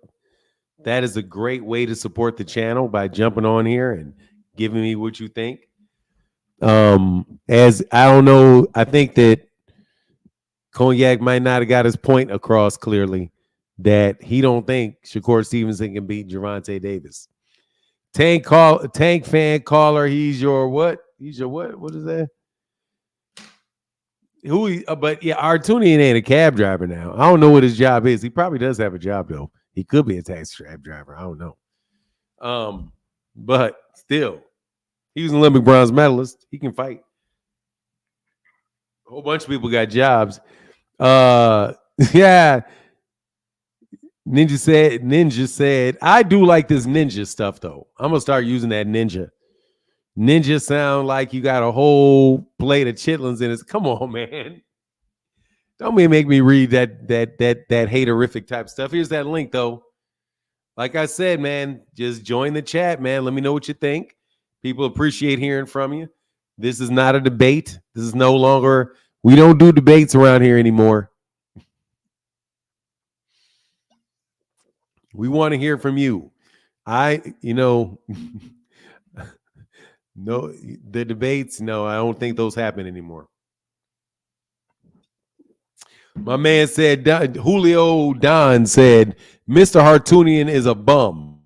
That is a great way to support the channel by jumping on here and giving me what you think. As I don't know, I think that Cognac might not have got his point across clearly that he don't think Shakur Stevenson can beat Gervonta Davis. Tank fan caller. He's your what? He's your what? What is that? But yeah, Artunian ain't a cab driver now. I don't know what his job is. He probably does have a job though. He could be a taxi cab driver. I don't know. But still, he was an Olympic bronze medalist. He can fight. A whole bunch of people got jobs. Yeah. Ninja said, I do like this ninja stuff though. I'm gonna start using that ninja. Ninja sound like you got a whole plate of chitlins in it. Come on, man. Don't make me read that haterific type stuff. Here's that link though. Like I said, man, just join the chat, man. Let me know what you think. People appreciate hearing from you. This is not a debate. This is no longer, we don't do debates around here anymore. We want to hear from you. No, the debates, no, I don't think those happen anymore. My man said, Julio Don said, Mr. Hartunian is a bum.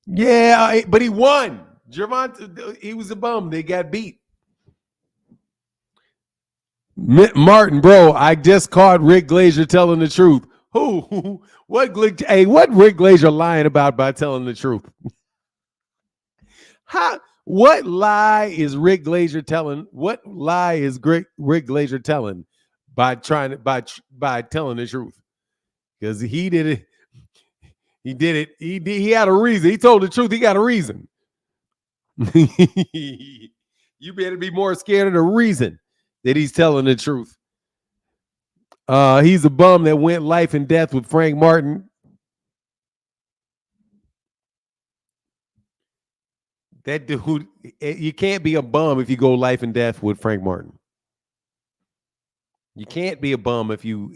Yeah, but he won. Gervonta, he was a bum. They got beat. Martin, bro, I just caught Rick Glazier telling the truth. Who? What Rick Glazier lying about by telling the truth? What lie is Rick Glazier telling? What lie is Rick Glazier telling by telling the truth? Because he did it. He did it. He had a reason. He told the truth. He got a reason. You better be more scared of the reason that he's telling the truth. He's a bum that went life and death with Frank Martin. That dude, you can't be a bum if you go life and death with Frank Martin. You can't be a bum if you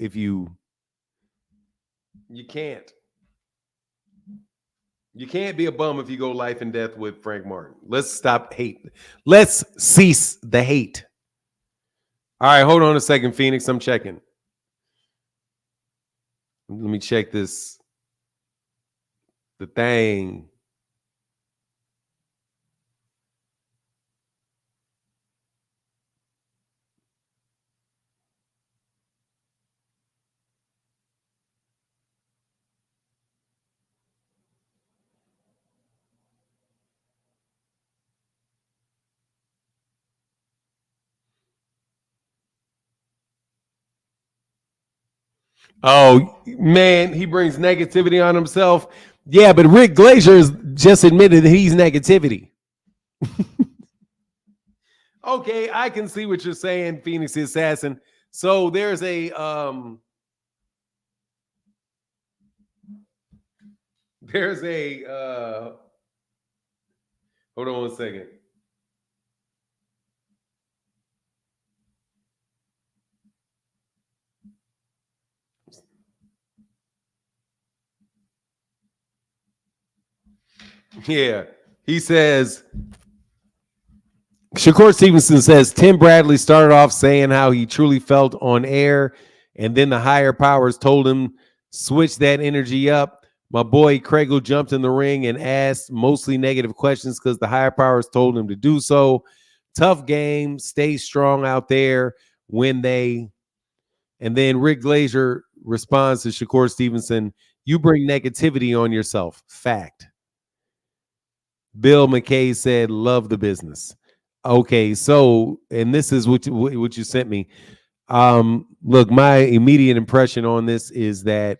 can't. You can't be a bum if you go life and death with Frank Martin. Let's stop hate. Let's cease the hate. All right, hold on a second, Phoenix. I'm checking. Let me check this. The thing. Oh, man, he brings negativity on himself. Yeah, but Rick Glazier has just admitted that he's negativity. Okay, I can see what you're saying, Phoenix the Assassin. So there's a hold on one second. Yeah. He says, Shakur Stevenson says Tim Bradley started off saying how he truly felt on air, and then the higher powers told him switch that energy up. My boy Craigle jumped in the ring and asked mostly negative questions because the higher powers told him to do so. Tough game, stay strong out there when they. And then Rick Glazier responds to Shakur Stevenson, you bring negativity on yourself. Fact. Bill McKay said, love the business. Okay, so, and this is what you sent me. Look, my immediate impression on this is that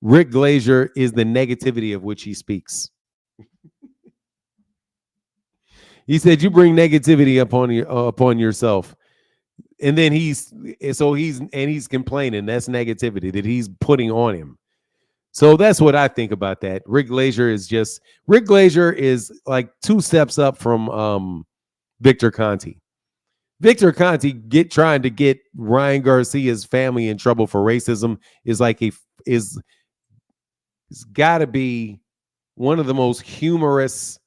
Rick Glazier is the negativity of which he speaks. He said, you bring negativity upon yourself. And then he's complaining. That's negativity that he's putting on him. So that's what I think about that. Rick Glazier is like 2 steps up from Victor Conti. Victor Conti trying to get Ryan Garcia's family in trouble for racism is got to be one of the most humorous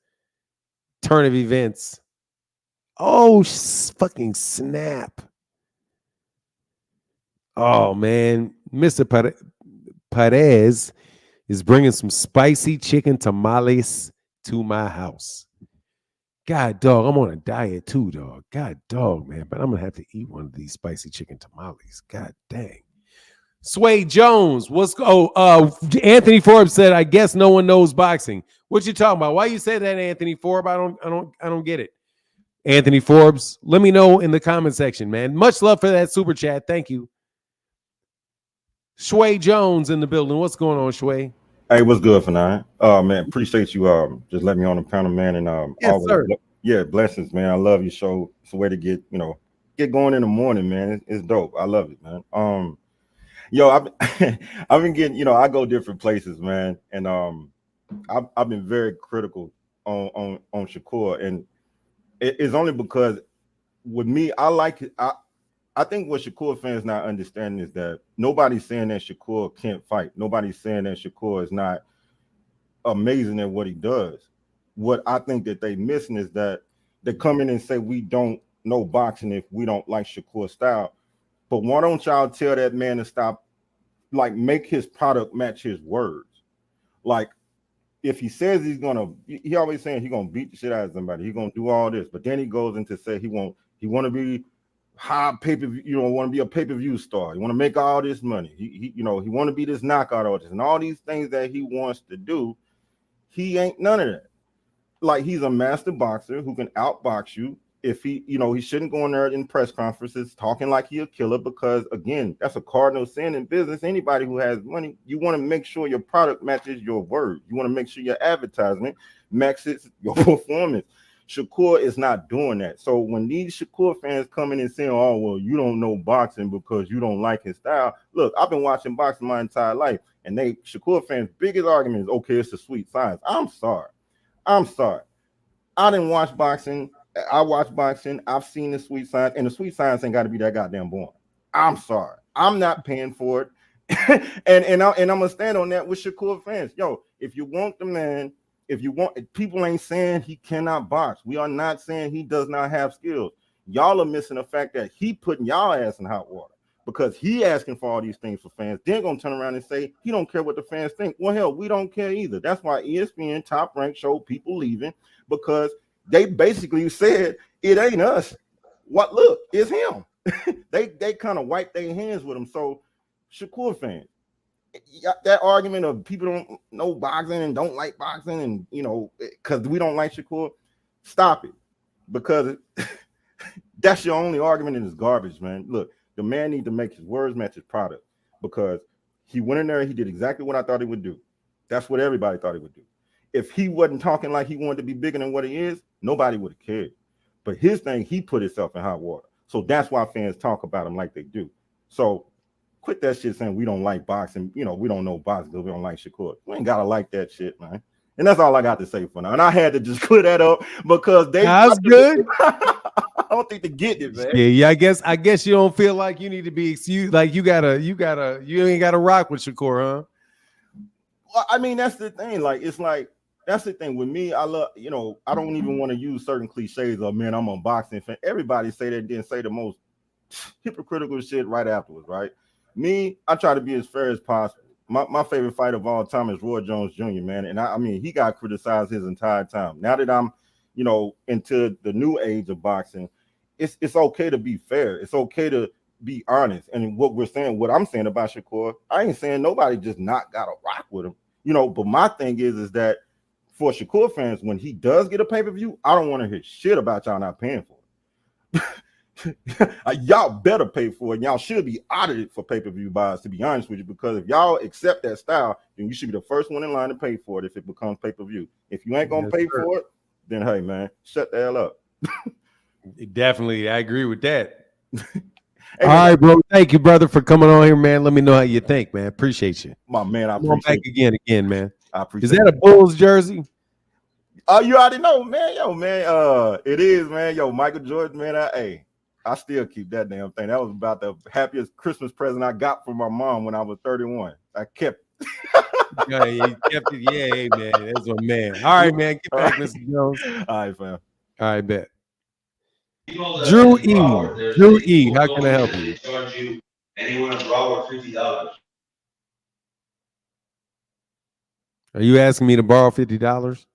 turn of events. Oh, fucking snap. Oh, man. Mr. Perez is bringing some spicy chicken tamales to my house. God, dog, I'm on a diet too, dog. God, dog, man. But I'm going to have to eat one of these spicy chicken tamales. God dang. Sway Jones, Anthony Forbes said, I guess no one knows boxing. What you talking about? Why you say that, Anthony Forbes? I don't get it. Anthony Forbes, let me know in the comment section, man. Much love for that super chat. Thank you. Sway Jones in the building. What's going on, Sway? Hey, what's good, Fanon? Man, appreciate you just letting me on the panel, man. And yes, sir. Yeah, blessings, man. I love your show. It's a way to get going in the morning, man. It's dope. I love it, man. Yo, I've been getting, I go different places, man, and I've been very critical on Shakur, and it's only because with me, I think what Shakur fans not understanding is that nobody's saying that Shakur can't fight. Nobody's saying that Shakur is not amazing at what he does. What I think that they missing is that they come in and say we don't know boxing if we don't like Shakur's style. But why don't y'all tell that man to stop, make his product match his words? Like, if he says he always saying he's gonna beat the shit out of somebody, he's gonna do all this, but then he goes into say he want to be high pay-per-view, want to be a pay-per-view star. He want to make all this money. He want to be this knockout artist and all these things that he wants to do. He ain't none of that. Like, he's a master boxer who can outbox you. If he shouldn't go in there in press conferences talking like he a killer, because again, that's a cardinal sin in business. Anybody who has money, you want to make sure your product matches your word. You want to make sure your advertisement matches your performance. Shakur is not doing that. So when these Shakur fans come in and saying, oh, well, you don't know boxing because you don't like his style. Look, I've been watching boxing my entire life, and Shakur fans' biggest argument is, okay, it's a sweet science. I'm sorry. I didn't watch boxing. I watch boxing. I've seen the sweet science, and the sweet science ain't got to be that goddamn boring. I'm sorry. I'm not paying for it. and I'm gonna stand on that with Shakur fans. Yo, if you want the man, people ain't saying he cannot box. We are not saying he does not have skills. Y'all are missing the fact that he putting y'all ass in hot water because he asking for all these things for fans. Then gonna turn around and say he don't care what the fans think. Well, hell, we don't care either. That's why ESPN Top Rank showed people leaving, because they basically said it ain't us. What? Look, it's him. they kind of wipe their hands with him. So Shakur fans, that argument of people don't know boxing and don't like boxing, and because we don't like Shakur, stop it, because that's your only argument, and it's garbage, man. Look, the man needs to make his words match his product, because he went in there, he did exactly what I thought he would do. That's what everybody thought he would do. If he wasn't talking like he wanted to be bigger than what he is, nobody would have cared. But his thing, he put himself in hot water. So that's why fans talk about him like they do. So quit that shit saying we don't like boxing. We don't know boxing because we don't like Shakur. We ain't gotta like that shit, man. And that's all I got to say for now. And I had to just clear that up because that's good. I don't think they get it, man. Yeah. I guess you don't feel like you need to be excused. Like you ain't gotta rock with Shakur, huh? Well, I mean, that's the thing. Like, it's like that's the thing with me. I love, I don't even want to use certain cliches of, man, I'm a boxing fan. Everybody say that, then say the most hypocritical shit right afterwards, right? Me, I try to be as fair as possible. My favorite fight of all time is Roy Jones Jr., man. And I mean, he got criticized his entire time. Now that I'm, into the new age of boxing, it's okay to be fair. It's okay to be honest. And what I'm saying about Shakur, I ain't saying nobody just not got to rock with him, but my thing is that for Shakur fans, when he does get a pay-per-view, I don't want to hear shit about y'all not paying for it. Y'all better pay for it. Y'all should be audited for pay-per-view buys, to be honest with you, because if y'all accept that style, then you should be the first one in line to pay for it if it becomes pay-per-view. If you ain't gonna pay for it, then hey man, shut the hell up. Definitely, I agree with that. Hey, all right, bro. Thank you, brother, for coming on here, man. Let me know how you think, man. Appreciate you. My man, I appreciate back again, man. I appreciate Is that a Bulls jersey? Oh, you already know, man. Yo, man. It is, man. Yo, Michael Jordan, man. I still keep that damn thing. That was about the happiest Christmas present I got from my mom when I was 31. I kept Yeah, he kept it. Yeah, hey, man. That's my man. All right, man. Get back, Mr. Jones. All right, fam. All right, bet. Drew E. How can I help you? Are you asking me to borrow $50?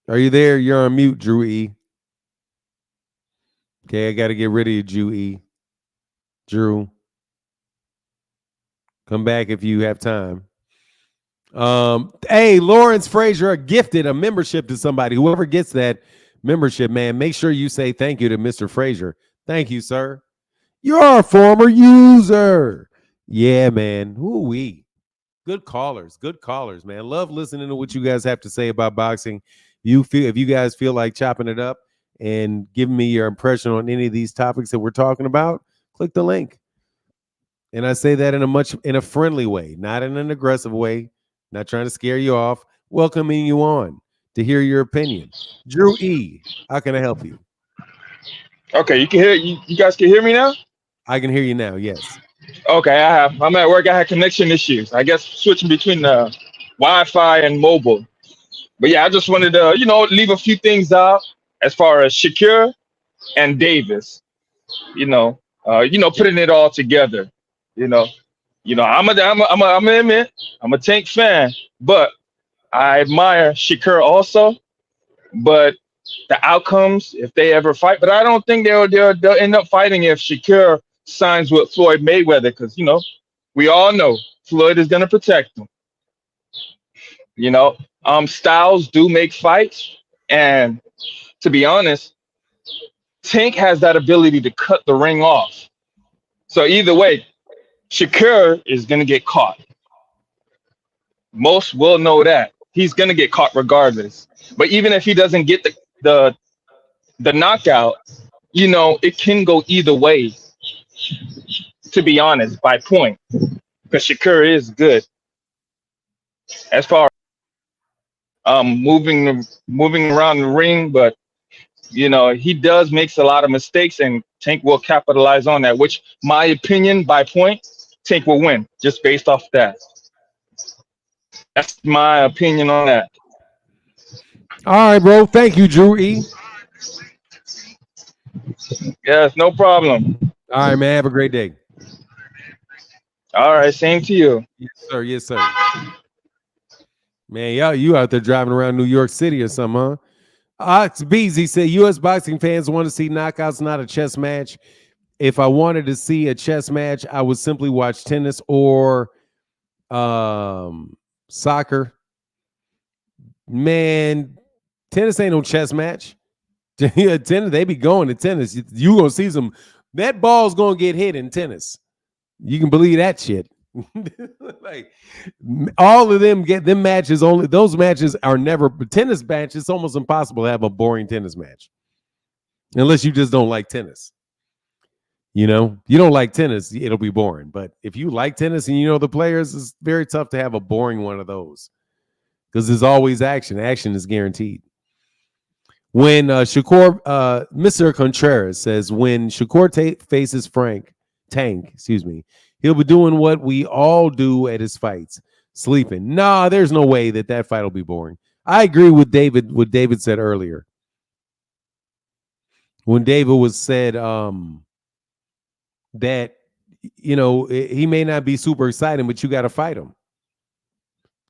Are you there? You're on mute, Drew E. Okay, I got to get rid of you, Drew E. Drew. Come back if you have time. Hey, Lawrence Frazier gifted a membership to somebody. Whoever gets that membership, man, make sure you say thank you to Mr. Frazier. Thank you, sir. You're a former user. Yeah, man. Ooh-wee. Good callers, man. Love listening to what you guys have to say about boxing. If you guys feel like chopping it up and giving me your impression on any of these topics that we're talking about, click the link. And I say that in a friendly way, not in an aggressive way, not trying to scare you off, welcoming you on to hear your opinion. Drew E., how can I help you? Okay, you can hear you guys can hear me now? I can hear you now, yes. Okay, I'm at work. I had connection issues. I guess switching between the Wi-Fi and mobile. But yeah, I just wanted to, leave a few things out as far as Shakur and Davis. Putting it all together. I'm a Tank fan, but I admire Shakur also. But the outcomes, if they ever fight, but I don't think they'll end up fighting if Shakur signs with Floyd Mayweather, because we all know Floyd is gonna protect him. Styles do make fights, and to be honest, Tank has that ability to cut the ring off. So either way, Shakur is gonna get caught. Most will know that he's gonna get caught regardless. But even if he doesn't get the knockout, it can go either way. To be honest, by point, because Shakur is good as far as moving around the ring, but he does makes a lot of mistakes, and Tank will capitalize on that. Which, my opinion, by point, Tank will win just based off that. That's my opinion on that. All right, bro. Thank you, Drew E. Yes, no problem. All right, man. Have a great day. All right, same to you. Yes, sir. Yes, sir. Man, you out there driving around New York City or something, huh? Ox Beasley said, U.S. boxing fans want to see knockouts, not a chess match. If I wanted to see a chess match, I would simply watch tennis or soccer. Man, tennis ain't no chess match. Tennis, they be going to tennis. You gonna see some. That ball's gonna get hit in tennis. You can believe that shit. Like all of them get them matches. Only those matches are never tennis match. It's almost impossible to have a boring tennis match, unless you just don't like tennis. You don't like tennis, it'll be boring. But if you like tennis and you know the players, it's very tough to have a boring one of those because there's always action. Action is guaranteed. When Mr. Contreras says, when Shakur faces Tank, he'll be doing what we all do at his fights. sleeping. Nah, there's no way that fight will be boring. I agree with David. What David said earlier when David was said that he may not be super exciting, but you got to fight him.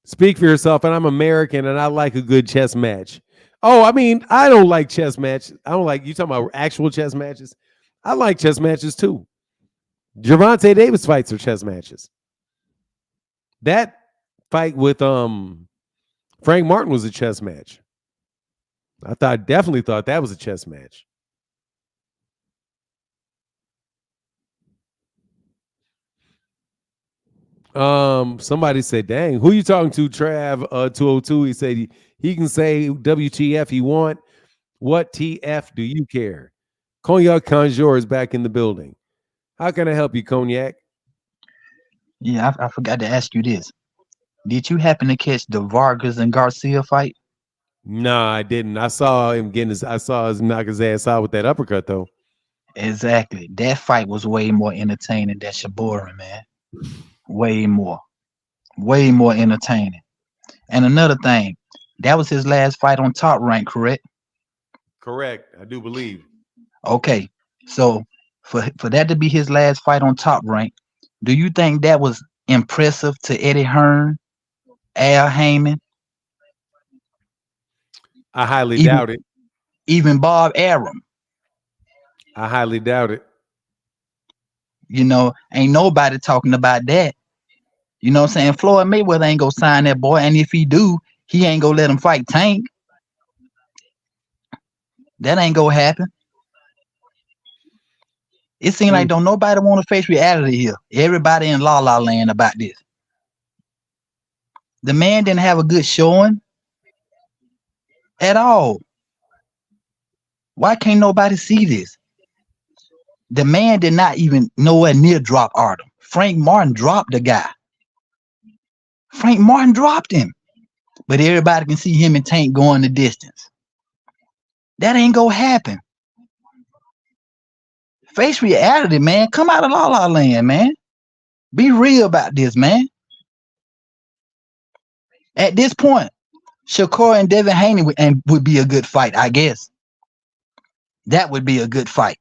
Speak for yourself. And I'm American, and I like a good chess match. Oh, I mean, I don't like chess matches. I don't like you talking about actual chess matches. I like chess matches too. Gervonta Davis fights are chess matches. That fight with Frank Martin was a chess match. Definitely thought that was a chess match. Somebody said, dang, who you talking to, Trav 202? He said he can say WTF he want. What TF do you care? Cognac Conjure is back in the building. How can I help you, Cognac? Yeah, I forgot to ask you this. Did you happen to catch the Vargas and Garcia fight? No, I didn't. I saw him knock his ass out with that uppercut, though. Exactly. That fight was way more entertaining than Shakur, man. Way more entertaining. And another thing, that was his last fight on Top Rank, correct? Correct. I do believe. Okay. So for that to be his last fight on Top Rank, do you think that was impressive to Eddie Hearn, Al Heyman? I highly doubt it. Even Bob Arum. I highly doubt it. Ain't nobody talking about that. You know what I'm saying? Floyd Mayweather ain't gonna sign that boy, and if he do, he ain't gonna let him fight Tank. That ain't gonna happen. It seems like don't nobody want to face reality here. Everybody in La La Land about this. The man didn't have a good showing at all. Why can't nobody see this? The man did not even nowhere near drop Artem. Frank Martin dropped the guy. Frank Martin dropped him. But everybody can see him and Tank going the distance. That ain't gonna happen. Face reality, man. Come out of La La Land, man. Be real about this, man. At this point, Shakur and Devin Haney would be a good fight, I guess. That would be a good fight.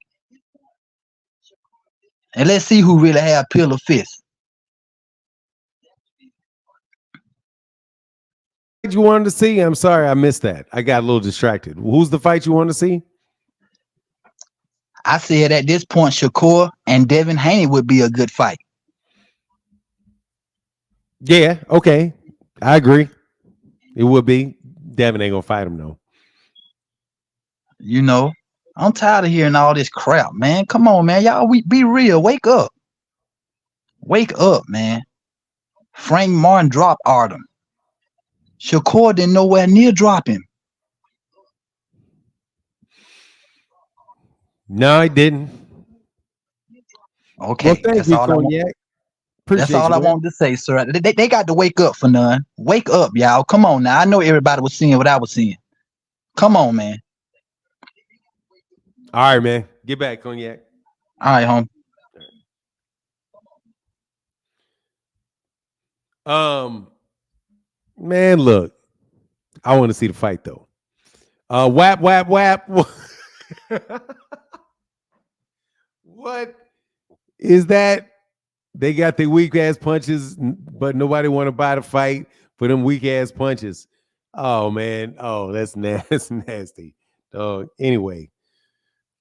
And let's see who really have pillar fists. You wanted to see? I'm sorry, I missed that. I got a little distracted. Who's the fight you want to see? I said at this point, Shakur and Devin Haney would be a good fight. Yeah, okay. I agree. It would be. Devin ain't gonna fight him though. I'm tired of hearing all this crap, man. Come on, man. Y'all, be real. Wake up. Wake up, man. Frank Martin dropped Artem. Shakur didn't nowhere near drop him. No, I didn't. Okay, well, thank you, Cognac. That's all I wanted to say, sir. They got to wake up for none. Wake up, y'all. Come on now. I know everybody was seeing what I was seeing. Come on, man. All right, man. Get back, Cognac. All right, home. Man, look. I want to see the fight though. Whap. What is that? They got the weak ass punches, but nobody want to buy the fight for them weak ass punches. Oh man, that's nasty. Anyway,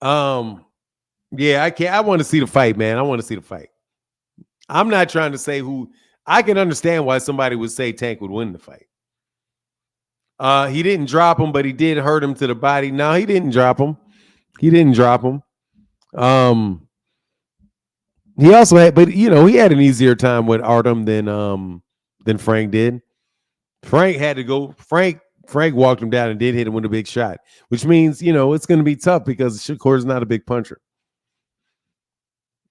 yeah, I can't. I want to see the fight, man. I want to see the fight. I'm not trying to say who. I can understand why somebody would say Tank would win the fight. He didn't drop him, but he did hurt him to the body. No, he didn't drop him. He also had, but he had an easier time with Artem than Frank did. Frank had to go. Frank walked him down and did hit him with a big shot, which means it's going to be tough because Shakur's not a big puncher.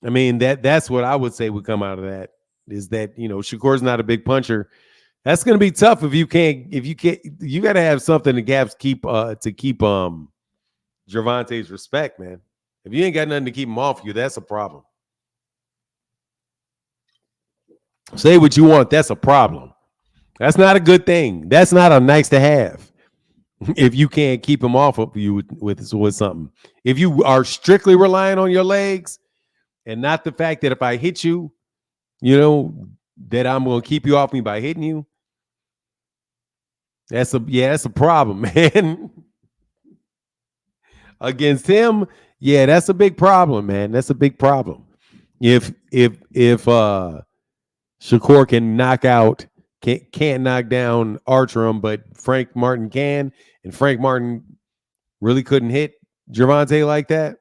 I mean that's what I would say would come out of that is that Shakur's not a big puncher. That's going to be tough if you can't. You got to have something to keep Gervonta's respect, man. If you ain't got nothing to keep him off you, that's a problem. Say what you want. That's a problem. That's not a good thing. That's not a nice to have. If you can't keep him off of you with something. If you are strictly relying on your legs and not the fact that if I hit you, that I'm going to keep you off me by hitting you. That's a problem, man. Against him, that's a big problem, man. That's a big problem. If Shakur can't knock down Archerum, but Frank Martin can, and Frank Martin really couldn't hit Gervonta like that.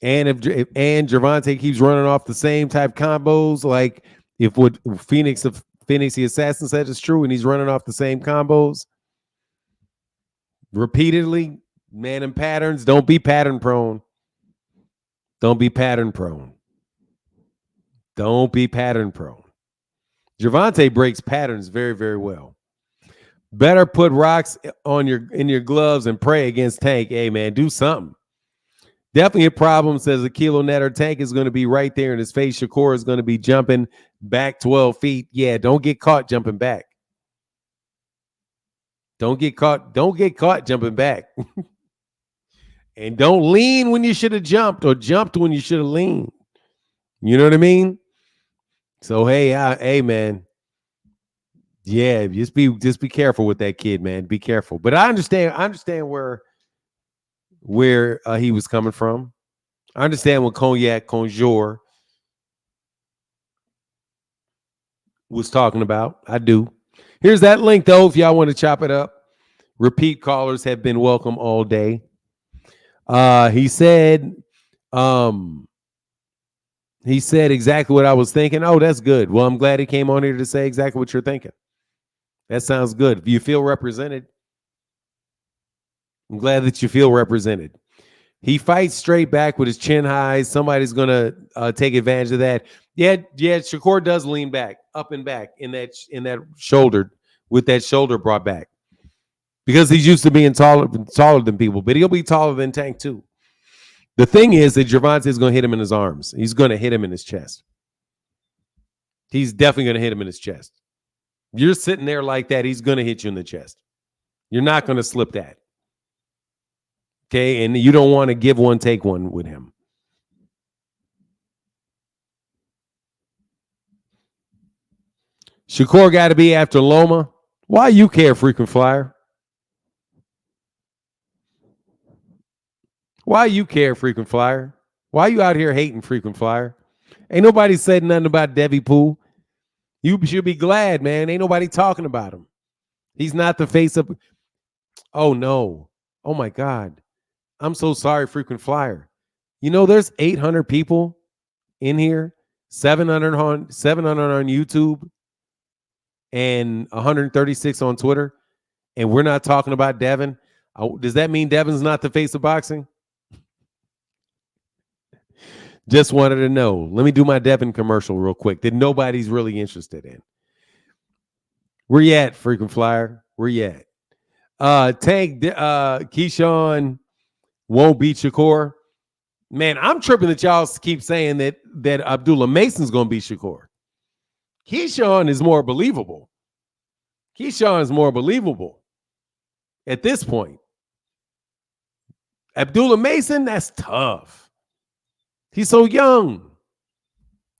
And if Gervonta keeps running off the same type combos, like if what Phoenix the Assassin said is true, and he's running off the same combos repeatedly, man, in patterns, don't be pattern prone. Don't be pattern prone. Don't be pattern prone. Gervonta breaks patterns very, very well. Better put rocks in your gloves and pray against Tank. Hey, man, do something. Definitely a problem, says a kilo netter. Tank is going to be right there in his face. Shakur is going to be jumping back 12 feet. Yeah, don't get caught jumping back. Don't get caught jumping back. And don't lean when you should have jumped or jumped when you should have leaned. You know what I mean? So, hey, man. Yeah, just be careful with that kid, man. Be careful. But I understand where he was coming from. I understand what Conjure was talking about. I do. Here's that link, though, if y'all want to chop it up. Repeat callers have been welcome all day. He said exactly what I was thinking. Oh, that's good. Well, I'm glad he came on here to say exactly what you're thinking. That sounds good. If you feel represented, I'm glad that you feel represented. He fights straight back with his chin high. Somebody's going to take advantage of that. Yeah, Shakur does lean back, up and back in that shoulder, with that shoulder brought back. Because he's used to being taller than people, but he'll be taller than Tank too. The thing is that Gervonta is going to hit him in his arms. He's going to hit him in his chest. He's definitely going to hit him in his chest. You're sitting there like that, he's going to hit you in the chest. You're not going to slip that. Okay, and you don't want to give one, take one with him. Shakur got to be after Loma. Why you care, frequent flyer? Why you care, frequent flyer? Why you out here hating, frequent flyer? Ain't nobody said nothing about Devi Poole. You should be glad, man. Ain't nobody talking about him. He's not the face of... Oh, no. Oh, my God. I'm so sorry, frequent flyer. There's 800 people in here, 700 on YouTube, and 136 on Twitter, and we're not talking about Devin. Does that mean Devin's not the face of boxing? Just wanted to know. Let me do my Devin commercial real quick that nobody's really interested in. Where you at, frequent flyer? Where you at? Tank, Keyshawn won't beat Shakur. Man, I'm tripping that y'all keep saying that Abdullah Mason's going to beat Shakur. Keyshawn is more believable. Keyshawn is more believable at this point. Abdullah Mason, that's tough. He's so young.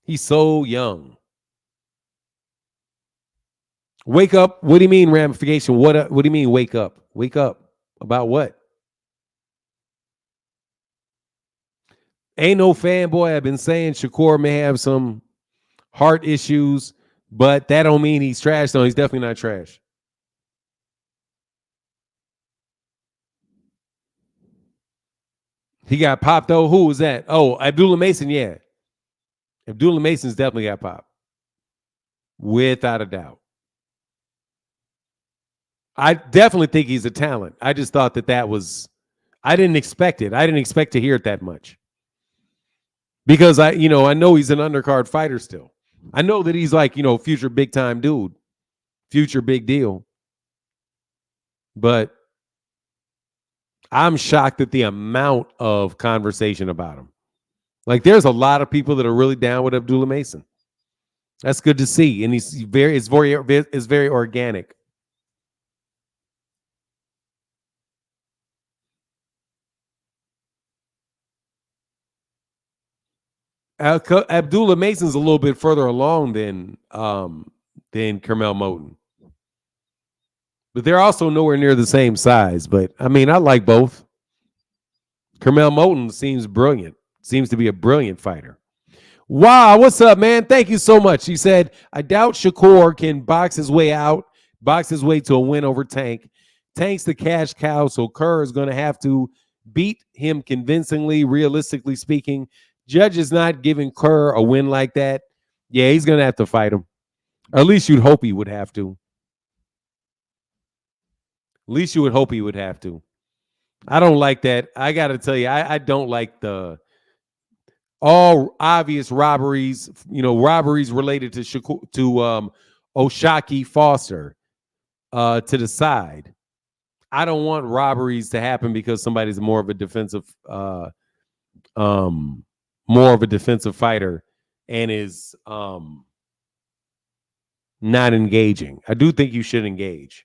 He's so young. Wake up. What do you mean ramification? What do you mean wake up? Wake up. About what? Ain't no fanboy. I've been saying Shakur may have some heart issues, but that don't mean he's trash. No, he's definitely not trash. He got popped, though. Who was that? Oh, Abdullah Mason, yeah. Abdullah Mason's definitely got popped. Without a doubt. I definitely think he's a talent. I just thought that was... I didn't expect it. I didn't expect to hear it that much. Because I know he's an undercard fighter still. I know that he's like, future big time dude. Future big deal. But I'm shocked at the amount of conversation about him. Like, there's a lot of people that are really down with Abdullah Mason. That's good to see, and it's very organic. Abdullah Mason's a little bit further along than Carmel Moten, but they're also nowhere near the same size. But I mean, I like both. Carmel Moten seems to be a brilliant fighter. Wow, what's up, man? Thank you so much. He said, I doubt Shakur can box his way to a win over Tank. Tank's the cash cow, so Kerr is going to have to beat him convincingly, realistically speaking. Judge is not giving Kerr a win like that. Yeah, he's going to have to fight him. Or at least you'd hope he would have to. At least you would hope he would have to. I don't like that. I got to tell you, I don't like the all obvious robberies, robberies related to Oshaki Foster to the side. I don't want robberies to happen because somebody's more of a defensive fighter and is not engaging. I do think you should engage.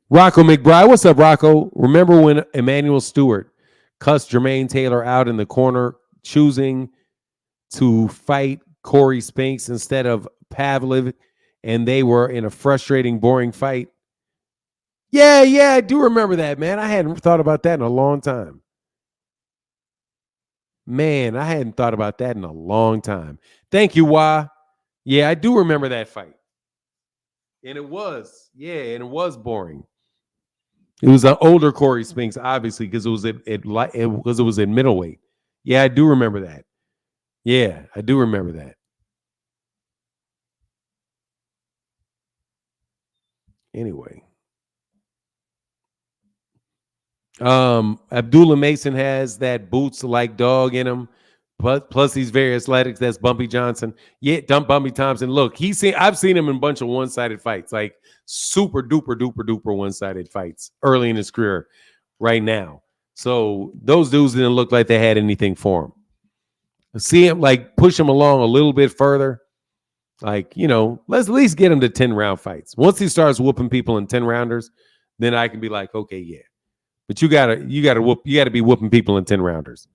Rocco McBride, what's up, Rocco? Remember when Emmanuel Stewart cussed Jermaine Taylor out in the corner, choosing to fight Corey Spinks instead of Pavlov, and they were in a frustrating, boring fight? Yeah, I do remember that, man. I hadn't thought about that in a long time. Man, I hadn't thought about that in a long time. Thank you, Wah. Yeah, I do remember that fight. And it was boring. It was an older Corey Spinks, obviously, because it was in middleweight. Yeah, I do remember that. Yeah, I do remember that. Anyway, Abdullah Mason has that boots like dog in him. Plus he's very athletic. That's Bumpy Johnson. Yeah, dump Bumpy Thompson. Look, I've seen him in a bunch of one-sided fights, like super duper duper duper one-sided fights early in his career right now. So those dudes didn't look like they had anything for him. See him like push him along a little bit further. Like, let's at least get him to 10-round fights. Once he starts whooping people in 10-rounders, then I can be like, okay, yeah. But you gotta be whooping people in 10-rounders.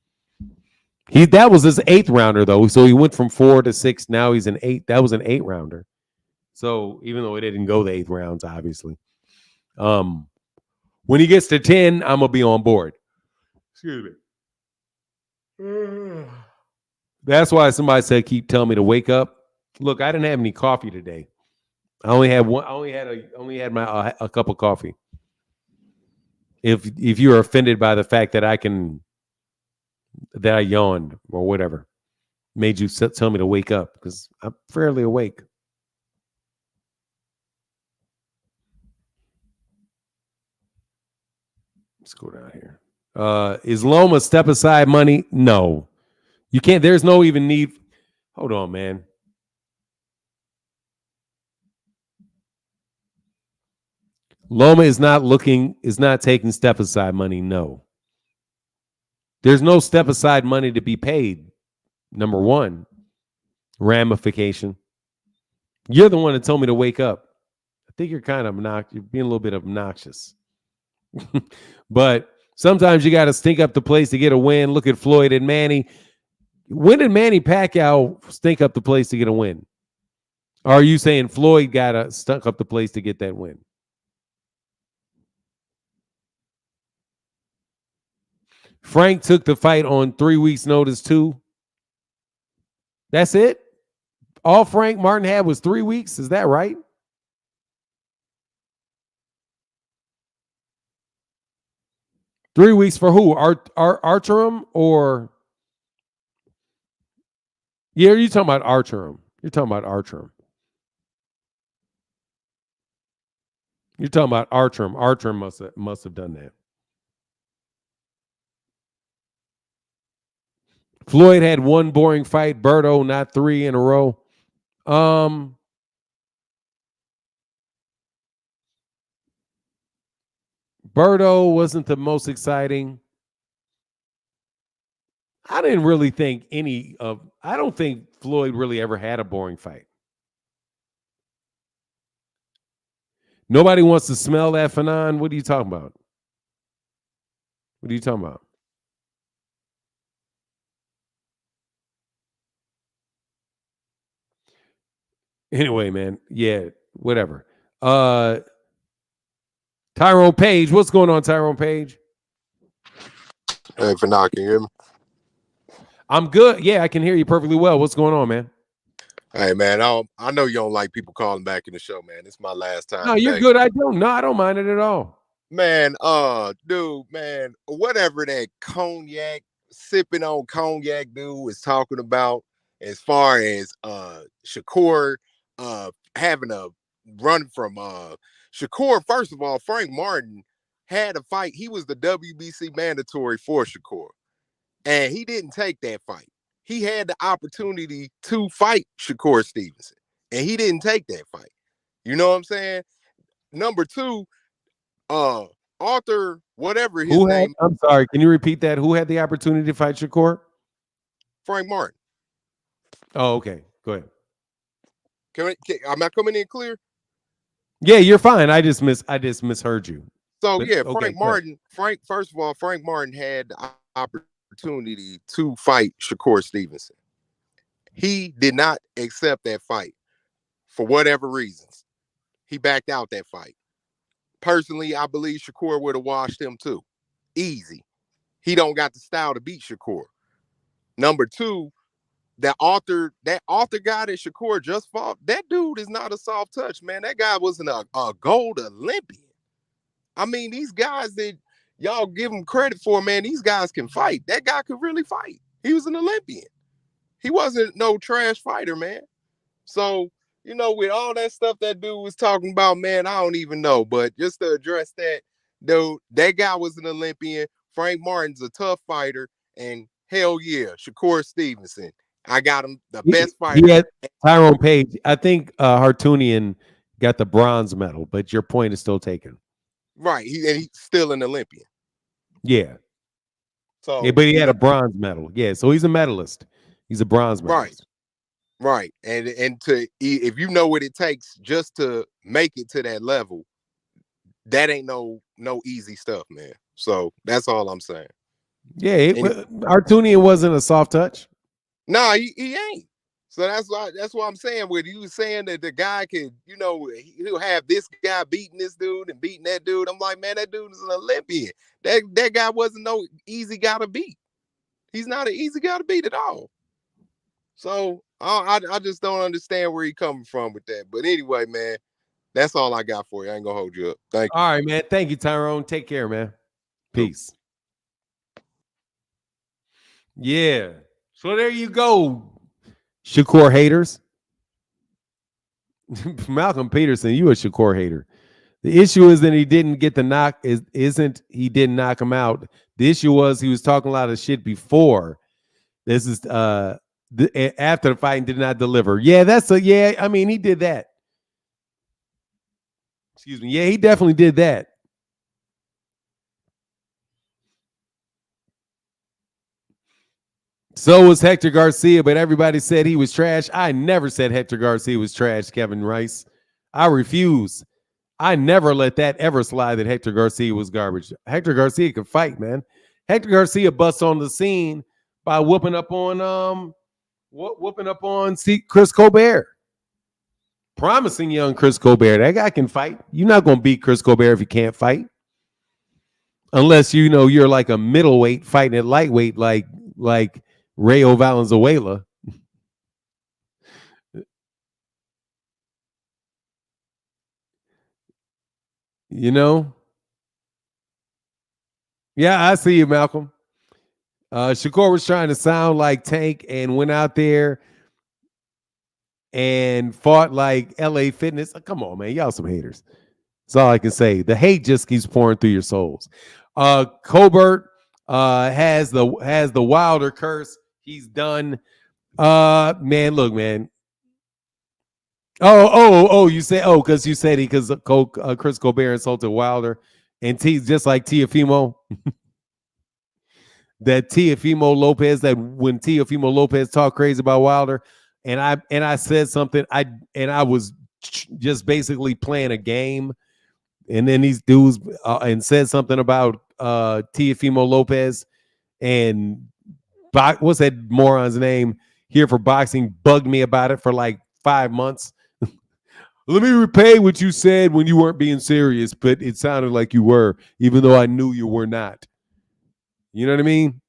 That was his 8th rounder though, so he went from 4 to 6. Now he's an 8. That was an 8-rounder. So even though it didn't go the 8th rounds, obviously, when he gets to 10, I'm gonna be on board. Excuse me. That's why somebody said keep telling me to wake up. Look, I didn't have any coffee today. I only had one. I only had my a cup of coffee. If you're offended by the fact that I yawned or whatever, made you tell me to wake up because I'm fairly awake. Let's go down here. Is Loma step aside money? No, you can't. There's no even need. Hold on, man. Loma is not taking step aside money. No. There's no step aside money to be paid. Number one, ramification. You're the one that told me to wake up. I think you're kind of obnoxious. You're being a little bit obnoxious. But sometimes you got to stink up the place to get a win. Look at Floyd and Manny. When did Manny Pacquiao stink up the place to get a win? Or are you saying Floyd got to stink up the place to get that win? Frank took the fight on 3 weeks' notice too. That's it? All Frank Martin had was 3 weeks. Is that right? $3 weeks for who? Archerum or? Yeah, you're talking about Archerum. You're talking about Archerum. You're talking about Archerum. Archerum must have done that. Floyd had one boring fight. Berto, not 3 in a row. Berto wasn't the most exciting. I didn't really think I don't think Floyd really ever had a boring fight. Nobody wants to smell that, Fanon. What are you talking about? What are you talking about? Anyway, man. Yeah, whatever. Tyrone Page. What's going on, Tyrone Page? Hey, Fanon, can you hear me? I'm good. Yeah, I can hear you perfectly well. What's going on, man? Hey, man, I know you don't like people calling back in the show, man. It's my last time. No, you're good. I don't mind it at all. Man, dude, man, whatever that cognac, sipping on cognac dude is talking about as far as Shakur having a run from Shakur, first of all, Frank Martin had a fight. He was the WBC mandatory for Shakur, and he didn't take that fight. He had the opportunity to fight Shakur Stevenson, and he didn't take that fight. You know what I'm saying? Number two, Arthur, whatever his name. I'm sorry. Can you repeat that? Who had the opportunity to fight Shakur? Frank Martin. Oh, okay. Go ahead. Am I coming in clear? Yeah, you're fine. I just misheard you. So Frank Martin. First of all, Frank Martin had the opportunity to fight Shakur Stevenson. He did not accept that fight for whatever reasons. He backed out that fight. Personally, I believe Shakur would have washed him too. Easy. He don't got the style to beat Shakur. Number two, that Arthur guy that Shakur just fought, that dude is not a soft touch, man. That guy wasn't a gold Olympian. I mean, these guys that y'all give him credit for, man, these guys can fight. That guy could really fight. He was an Olympian. He wasn't no trash fighter, man. So, you know, with all that stuff that dude was talking about, man, I don't even know. But just to address that, dude, that guy was an Olympian. Frank Martin's a tough fighter. And hell yeah, Shakur Stevenson. I got him the best fighter. He had Tyrone Page. I think Hartunian got the bronze medal, but your point is still taken. Right. He's still an Olympian. Yeah. So yeah, but he had a bronze medal. Yeah, so he's a medalist. He's a bronze medalist. Right. And if you know what it takes just to make it to that level, that ain't no easy stuff, man. So that's all I'm saying. Yeah, Hartunian wasn't a soft touch. Nah, he ain't. So that's why I'm saying, with you saying that the guy could, you know, he'll have this guy beating this dude and beating that dude. I'm like, man, that dude is an Olympian. That guy wasn't no easy guy to beat. He's not an easy guy to beat at all. So I just don't understand where he coming from with that. But anyway, man, that's all I got for you. I ain't gonna hold you up. Thank you. All right, man. Thank you, Tyrone. Take care, man. Peace. Yeah. So there you go, Shakur haters. Malcolm Peterson, you a Shakur hater. The issue is that he didn't get the knock. Isn't he didn't knock him out? The issue was he was talking a lot of shit before. This is after the fight and did not deliver. Yeah, I mean, he did that. Excuse me. Yeah, he definitely did that. So was Hector Garcia, but everybody said he was trash. I never said Hector Garcia was trash, Kevin Rice. I refuse. I never let that ever slide that Hector Garcia was garbage. Hector Garcia could fight, man. Hector Garcia busts on the scene by whooping up on Chris Colbert. Promising young Chris Colbert. That guy can fight. You're not going to beat Chris Colbert if you can't fight. Unless you know you're like a middleweight fighting at lightweight like Rayo Valenzuela. You know? Yeah, I see you, Malcolm. Shakur was trying to sound like Tank and went out there and fought like LA Fitness. Come on, man. Y'all some haters. That's all I can say. The hate just keeps pouring through your souls. Colbert has the Wilder curse. He's done. Man, look, man. You say because you said because Chris Colbert insulted Wilder and just like Tiafimo. that Teofimo Lopez, that when Teofimo Lopez talked crazy about Wilder, and I said something, I was just basically playing a game, and then these dudes and said something about Teofimo Lopez, and what's that moron's name here for boxing bugged me about it for like 5 months. Let me repay what you said when you weren't being serious, but it sounded like you were, even though I knew you were not. You know what I mean?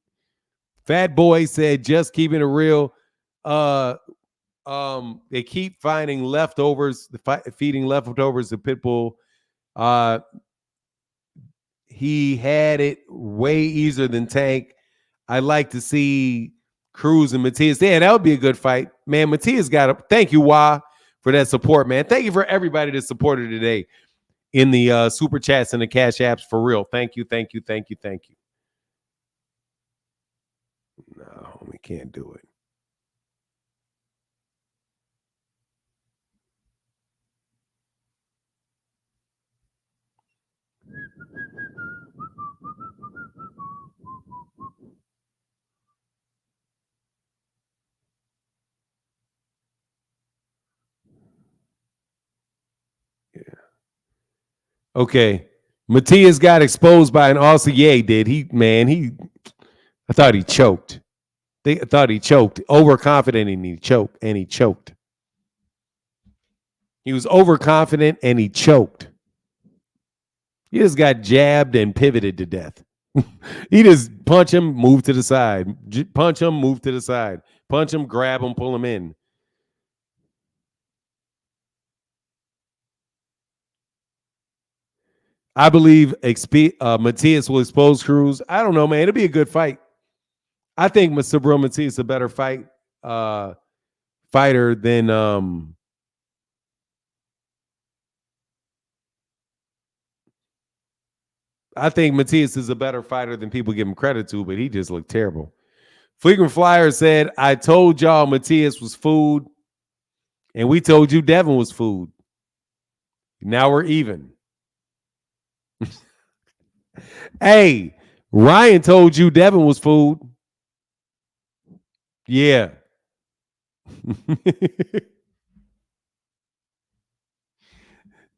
Fat Boy said, just keeping it real. They keep finding leftovers, feeding leftovers to Pitbull. He had it way easier than Tank. I'd like to see Cruz and Matias. Yeah, that would be a good fight. Man, Matias got it. Thank you, Wah, for that support, man. Thank you for everybody that supported today in the super chats and the cash apps, for real. Thank you, thank you, thank you, thank you. No, we can't do it. Yeah. Okay. Matias got exposed by an Aussier, did he? Man, I thought he choked. I thought he choked. Overconfident and he choked. He was overconfident and he choked. He just got jabbed and pivoted to death. He just punch him, move to the side. Punch him, move to the side. Punch him, grab him, pull him in. I believe Matias will expose Cruz. I don't know, man. It'll be a good fight. I think Subriel Matias is a better fighter than I think Matias is a better fighter than people give him credit to, but he just looked terrible. Frequent Flyer said, I told y'all Matias was food, and we told you Devin was food. Now we're even. Hey, Ryan told you Devin was food. Yeah.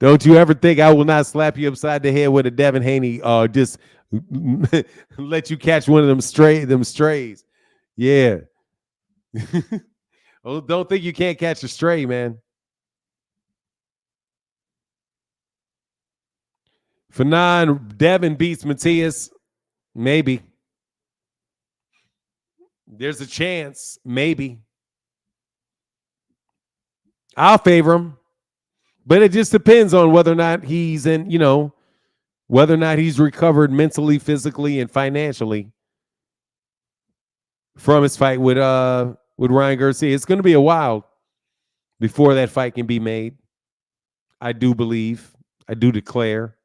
Don't you ever think I will not slap you upside the head with a Devin Haney or just let you catch one of them strays. Yeah. Well, don't think you can't catch a stray, man. Fanon, Devin beats Matias. Maybe. There's a chance. Maybe. I'll favor him. But it just depends on whether or not he's whether or not he's recovered mentally, physically, and financially from his fight with Ryan Garcia. It's going to be a while before that fight can be made. I do believe. I do declare.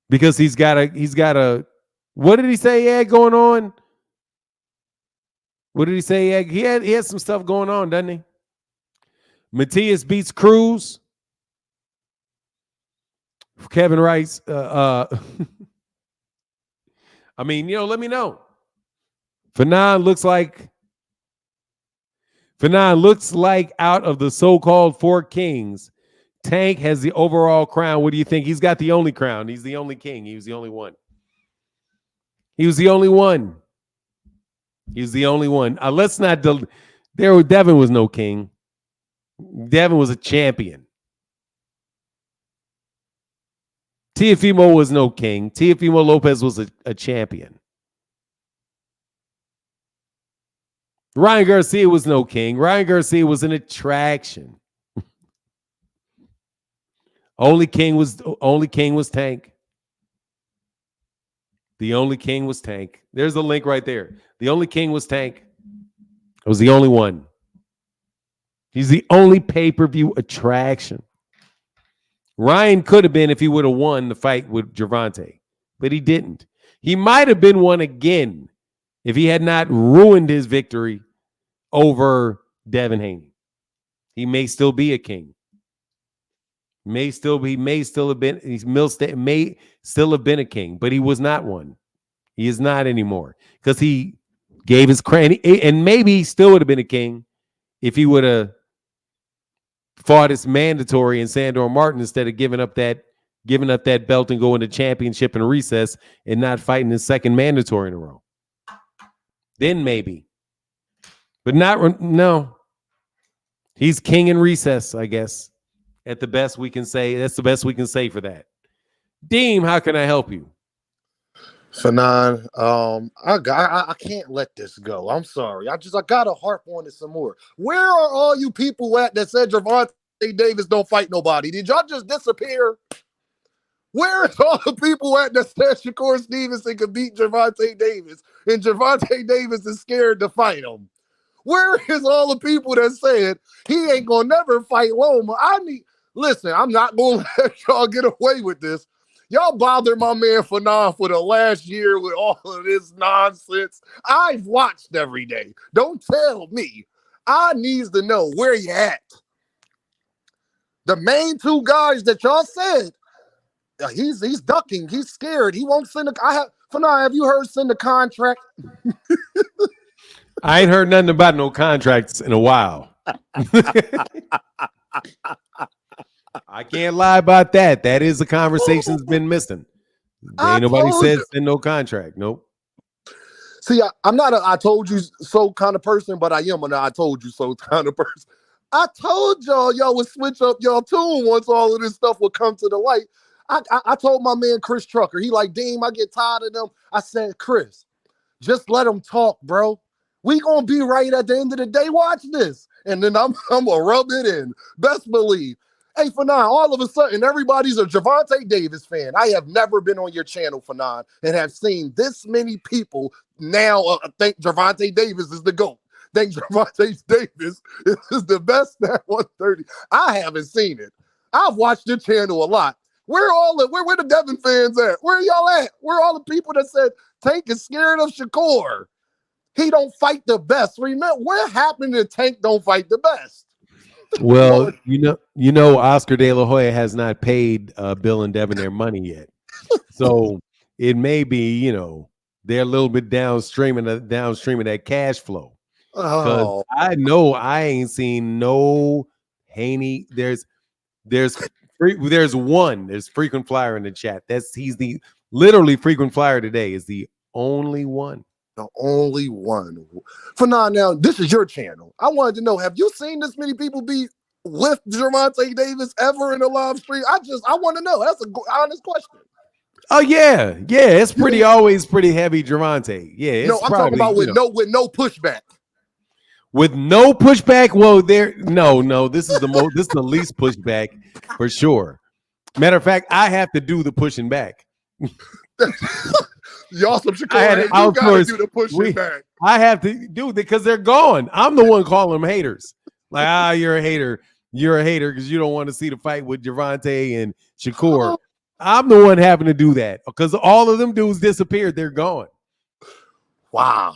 Because he's got a what did he say he had going on? What did he say he had? He had some stuff going on, doesn't he? Matias beats Cruz. Kevin Rice. I mean, let me know. Fanon looks like out of the so-called four kings, Tank has the overall crown. What do you think? He's got the only crown. He's the only king. He was the only one. Let's not. Devin was no king. Devin was a champion. Teofimo was no king. Teofimo Lopez was a champion. Ryan Garcia was no king. Ryan Garcia was an attraction. Only king was Tank. The only king was Tank. There's the link right there. The only king was Tank. It was the only one. He's the only pay-per-view attraction. Ryan could have been if he would have won the fight with Gervonta, but he didn't. He might have been one again if he had not ruined his victory over Devin Haney. He may still be a king. May still have been a king, but he was not one. He is not anymore because he gave his crown, and maybe he still would have been a king if he would have fought as mandatory in Sandor Martin instead of giving up that belt and going to championship and recess and not fighting his second mandatory in a row. Then maybe, but not no. He's king in recess, I guess. At the best we can say, that's the best we can say for that. Deem, how can I help you? Fanon, I can't let this go. I'm sorry. I gotta harp on it some more. Where are all you people at that said Gervonta Davis don't fight nobody? Did y'all just disappear? Where is all the people at that said Shakur Stevenson could beat Gervonta Davis and Gervonta Davis is scared to fight him? Where is all the people that said he ain't gonna never fight Loma? Listen, I'm not gonna let y'all get away with this. Y'all bothered my man Fanon for the last year with all of this nonsense. I've watched every day. Don't tell me. I needs to know where you at. The main two guys that y'all said, he's ducking. He's scared. He won't send Fanon, have you heard send a contract? I ain't heard nothing about no contracts in a while. I can't lie about that. That is a conversation's been missing. Ain't nobody said send no contract. Nope. See, I'm not a I told you so kind of person, but I am an I told you so kind of person. I told y'all would switch up y'all tune once all of this stuff would come to the light. I told my man Chris Trucker, he like, Deem, I get tired of them. I said, Chris, just let them talk, bro. We gonna be right at the end of the day. Watch this. And then I'm gonna rub it in. Best believe. Hey, Fanon, all of a sudden, everybody's a Gervonta Davis fan. I have never been on your channel, Fanon, and have seen this many people now think Gervonta Davis is the GOAT. Think Gervonta Davis is the best at 130. I haven't seen it. I've watched your channel a lot. Where the Devin fans at? Where y'all at? Where all the people that said Tank is scared of Shakur? He don't fight the best. Remember, what happened to Tank don't fight the best? Well, you know, Oscar De La Hoya has not paid Bill and Devin their money yet, so it may be they're a little bit downstream of that cash flow. Because I know I ain't seen no Haney. There's one. There's frequent flyer in the chat. He's the literally frequent flyer today is the only one. The only one. Fanon, now this is your channel. I wanted to know, have you seen this many people be with Gervonta Davis ever in a live stream? I want to know. That's an honest question. Oh yeah. It's always pretty heavy Gervonta. Yeah, it's I'm talking about with no pushback. With no pushback. Well, this is the least pushback for sure. Matter of fact, I have to do the pushing back. Y'all some Shakur, you gotta do the pushing back. I have to do it because they're gone. I'm the one calling them haters. Like, you're a hater. You're a hater because you don't want to see the fight with Gervonta and Shakur. I'm the one having to do that because all of them dudes disappeared. They're gone. Wow.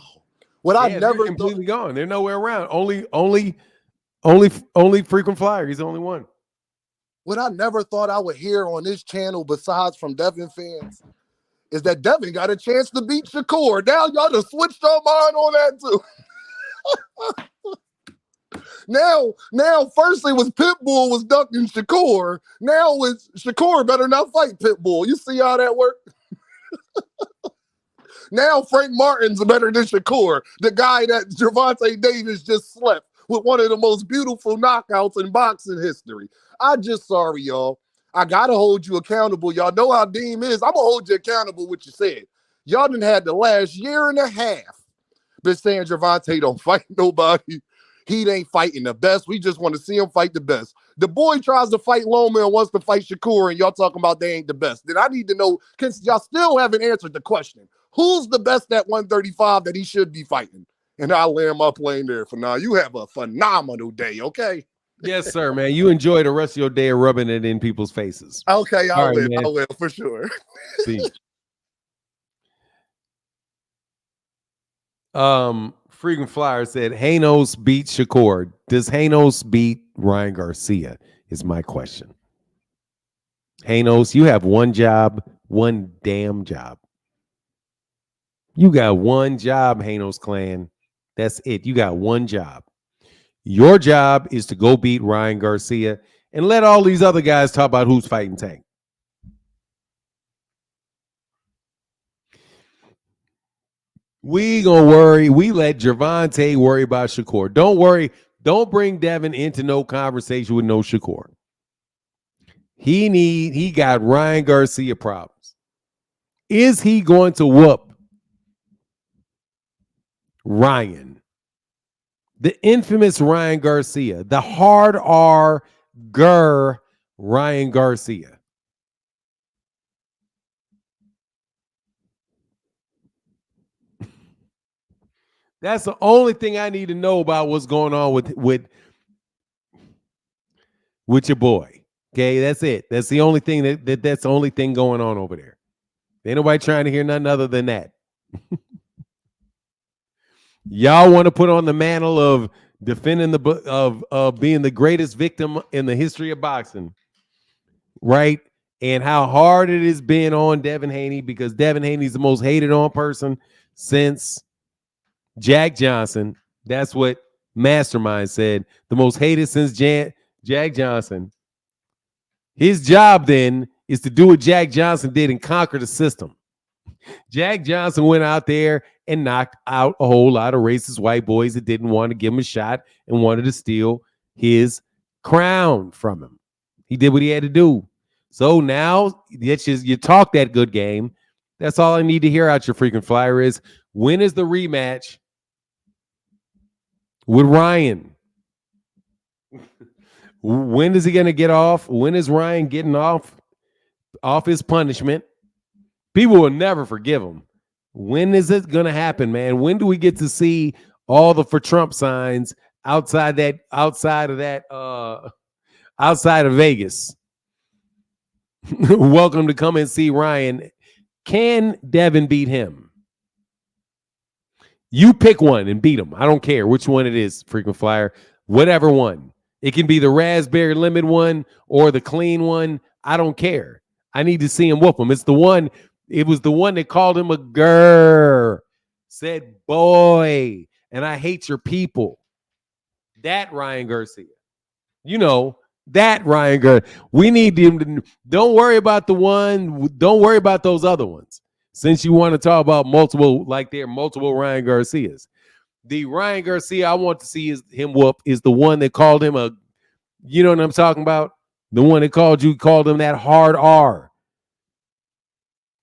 They're completely gone. They're nowhere around. Only frequent flyer. He's the only one. What I never thought I would hear on this channel, besides from Devin fans, is that Devin got a chance to beat Shakur. Now y'all just switched your mind on that too. now, first it was Pitbull was ducking Shakur. Now it's Shakur better not fight Pitbull. You see how that worked? Now Frank Martin's better than Shakur, the guy that Gervonta Davis just slept with one of the most beautiful knockouts in boxing history. Sorry, y'all. I gotta hold you accountable. Y'all know how Deem is. I'm gonna hold you accountable what you said. Y'all done had the last year and a half been saying Gervonta don't fight nobody. He ain't fighting the best. We just want to see him fight the best. The boy tries to fight Loma and wants to fight Shakur, and y'all talking about they ain't the best. Then I need to know, because y'all still haven't answered the question. Who's the best at 135 that he should be fighting? And I'll land my plane there for now. You have a phenomenal day, okay? Yes, sir, man. You enjoy the rest of your day of rubbing it in people's faces. Okay, I will for sure. See. Freaking Flyer said Hanos beat Shakur. Does Hanos beat Ryan Garcia? Is my question. Hanos, you have one job, one damn job. You got one job, Hanos clan. That's it. You got one job. Your job is to go beat Ryan Garcia and let all these other guys talk about who's fighting Tank. We gonna worry. We let Gervonta worry about Shakur. Don't worry. Don't bring Devin into no conversation with no Shakur. He got Ryan Garcia problems. Is he going to whoop Ryan? The infamous Ryan Garcia, the hard R Ryan Garcia. That's the only thing I need to know about what's going on with your boy. Okay, that's it. That's the only thing that's the only thing going on over there. Ain't nobody trying to hear nothing other than that. Y'all want to put on the mantle of defending of being the greatest victim in the history of boxing, right? And how hard it has been on Devin Haney, because Devin Haney's the most hated on person since Jack Johnson. That's what Mastermind said. The most hated since Jack Johnson. His job then is to do what Jack Johnson did and conquer the system. Jack Johnson went out there and knocked out a whole lot of racist white boys that didn't want to give him a shot and wanted to steal his crown from him. He did what he had to do. So now you talk that good game. That's all I need to hear out your freaking flyer is, when is the rematch with Ryan? When is he going to get off? When is Ryan getting off his punishment? People will never forgive him. When is it going to happen, man? When do we get to see all the for Trump signs outside of Vegas? Welcome to come and see Ryan. Can Devin beat him? You pick one and beat him. I don't care which one it is, freaking flyer. Whatever one. It can be the raspberry lemon one or the clean one. I don't care. I need to see him whoop him. It was the one that called him a grr, said boy, and I hate your people. That Ryan Garcia. You know, that Ryan Garcia. We need him to, don't worry about those other ones. Since you want to talk about multiple Ryan Garcias. The Ryan Garcia I want to see him whoop is the one that called him a, you know what I'm talking about? The one that called him that hard R.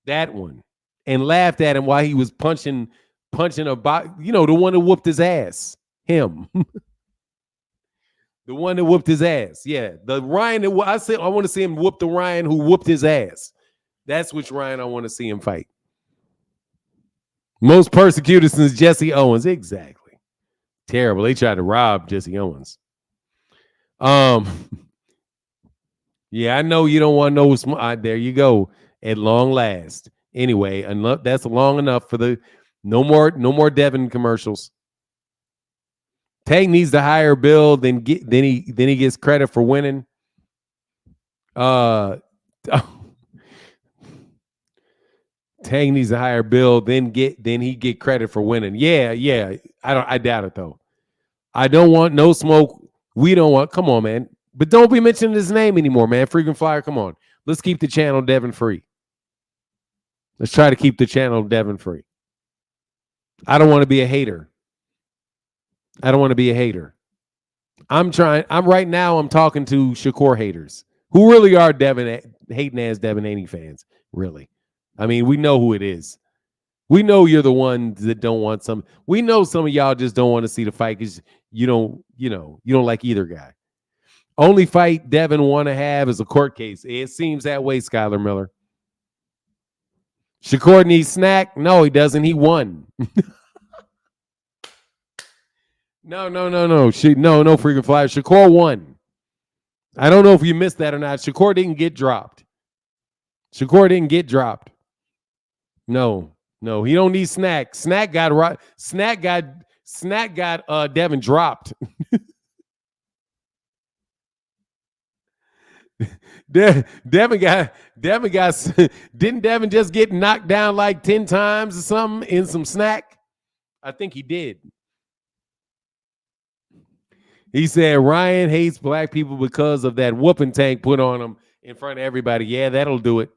That one. And laughed at him while he was punching a box. You know, the one that whooped his ass. Him. The one that whooped his ass. Yeah. The Ryan that I want to see him whoop the Ryan who whooped his ass. That's which Ryan I want to see him fight. Most persecuted since Jesse Owens. Exactly. Terrible. They tried to rob Jesse Owens. Yeah, I know you don't want no there you go. At long last. Anyway, that's long enough for the no more Devin commercials. Tank needs to hire Bill, then he gets credit for winning. Tank needs to hire Bill, then he get credit for winning. Yeah. I doubt it though. I don't want no smoke. We don't want. Come on, man. But don't be mentioning his name anymore, man. Freaking flyer. Come on. Let's keep the channel Devin free. Let's try to keep the channel Devin free. I don't want to be a hater. I'm talking to Shakur haters who really are hating ass Devin Haney fans. Really. I mean, we know who it is. We know you're the ones that don't want some. We know some of y'all just don't want to see the fight because you don't like either guy. Only fight Devin want to have is a court case. It seems that way, Skylar Miller. Shakur needs snack. No, he doesn't. He won. No. No, freaking flyer. Shakur won. I don't know if you missed that or not. Shakur didn't get dropped. No, he don't need snack. Snack got Devin dropped. Devin got didn't Devin just get knocked down like 10 times or something in some snack? I think he did. He said Ryan hates black people because of that whooping Tank put on him in front of everybody. Yeah, that'll do it.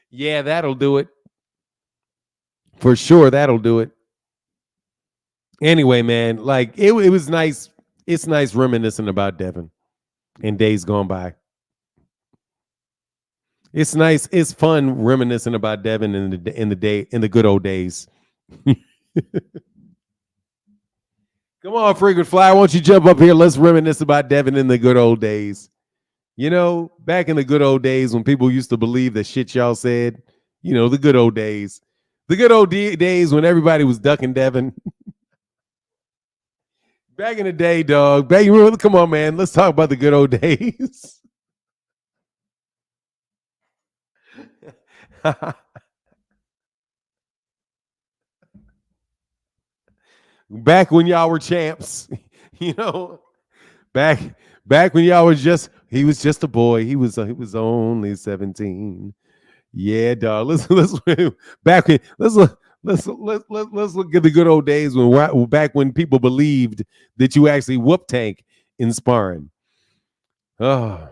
Yeah, that'll do it. For sure, that'll do it. Anyway, man, like it was nice. It's nice reminiscing about Devin and days gone by. It's nice. It's fun reminiscing about Devin in the good old days. Come on, frequent flyer. Won't you jump up here? Let's reminisce about Devin in the good old days. You know, back in the good old days when people used to believe the shit y'all said. You know, the good old days. The good old days when everybody was ducking Devin. Back in the day, dog. Come on, man. Let's talk about the good old days. Back when y'all were champs, you know. Back when y'all was he was just a boy. He was only 17. Yeah, dog. Let's back when let's look at the good old days when back when people believed that you actually whoop Tank in sparring. Oh.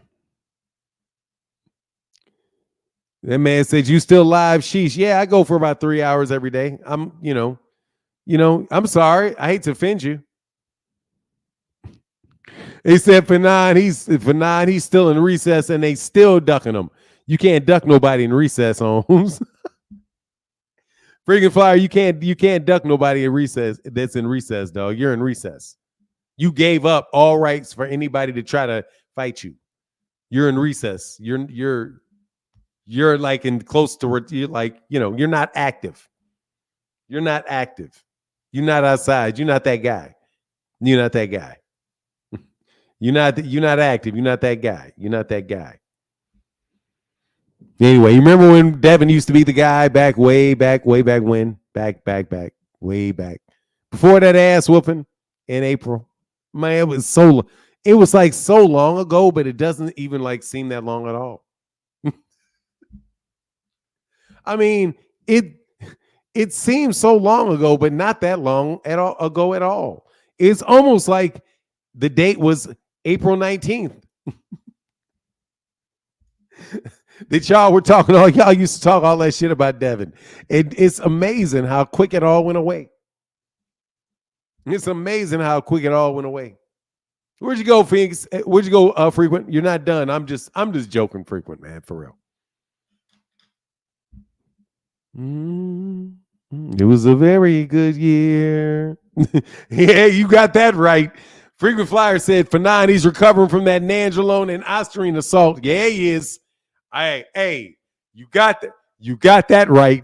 That man said you still live, sheesh. Yeah, I go for about 3 hours every day. I'm I'm sorry. I hate to offend you. He said for nine, he's still in recess and they still ducking him. You can't duck nobody in recess, Holmes. Freaking flyer, you can't duck nobody in recess that's in recess, dog. You're in recess. You gave up all rights for anybody to try to fight you. You're in recess. You're like in close to where you're like, you're not active. You're not active. You're not outside. You're not that guy. You're not that guy. You're not active. You're not that guy. You're not that guy. Anyway, you remember when Devin used to be the guy way back when? Way back. Before that ass whooping in April. Man, it was like so long ago, but it doesn't even like seem that long at all. I mean, it seems so long ago, but not that long at all. It's almost like the date was April 19th. That y'all were talking y'all used to talk all that shit about Devin. It's amazing how quick it all went away. It's amazing how quick it all went away. Where'd you go, Phoenix? Where'd you go, Frequent? You're not done. I'm just joking, Frequent, man, for real. It was a very good year. Yeah, you got that right. Frequent Flyer said for 9, he's recovering from that Nandrolone and Osterine assault. Yeah, he is. Hey, you got that. You got that right.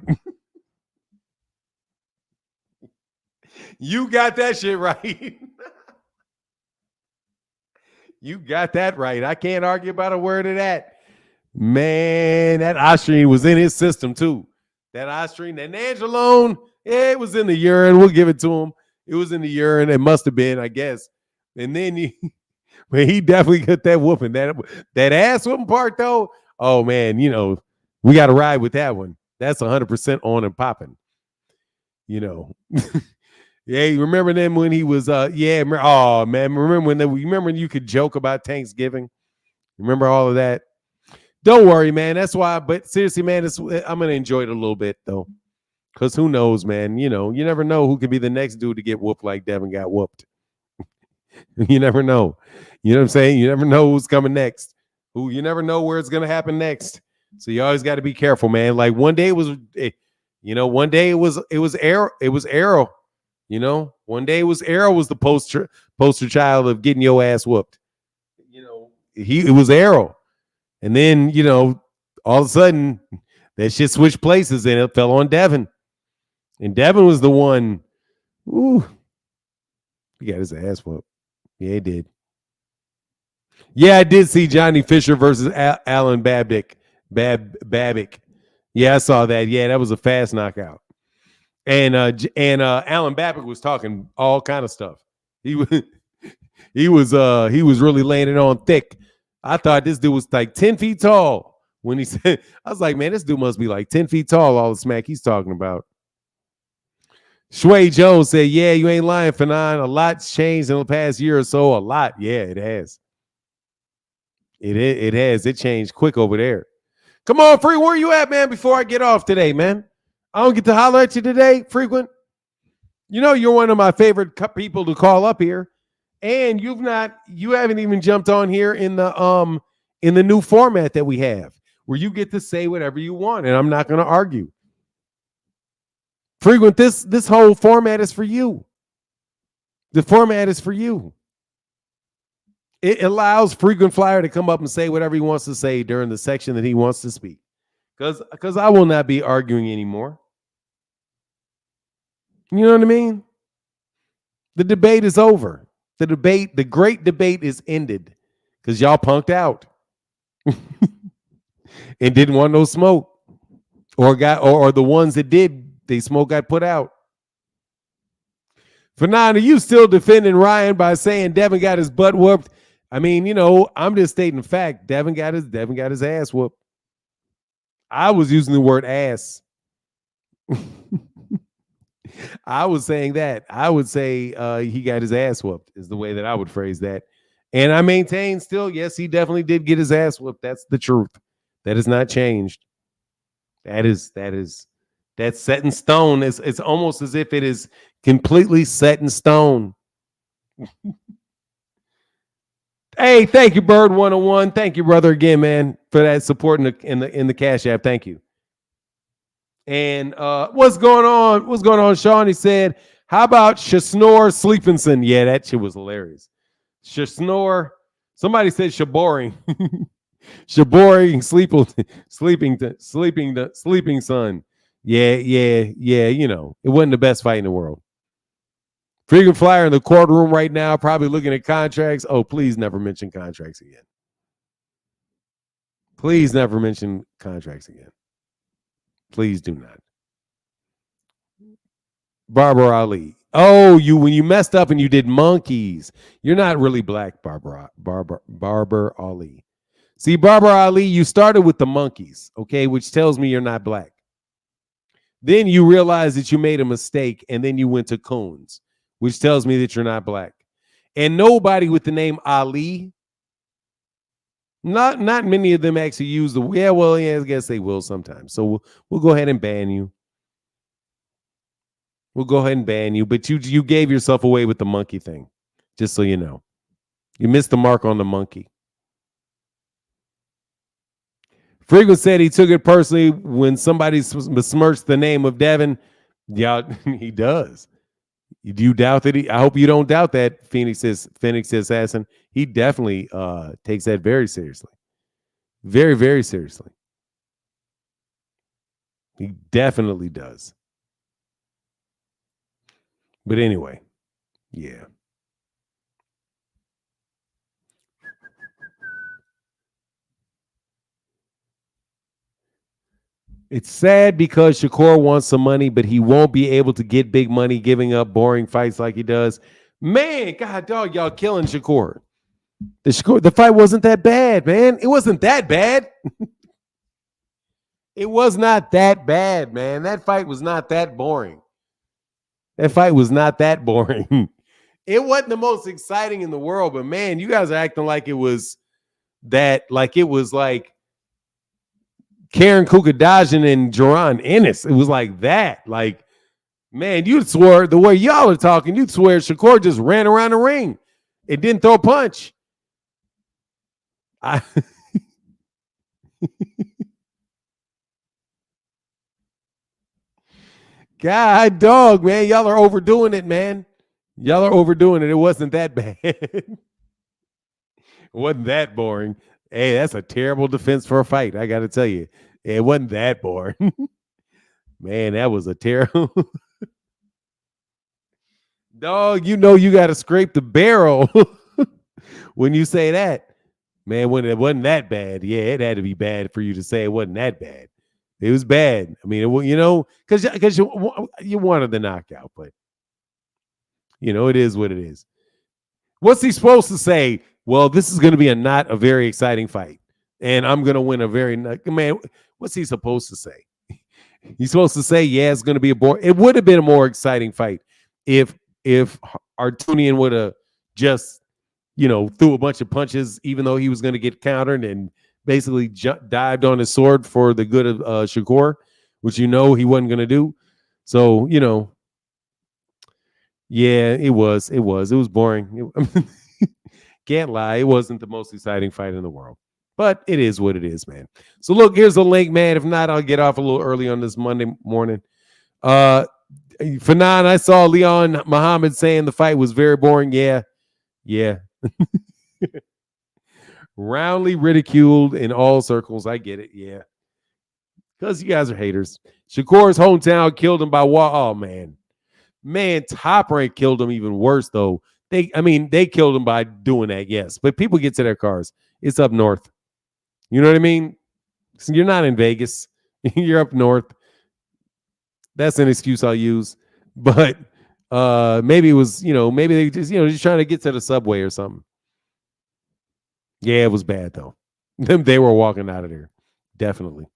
You got that shit right. You got that right. I can't argue about a word of that. Man, that Osterine was in his system too. That Osterine, that Nandrolone, yeah, it was in the urine. We'll give it to him. It was in the urine. It must have been, I guess. And then he definitely got that whooping. That ass whooping part though. Oh man, we got to ride with that one. That's 100% on and popping. Yeah, you remember them when he was oh man, remember when you could joke about Thanksgiving? Remember all of that? Don't worry, man. That's why, but seriously, man, I'm gonna enjoy it a little bit though. Cause who knows, man? You never know who could be the next dude to get whooped like Devin got whooped. You never know. You know what I'm saying? You never know who's coming next. You never know where it's gonna happen next. So you always got to be careful, man. Like one day it was Arrow. It was Arrow. One day Arrow was the poster child of getting your ass whooped. It was Arrow. And then, all of a sudden that shit switched places and it fell on Devin. And Devin was the one. Ooh. He got his ass whooped. Yeah, he did. Yeah, I did see Johnny Fisher versus Alan Babick. Yeah, I saw that. Yeah, that was a fast knockout. And Alan Babick was talking all kind of stuff. He was He was really laying it on thick. I thought this dude was like 10 feet tall when he said, I was like, man, this dude must be like 10 feet tall, all the smack he's talking about. Sway Jones said, yeah, you ain't lying, Fanon. A lot's changed in the past year or so. A lot. Yeah, it has. It has. It changed quick over there. Come on, Free. Where you at, man, before I get off today, man? I don't get to holler at you today, frequent. You know you're one of my favorite people to call up here. And you haven't even jumped on here in the new format that we have, where you get to say whatever you want, and I'm not going to argue. Frequent, this whole format is for you. The format is for you. It allows Frequent Flyer to come up and say whatever he wants to say during the section that he wants to speak. Because I will not be arguing anymore. You know what I mean? The debate is over. The great debate is ended because y'all punked out and didn't want no smoke, or the ones that did, they smoke got put out. Fanon, are you still defending Ryan by saying Devin got his butt whooped? I mean, I'm just stating fact. Devin got his ass whooped. I was using the word ass. I was saying that. I would say he got his ass whooped is the way that I would phrase that. And I maintain still, yes, he definitely did get his ass whooped. That's the truth. That has not changed. That's set in stone. It's almost as if it is completely set in stone. Hey, thank you, Bird 101. Thank you, brother, again, man, for that support in the Cash App. Thank you. And what's going on? What's going on, Sean? He said, how about Shakur Stevenson? Yeah, that shit was hilarious. Shakur. Somebody said Shaboring. Shaboring sleeping son. Yeah. It wasn't the best fight in the world. Freaking Flyer in the courtroom right now, probably looking at contracts. Oh, please never mention contracts again. Please never mention contracts again. Please do not. Barbara Ali. Oh, when you messed up and you did monkeys. You're not really black, Barbara Ali. See, Barbara Ali, you started with the monkeys, okay, which tells me you're not black. Then you realize that you made a mistake, and then you went to coons, which tells me that you're not black. And nobody with the name Ali, not many of them actually use the, I guess they will sometimes. So we'll go ahead and ban you. We'll go ahead and ban you, but you gave yourself away with the monkey thing, just so you know. You missed the mark on the monkey. Frequent said he took it personally when somebody besmirched the name of Devin. Yeah, he does. Do you doubt that? I hope you don't doubt that, Phoenix Assassin. He definitely takes that very seriously. Very, very seriously. He definitely does. But anyway, yeah. It's sad because Shakur wants some money, but he won't be able to get big money giving up boring fights like he does. Man, God, dog, y'all killing Shakur. The fight wasn't that bad, man. It wasn't that bad. It was not that bad, man. That fight was not that boring. That fight was not that boring. It wasn't the most exciting in the world, but man, you guys are acting like it was that, like it was like Karen Kukadajian and Jaron Ennis. It was like that. Like, man, you'd swear the way y'all are talking, you'd swear Shakur just ran around the ring. It didn't throw a punch. God, dog, man, y'all are overdoing it, man. Y'all are overdoing it. It wasn't that bad. It wasn't that boring. Hey, that's a terrible defense for a fight. I got to tell you, it wasn't that boring. Man, that was a terrible. Dog, you know you got to scrape the barrel when you say that. Man, when it wasn't that bad, yeah, it had to be bad for you to say it wasn't that bad. It was bad. I mean, because you wanted the knockout, but it is what it is. What's he supposed to say? Well, this is going to be not a very exciting fight, and I'm going to win a very man. What's he supposed to say? He's supposed to say, yeah, it's going to be a boring. It would have been a more exciting fight if Artunian would have just threw a bunch of punches, even though he was going to get countered and basically dived on his sword for the good of Shakur, which he wasn't going to do. So yeah, it was boring. Can't lie, it wasn't the most exciting fight in the world. But it is what it is, man. So look, here's the link, man. If not, I'll get off a little early on this Monday morning. Fanan, I saw Leon Muhammad saying the fight was very boring. Yeah. Roundly ridiculed in all circles. I get it. Yeah. Because you guys are haters. Shakur's hometown killed him by oh man. Man, Top Rank killed him even worse, though. They killed him by doing that, yes. But people get to their cars. It's up north. You know what I mean? So you're not in Vegas. You're up north. That's an excuse I'll use. But maybe it was, maybe they just trying to get to the subway or something. Yeah, it was bad, though. They were walking out of there. Definitely.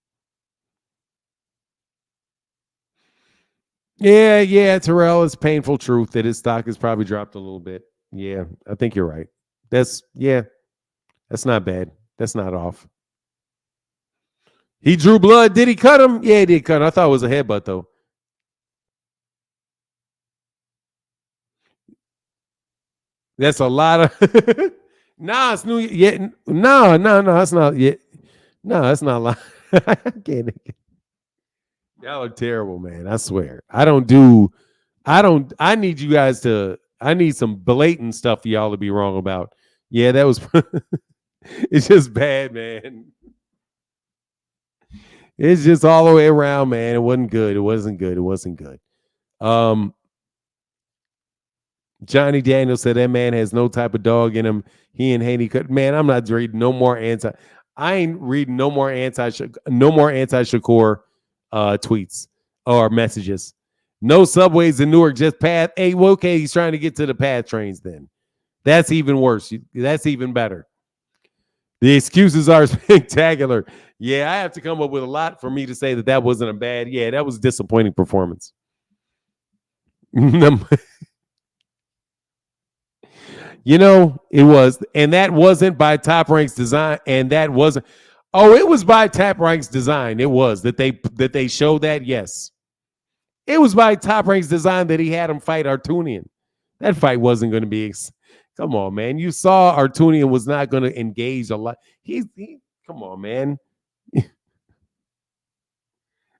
Yeah, Terrell, it's painful truth that his stock has probably dropped a little bit. Yeah, I think you're right. That's not bad. That's not off. He drew blood. Did he cut him? Yeah, he did cut him. I thought it was a headbutt, though. That's a lot of nah, it's new. Yeah, no, it's not yet. No, it's not a lot. I can't. Y'all are terrible, man. I swear. I need you guys to, I need some blatant stuff for y'all to be wrong about. Yeah, that was, it's just bad, man. It's just all the way around, man. It wasn't good. It wasn't good. Johnny Daniels said that man has no type of dog in him. He and Haney could, man, I'm not reading no more I ain't reading no more anti-Shakur tweets or messages. No subways in Newark, just path. Hey, well, okay, he's trying to get to the path trains then. That's even worse. That's even better. The excuses are spectacular. Yeah, I have to come up with a lot for me to say that wasn't a bad. Yeah, that was a disappointing performance. It was. And that wasn't by Top Rank's design. And that wasn't. Oh, it was by Top Rank's design. It was that they showed that. Yes. It was by Top Rank's design that he had him fight Artunian. That fight wasn't going to be. Come on, man. You saw Artunian was not going to engage a lot. Come on, man.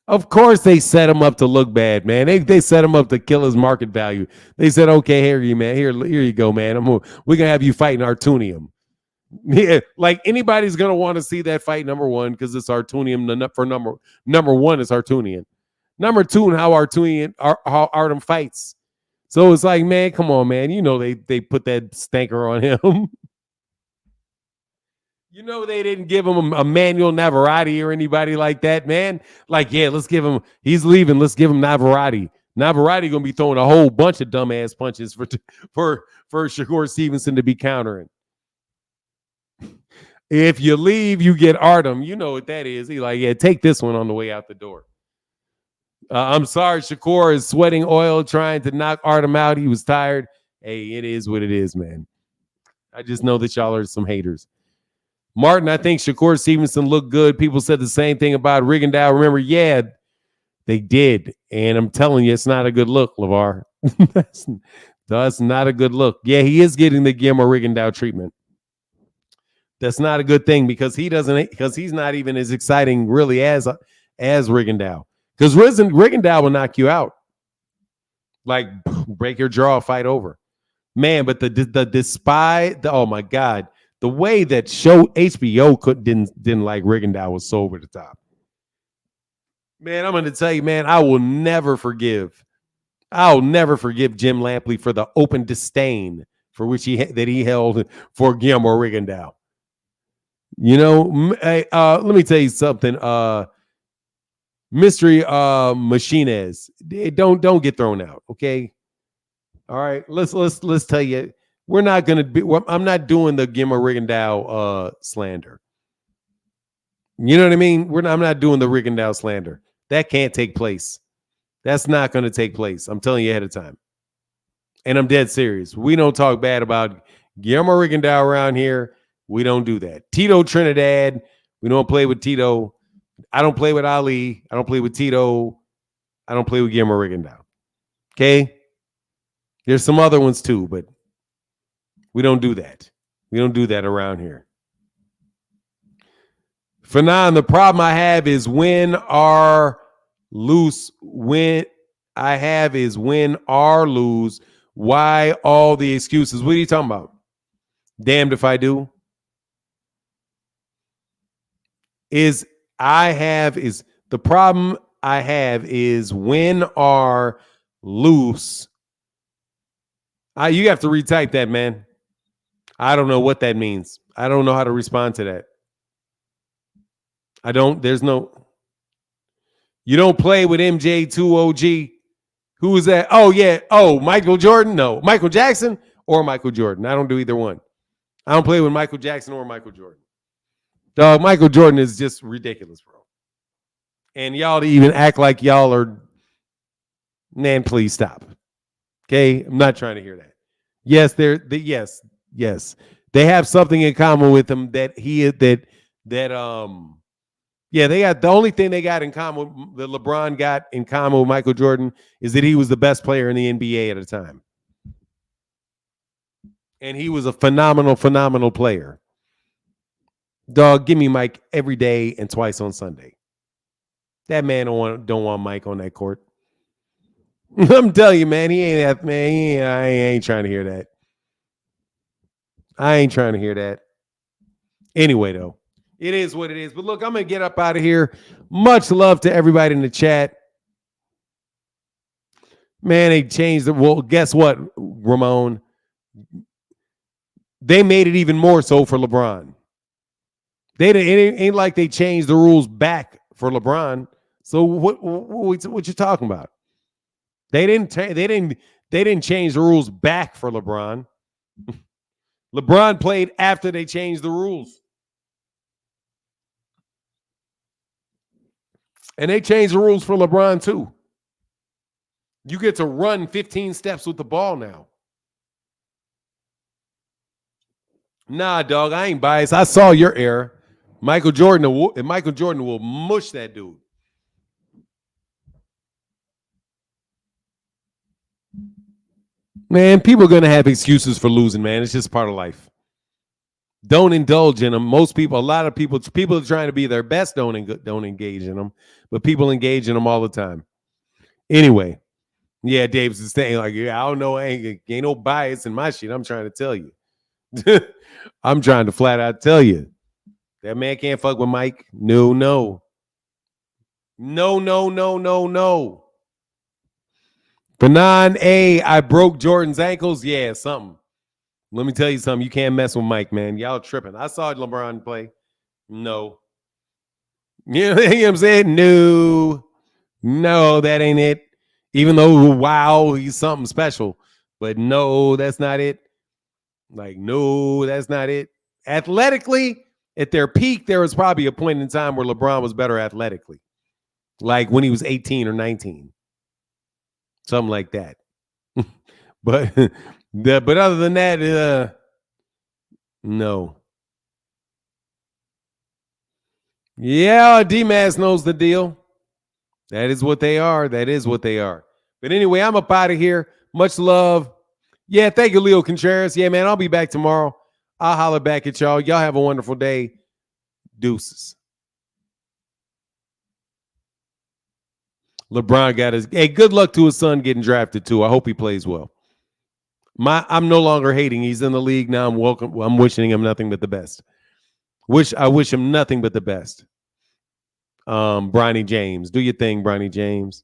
Of course, they set him up to look bad, man. They set him up to kill his market value. They said, "Okay, here you go, man. We're gonna have you fighting Artunium." Yeah, like anybody's gonna want to see that fight. Number one, because it's Artunium. For number one is Artunian. Number two, and how Artem fights. So it's like, man, come on, man. They put that stanker on him. They didn't give him a Manuel Navarrete or anybody like that, man. Like, yeah, let's give him. He's leaving. Let's give him Navarrete. Navarrete gonna be throwing a whole bunch of dumbass punches for Shakur Stevenson to be countering. If you leave, you get Artem. You know what that is. He's like, yeah, take this one on the way out the door. I'm sorry, Shakur is sweating oil trying to knock Artem out. He was tired. Hey, it is what it is, man. I just know that y'all are some haters. Martin, I think Shakur Stevenson looked good. People said the same thing about Rigondeaux. Remember, yeah, they did. And I'm telling you, it's not a good look, LeVar. That's not a good look. Yeah, he is getting the Guillermo Rigondeaux treatment. That's not a good thing because he's not even as exciting really as Rigondeaux. Because Rigondeaux will knock you out. Like break your jaw, fight over. Man, but oh my God. The way that HBO didn't like Rigondeaux was so over the top. Man, I'm going to tell you, man, I'll never forgive Jim Lampley for the open disdain for which he held for Guillermo Rigondeaux. Let me tell you something. Mystery Machines, don't get thrown out, okay? All right, let's tell you. We're not going to be. I'm not doing the Gimmer Rigondeaux slander. You know what I mean? I'm not doing the Rigondeaux slander. That can't take place. That's not going to take place. I'm telling you ahead of time. And I'm dead serious. We don't talk bad about Guillermo Rigondeaux around here. We don't do that. Tito Trinidad. We don't play with Tito. I don't play with Ali. I don't play with Tito. I don't play with Guillermo Rigondeaux. Okay? There's some other ones too, but we don't do that. We don't do that around here. For now, the problem I have is win or lose. Win or lose. Why all the excuses? What are you talking about? Damned if I do. The problem I have is win or lose. You have to retype that, man. I don't know what that means. I don't know how to respond to that. You don't play with MJ2 OG. Who is that? Oh, yeah. Oh, Michael Jordan? No. Michael Jackson or Michael Jordan? I don't do either one. I don't play with Michael Jackson or Michael Jordan. Dog, Michael Jordan is just ridiculous, bro. And y'all to even act like y'all are, man, please stop. Okay? I'm not trying to hear that. Yes, yes. They have something in common with him they got the only thing they got in common that LeBron got in common with Michael Jordan is that he was the best player in the NBA at the time. And he was a phenomenal player. Dog, give me Mike every day and twice on Sunday. That man don't want Mike on that court. I'm telling you, man, he ain't that man. I ain't trying to hear that. I ain't trying to hear that. Anyway, though, it is what it is. But look, I'm gonna get up out of here. Much love to everybody in the chat. Man, they changed the. Well, guess what, Ramon? They made it even more so for LeBron. It ain't like they changed the rules back for LeBron. So what you talking about? They didn't change the rules back for LeBron. LeBron played after they changed the rules. And they changed the rules for LeBron too. You get to run 15 steps with the ball now. Nah, dog, I ain't biased. I saw your error. Michael Jordan will mush that dude. Man, people are going to have excuses for losing, man. It's just part of life. Don't indulge in them. A lot of people are trying to be their best, don't engage in them. But people engage in them all the time. Anyway, yeah, Dave's is saying, like, yeah, I don't know. Ain't no bias in my shit. I'm trying to tell you. I'm trying to flat out tell you. That man can't fuck with Mike. No. Fanon A, I broke Jordan's ankles. Yeah, something. Let me tell you something. You can't mess with Mike, man. Y'all tripping. I saw LeBron play. No. You know what I'm saying? No, that ain't it. Even though, wow, he's something special. But no, that's not it. Like, no, that's not it. Athletically, at their peak, there was probably a point in time where LeBron was better athletically. Like when he was 18 or 19. Something like that. But other than that, no. Yeah, D-Mass knows the deal. That is what they are. But anyway, I'm up out of here. Much love. Yeah, thank you, Leo Contreras. Yeah, man, I'll be back tomorrow. I'll holler back at y'all. Y'all have a wonderful day. Deuces. LeBron got his. Hey, good luck to his son getting drafted too. I hope he plays well. I'm no longer hating. He's in the league now. I'm wishing him nothing but the best. I wish him nothing but the best. Bronny James, do your thing, Bronny James.